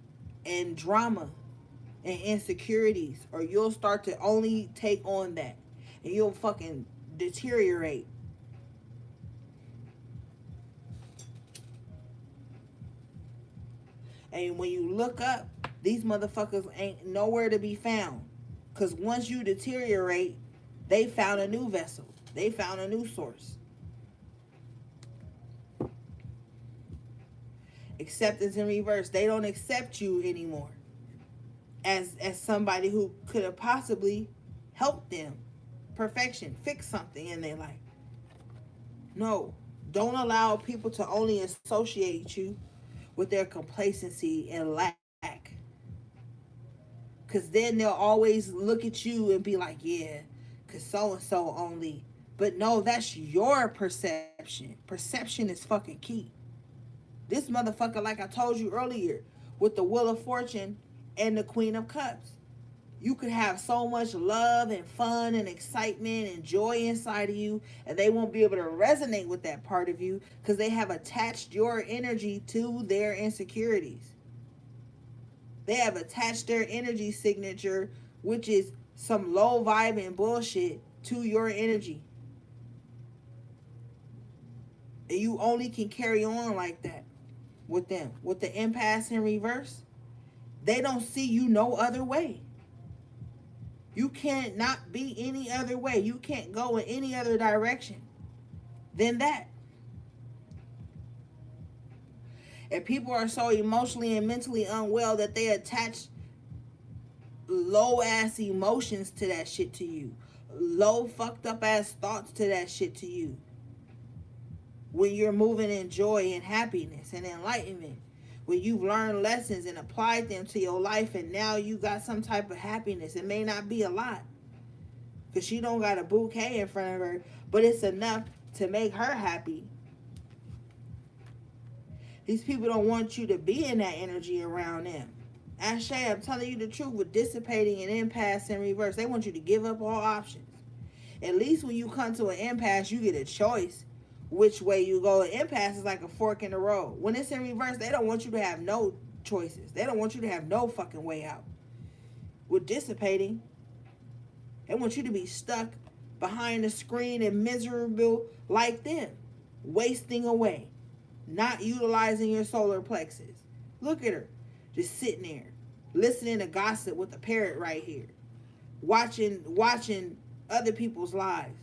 and drama and insecurities, or you'll start to only take on that and you'll fucking deteriorate. And when you look up, these motherfuckers ain't nowhere to be found. Because once you deteriorate, they found a new vessel. They found a new source. Acceptance in reverse. They don't accept you anymore as somebody who could have possibly helped them. Perfection. Fix something in their life. No. Don't allow people to only associate you with their complacency and lack. Because then they'll always look at you and be like, yeah, because so-and-so only. But no, that's your perception. Perception is fucking key. This motherfucker, like I told you earlier, with the Wheel of Fortune and the Queen of Cups, you could have so much love and fun and excitement and joy inside of you, and they won't be able to resonate with that part of you because they have attached your energy to their insecurities. They have attached their energy signature, which is some low vibing bullshit, to your energy. And you only can carry on like that with them. With the impasse in reverse, they don't see you no other way. You can't not be any other way. You can't go in any other direction than that. And people are so emotionally and mentally unwell that they attach low ass emotions to that shit to you. Low fucked up ass thoughts to that shit to you. When you're moving in joy and happiness and enlightenment. When you've learned lessons and applied them to your life and now you got some type of happiness. It may not be a lot. because she don't got a bouquet in front of her, but it's enough to make her happy. These people don't want you to be in that energy around them. Ashe, I'm telling you the truth, with dissipating and impasse in reverse, they want you to give up all options. At least when you come to an impasse, you get a choice which way you go. An impasse is like a fork in the road. When it's in reverse, they don't want you to have no choices. They don't want you to have no fucking way out. With dissipating, they want you to be stuck behind the screen and miserable like them, wasting away, not utilizing your solar plexus. Look at her, just sitting there, listening to gossip with the parrot right here, watching other people's lives.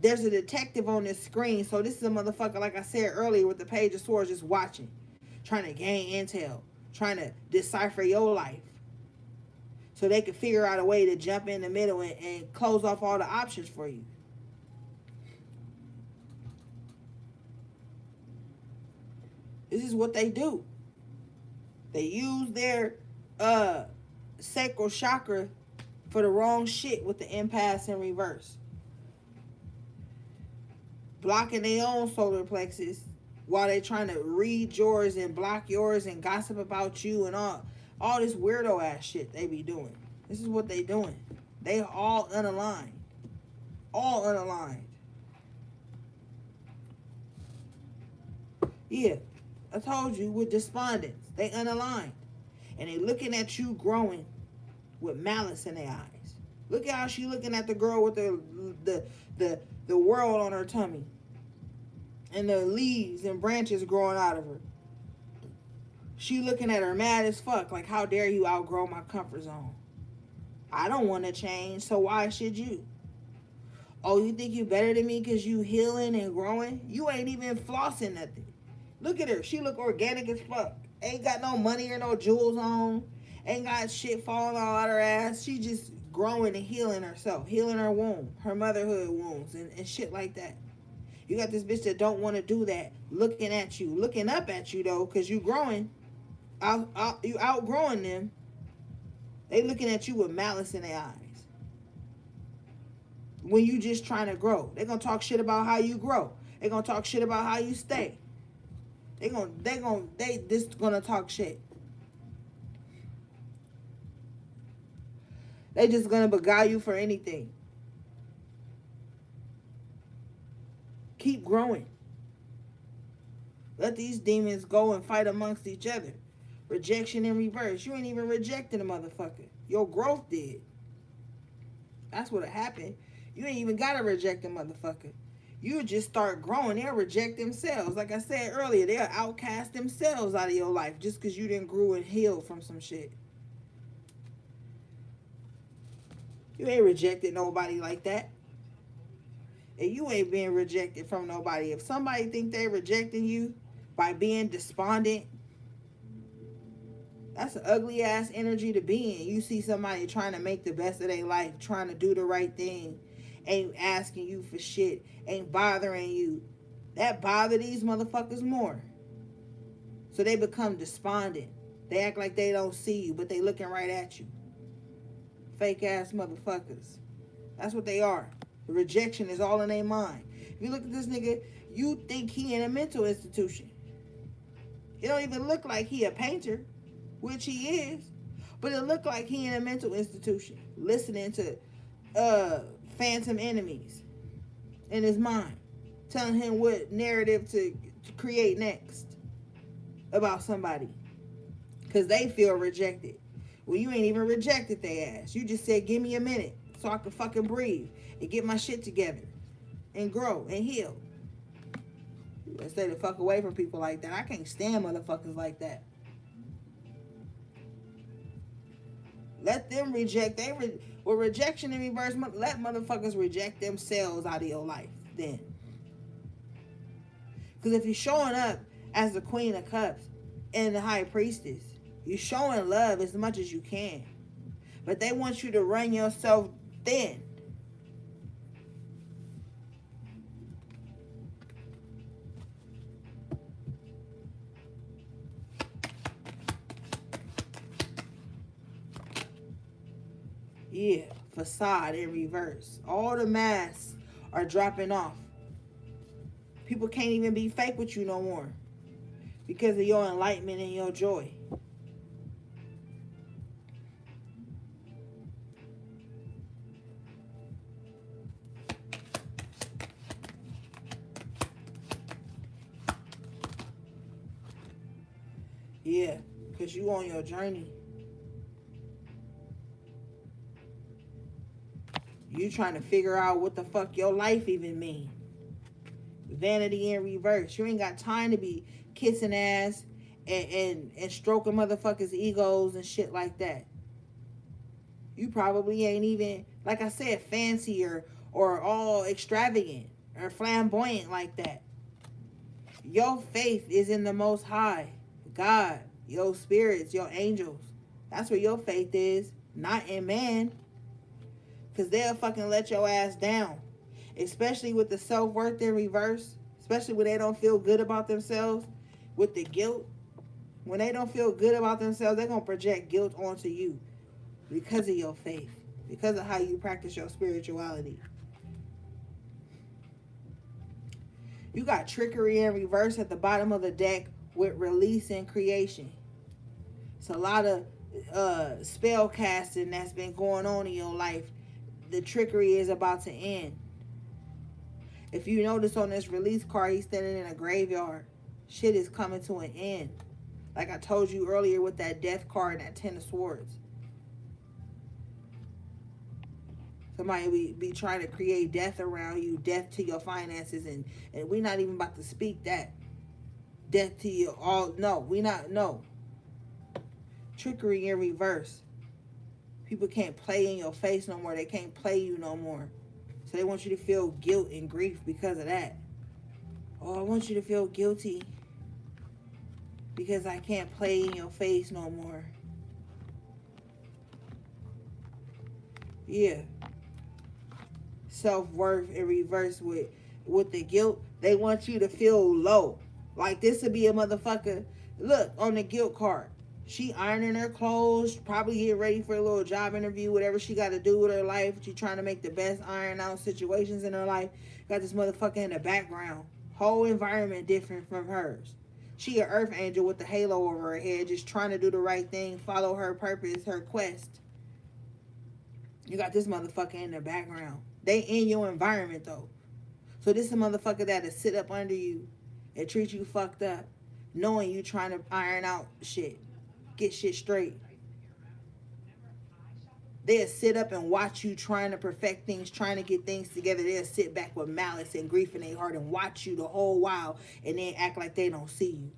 There's a detective on this screen, so this is a motherfucker, like I said earlier, with the Page of Swords, just watching, trying to gain intel, trying to decipher your life, so they can figure out a way to jump in the middle and close off all the options for you. This is what they do. They use their sacral chakra for the wrong shit with the impasse in reverse. Blocking their own solar plexus while they trying to read yours and block yours and gossip about you and all this weirdo ass shit they be doing. This is what they doing. They all unaligned. All unaligned. Yeah, I told you, with despondence, they unaligned. And they looking at you growing with malice in their eyes. Look at how she looking at the girl with the world on her tummy. And the leaves and branches growing out of her. She looking at her mad as fuck, like, how dare you outgrow my comfort zone? I don't want to change, so why should you? Oh, you think you better than me because you healing and growing? You ain't even flossing nothing. Look at her. She look organic as fuck. Ain't got no money or no jewels on. Ain't got shit falling all out her ass. She just growing and healing herself. Healing her womb. Her motherhood wounds and shit like that. You got this bitch that don't want to do that. Looking at you. Looking up at you, though, because you growing. You outgrowing them. They looking at you with malice in their eyes. When you just trying to grow. They gonna talk shit about how you grow. They gonna talk shit about how you stay. They just gonna talk shit. They just gonna beguile you for anything. Keep growing. Let these demons go and fight amongst each other. Rejection in reverse. You ain't even rejecting a motherfucker. Your growth did. That's what happened. You ain't even gotta reject a motherfucker. You just start growing. They'll reject themselves. Like I said earlier, they'll outcast themselves out of your life just because you didn't grow and heal from some shit. You ain't rejected nobody like that. And you ain't being rejected from nobody. If somebody think they rejecting you by being despondent, that's an ugly ass energy to be in. You see somebody trying to make the best of their life, trying to do the right thing, ain't asking you for shit, ain't bothering you. That bother these motherfuckers more. So they become despondent. They act like they don't see you, but they looking right at you. Fake ass motherfuckers. That's what they are. The rejection is all in their mind. If you look at this nigga, you think he in a mental institution. It don't even look like he a painter, which he is, but it look like he in a mental institution, listening to phantom enemies in his mind, telling him what narrative to create next about somebody, because they feel rejected. Well, you ain't even rejected their ass. You just said, give me a minute so I can fucking breathe and get my shit together and grow and heal. You stay the fuck away from people like that. I can't stand motherfuckers like that. Let them reject. With rejection in reverse, let motherfuckers reject themselves out of your life then. Because if you're showing up as the Queen of Cups and the High Priestess, you're showing love as much as you can. But they want you to run yourself thin. Yeah, facade in reverse. All the masks are dropping off. People can't even be fake with you no more because of your enlightenment and your joy. Yeah, because you on your journey. You trying to figure out what the fuck your life even mean. Vanity in reverse. You ain't got time to be kissing ass and stroking motherfuckers' egos and shit like that. You probably ain't even, like I said, fancy or all extravagant or flamboyant like that. Your faith is in the Most High, God, your spirits, your angels. That's where your faith is, not in man. Because they'll fucking let your ass down. Especially with the self-worth in reverse. Especially when they don't feel good about themselves. With the guilt. When they don't feel good about themselves, they're going to project guilt onto you. Because of your faith. Because of how you practice your spirituality. You got trickery in reverse at the bottom of the deck with release and creation. It's a lot of spell casting that's been going on in your life. The trickery is about to end. If you notice on this release card, he's standing in a graveyard. Shit is coming to an end. Like I told you earlier with that death card and that 10 of swords. Somebody be trying to create death around you, death to your finances, and we're not even about to speak that. Death to you all. No, we not. No. Trickery in reverse. People can't play in your face no more. They can't play you no more. So they want you to feel guilt and grief because of that. Oh, I want you to feel guilty because I can't play in your face no more. Yeah. Self-worth in reverse with the guilt. They want you to feel low. Like this would be a motherfucker. Look, on the guilt card. She ironing her clothes, probably getting ready for a little job interview, whatever she got to do with her life. She trying to make the best iron out situations in her life. Got this motherfucker in the background. Whole environment different from hers. She an earth angel with the halo over her head, just trying to do the right thing, follow her purpose, her quest. You got this motherfucker in the background. They in your environment though. So this is a motherfucker that'll sit up under you and treat you fucked up, knowing you trying to iron out shit. Get shit straight. They'll sit up and watch you trying to perfect things, trying to get things together. They'll sit back with malice and grief in their heart and watch you the whole while and then act like they don't see you.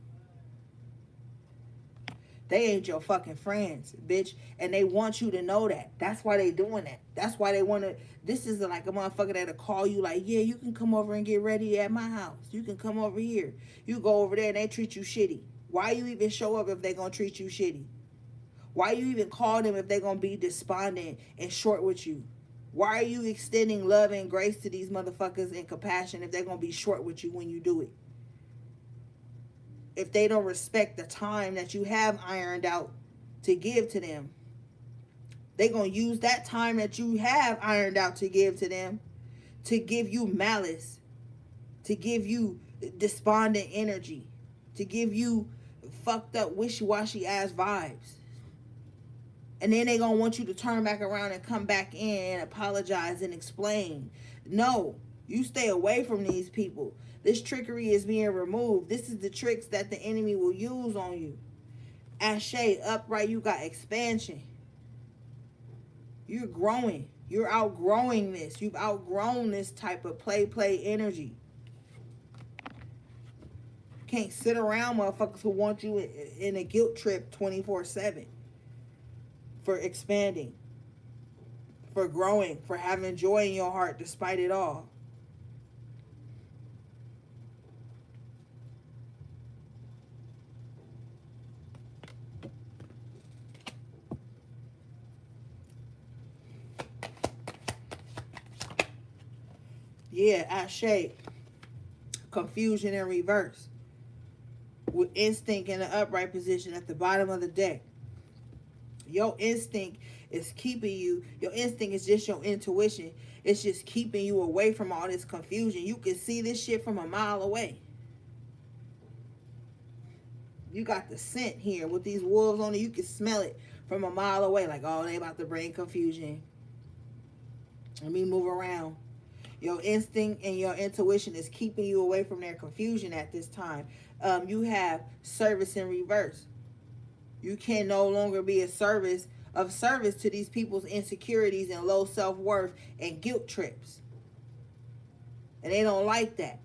They ain't your fucking friends, bitch. And they want you to know that. That's why they doing that. That's why they want to. This is like a motherfucker that'll call you like, yeah, you can come over and get ready at my house. You can come over here. You go over there and they treat you shitty. Why you even show up if they gonna treat you shitty? Why you even call them if they gonna be despondent and short with you? Why are you extending love and grace to these motherfuckers and compassion if they're gonna be short with you when you do it? If they don't respect the time that you have ironed out to give to them, they gonna use that time that you have ironed out to give to them to give you malice, to give you despondent energy, to give you fucked up wishy-washy ass vibes. And then they gonna want you to turn back around and come back in and apologize and explain. No, you stay away from these people. This trickery is being removed. This is the tricks that the enemy will use on you. Ashe, upright, you got expansion. You're growing. You're outgrowing this. You've outgrown this type of play energy. Can't sit around motherfuckers who want you in a guilt trip 24/7. For expanding. For growing. For having joy in your heart despite it all. Yeah, Ashe. Confusion in reverse. With instinct in the upright position at the bottom of the deck. Your instinct is keeping you, your instinct is just your intuition. It's just keeping you away from all this confusion. You can see this shit from a mile away. You got the scent here with these wolves on it. You can smell it from a mile away. Like, oh, they about to bring confusion. Let me move around. Your instinct and your intuition is keeping you away from their confusion at this time. You have service in reverse. You can no longer be of service to these people's insecurities and low self-worth and guilt trips. And they don't like that.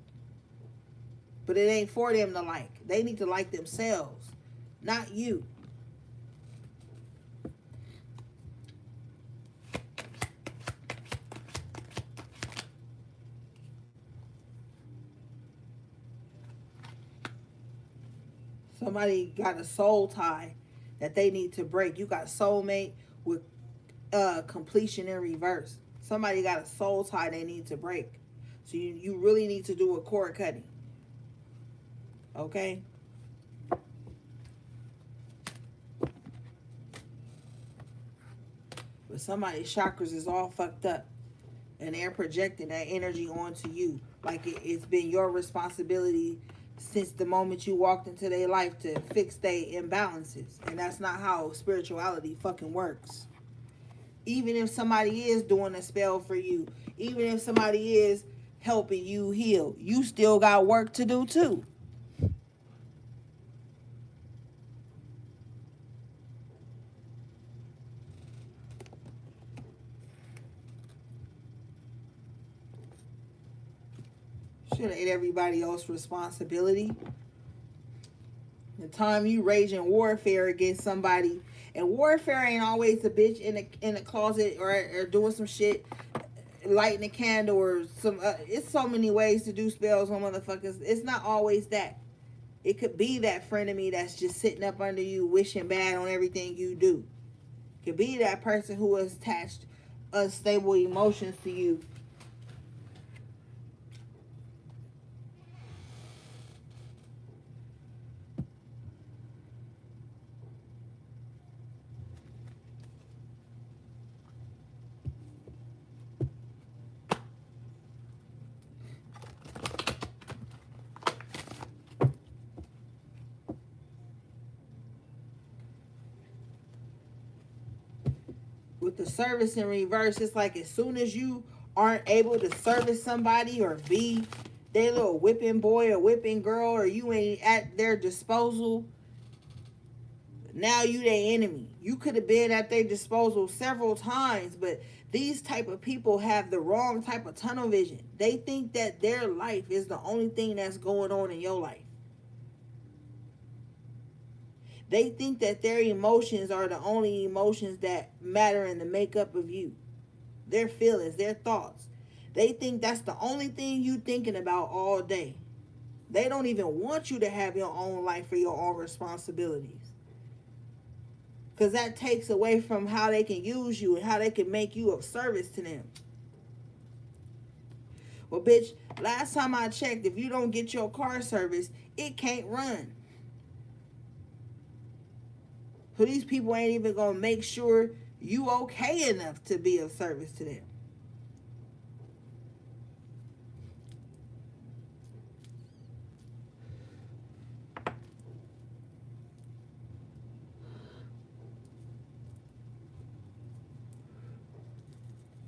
But it ain't for them to like. They need to like themselves, not you. Somebody got a soul tie that they need to break. You got soulmate with completion in reverse. Somebody got a soul tie they need to break. So you really need to do a cord cutting. Okay? But somebody's chakras is all fucked up. And they're projecting that energy onto you. Like it's been your responsibility since the moment you walked into their life to fix their imbalances. And that's not how spirituality fucking works. Even if somebody is doing a spell for you, even if somebody is helping you heal, you still got work to do too. Should ain't everybody else's responsibility. The time you raging warfare against somebody, and warfare ain't always a bitch in the closet or doing some shit, lighting a candle or some. It's so many ways to do spells on motherfuckers. It's not always that. It could be that frenemy that's just sitting up under you, wishing bad on everything you do. It could be that person who has attached unstable emotions to you. With the service in reverse, it's like as soon as you aren't able to service somebody or be their little whipping boy or whipping girl, or you ain't at their disposal, now you their enemy. You could have been at their disposal several times, but these type of people have the wrong type of tunnel vision. They think that their life is the only thing that's going on in your life. They think that their emotions are the only emotions that matter in the makeup of you. Their feelings, their thoughts. They think that's the only thing you thinking about all day. They don't even want you to have your own life or your own responsibilities. Because that takes away from how they can use you and how they can make you of service to them. Well, bitch, last time I checked, if you don't get your car serviced, it can't run. So these people ain't even going to make sure you okay enough to be of service to them.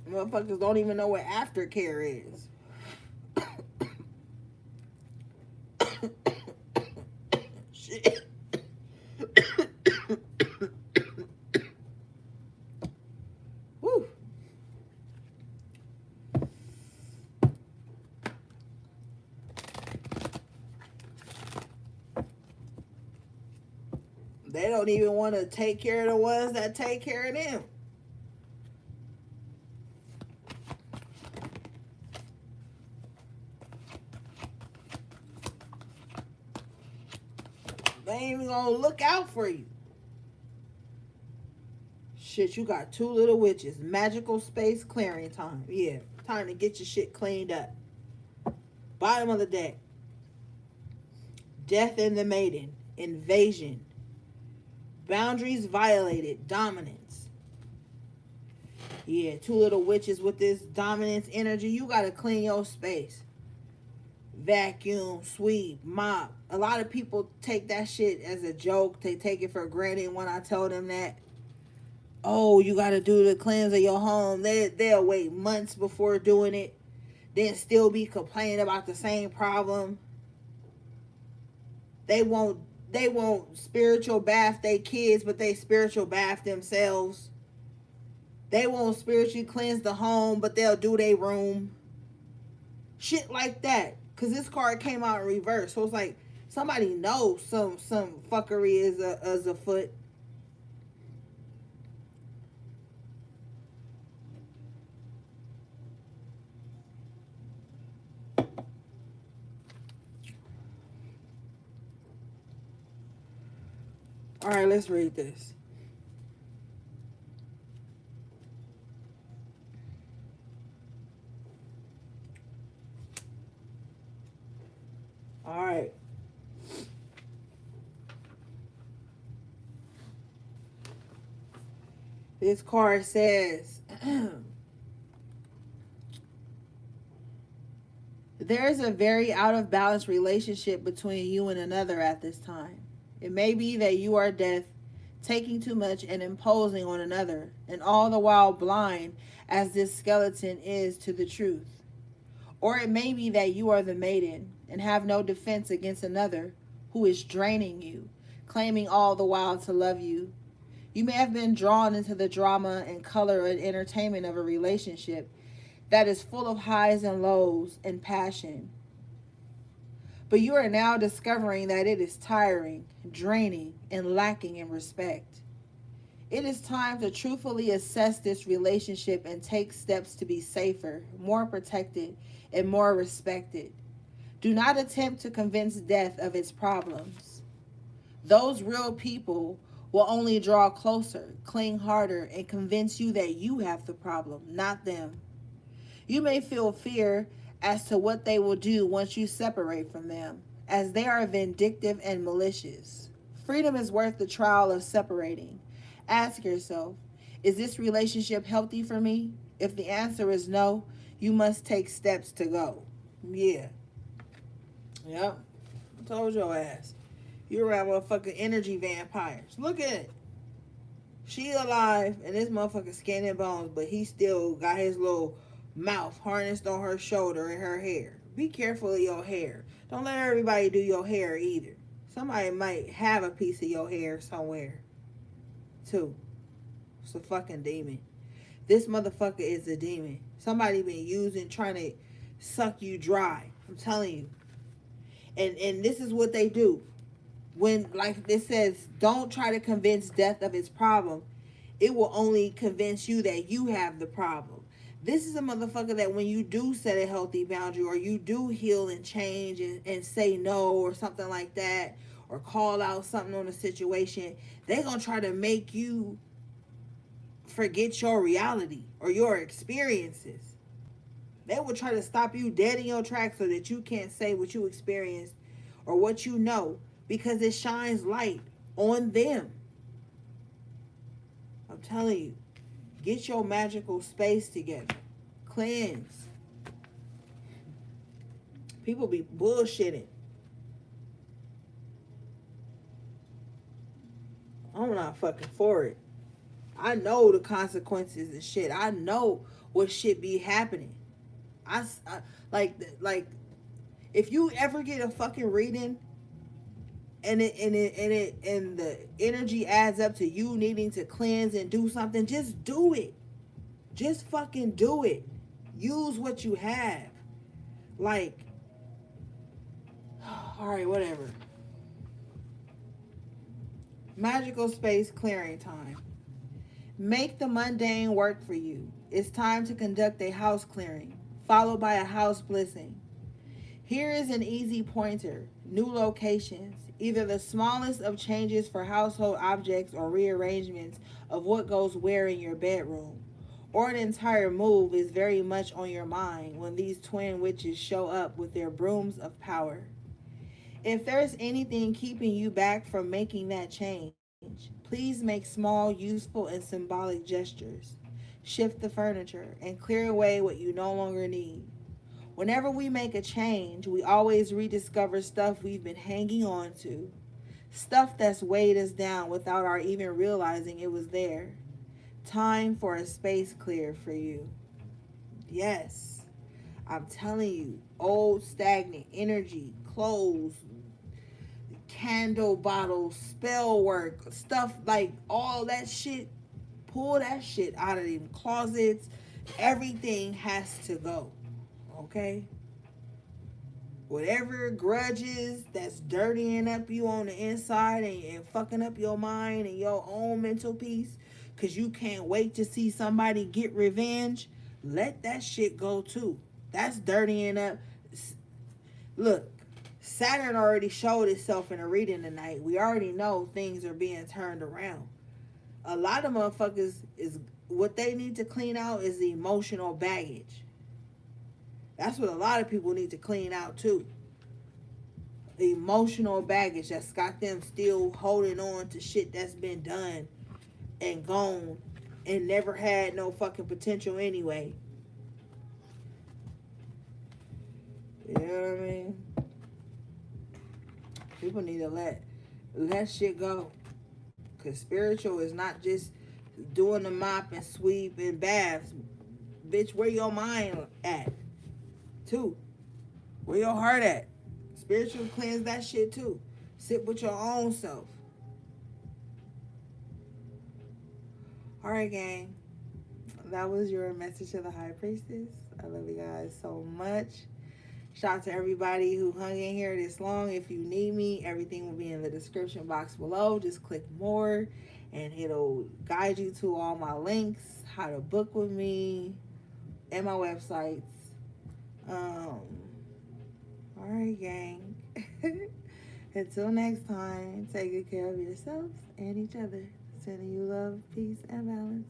Motherfuckers don't even know what aftercare is. Shit. Woo. They don't even want to take care of the ones that take care of them. They ain't even gonna look out for you. Shit, you got two little witches. Magical space clearing time. Yeah, time to get your shit cleaned up. Bottom of the deck. Death in the maiden. Invasion. Boundaries violated. Dominance. Yeah, two little witches with this dominance energy. You gotta clean your space. Vacuum, sweep, mop. A lot of people take that shit as a joke. They take it for granted when I tell them that, oh, you gotta do the cleanse of your home. They'll wait months before doing it, then still be complaining about the same problem. They won't they won't spiritual bath their kids, but they spiritual bath themselves. They won't spiritually cleanse the home, but they'll do their room. Shit like that. Cause this card came out in reverse. So it's like somebody knows some fuckery is afoot. Alright, let's read this. Alright. This card says there is a very out of balance relationship between you and another at this time. It may be that you are deaf, taking too much and imposing on another, and all the while blind as this skeleton is to the truth. Or it may be that you are the maiden and have no defense against another who is draining you, claiming all the while to love you. You may have been drawn into the drama and color and entertainment of a relationship that is full of highs and lows and passion. But you are now discovering that it is tiring, draining, and lacking in respect. It is time to truthfully assess this relationship and take steps to be safer, more protected, and more respected. Do not attempt to convince death of its problems. Those real people will only draw closer, cling harder, and convince you that you have the problem, not them. You may feel fear as to what they will do once you separate from them, as they are vindictive and malicious. Freedom is worth the trial of separating. Ask yourself, is this relationship healthy for me? If the answer is no, you must take steps to go. Yeah. Yep. I told your ass. You're around motherfucking energy vampires. Look at it. She alive and this motherfucker skin and bones, but he still got his little mouth harnessed on her shoulder and her hair. Be careful of your hair. Don't let everybody do your hair either. Somebody might have a piece of your hair somewhere, too. It's a fucking demon. This motherfucker is a demon. Somebody been using, trying to suck you dry. I'm telling you. And this is what they do. When, like it says, don't try to convince death of its problem. It will only convince you that you have the problem. This is a motherfucker that when you do set a healthy boundary or you do heal and change and say no or something like that or call out something on a situation, they're going to try to make you forget your reality or your experiences. They will try to stop you dead in your tracks so that you can't say what you experienced or what you know because it shines light on them. I'm telling you, get your magical space together. Cleanse. People be bullshitting. I'm not fucking for it. I know the consequences and shit. I know what shit be happening. I like if you ever get a fucking reading and the energy adds up to you needing to cleanse and do something, just do it. Just fucking do it. Use what you have. Like, all right, whatever. Magical space clearing time. Make the mundane work for you. It's time to conduct a house clearing, followed by a house blessing. Here is an easy pointer. New locations. Either the smallest of changes for household objects or rearrangements of what goes where in your bedroom. Or an entire move is very much on your mind when these twin witches show up with their brooms of power. If there's anything keeping you back from making that change, please make small, useful, and symbolic gestures. Shift the furniture and clear away what you no longer need. Whenever we make a change, we always rediscover stuff we've been hanging on to. Stuff that's weighed us down without our even realizing it was there. Time for a space clear for you. Yes, I'm telling you, old stagnant energy, clothes, candle bottles, spell work, stuff like all that shit. Pull that shit out of them closets. Everything has to go. Okay? Whatever grudges that's dirtying up you on the inside and fucking up your mind and your own mental peace because you can't wait to see somebody get revenge, let that shit go too. That's dirtying up. Look, Saturn already showed itself in a reading tonight. We already know things are being turned around. A lot of motherfuckers is what they need to clean out is the emotional baggage. That's what a lot of people need to clean out too. The emotional baggage that's got them still holding on to shit that's been done and gone and never had no fucking potential anyway. You know what I mean? People need to let shit go. Cause spiritual is not just doing the mop and sweep and baths. Bitch, where your mind at? Too. Where your heart at? Spiritual cleanse that shit too. Sit with your own self. Alright, gang. That was your message to the High Priestess. I love you guys so much. Shout out to everybody who hung in here this long. If you need me, everything will be in the description box below. Just click more and it'll guide you to all my links, how to book with me, and my websites. Alright, gang. Until next time, take good care of yourselves and each other. Sending you love, peace, and balance.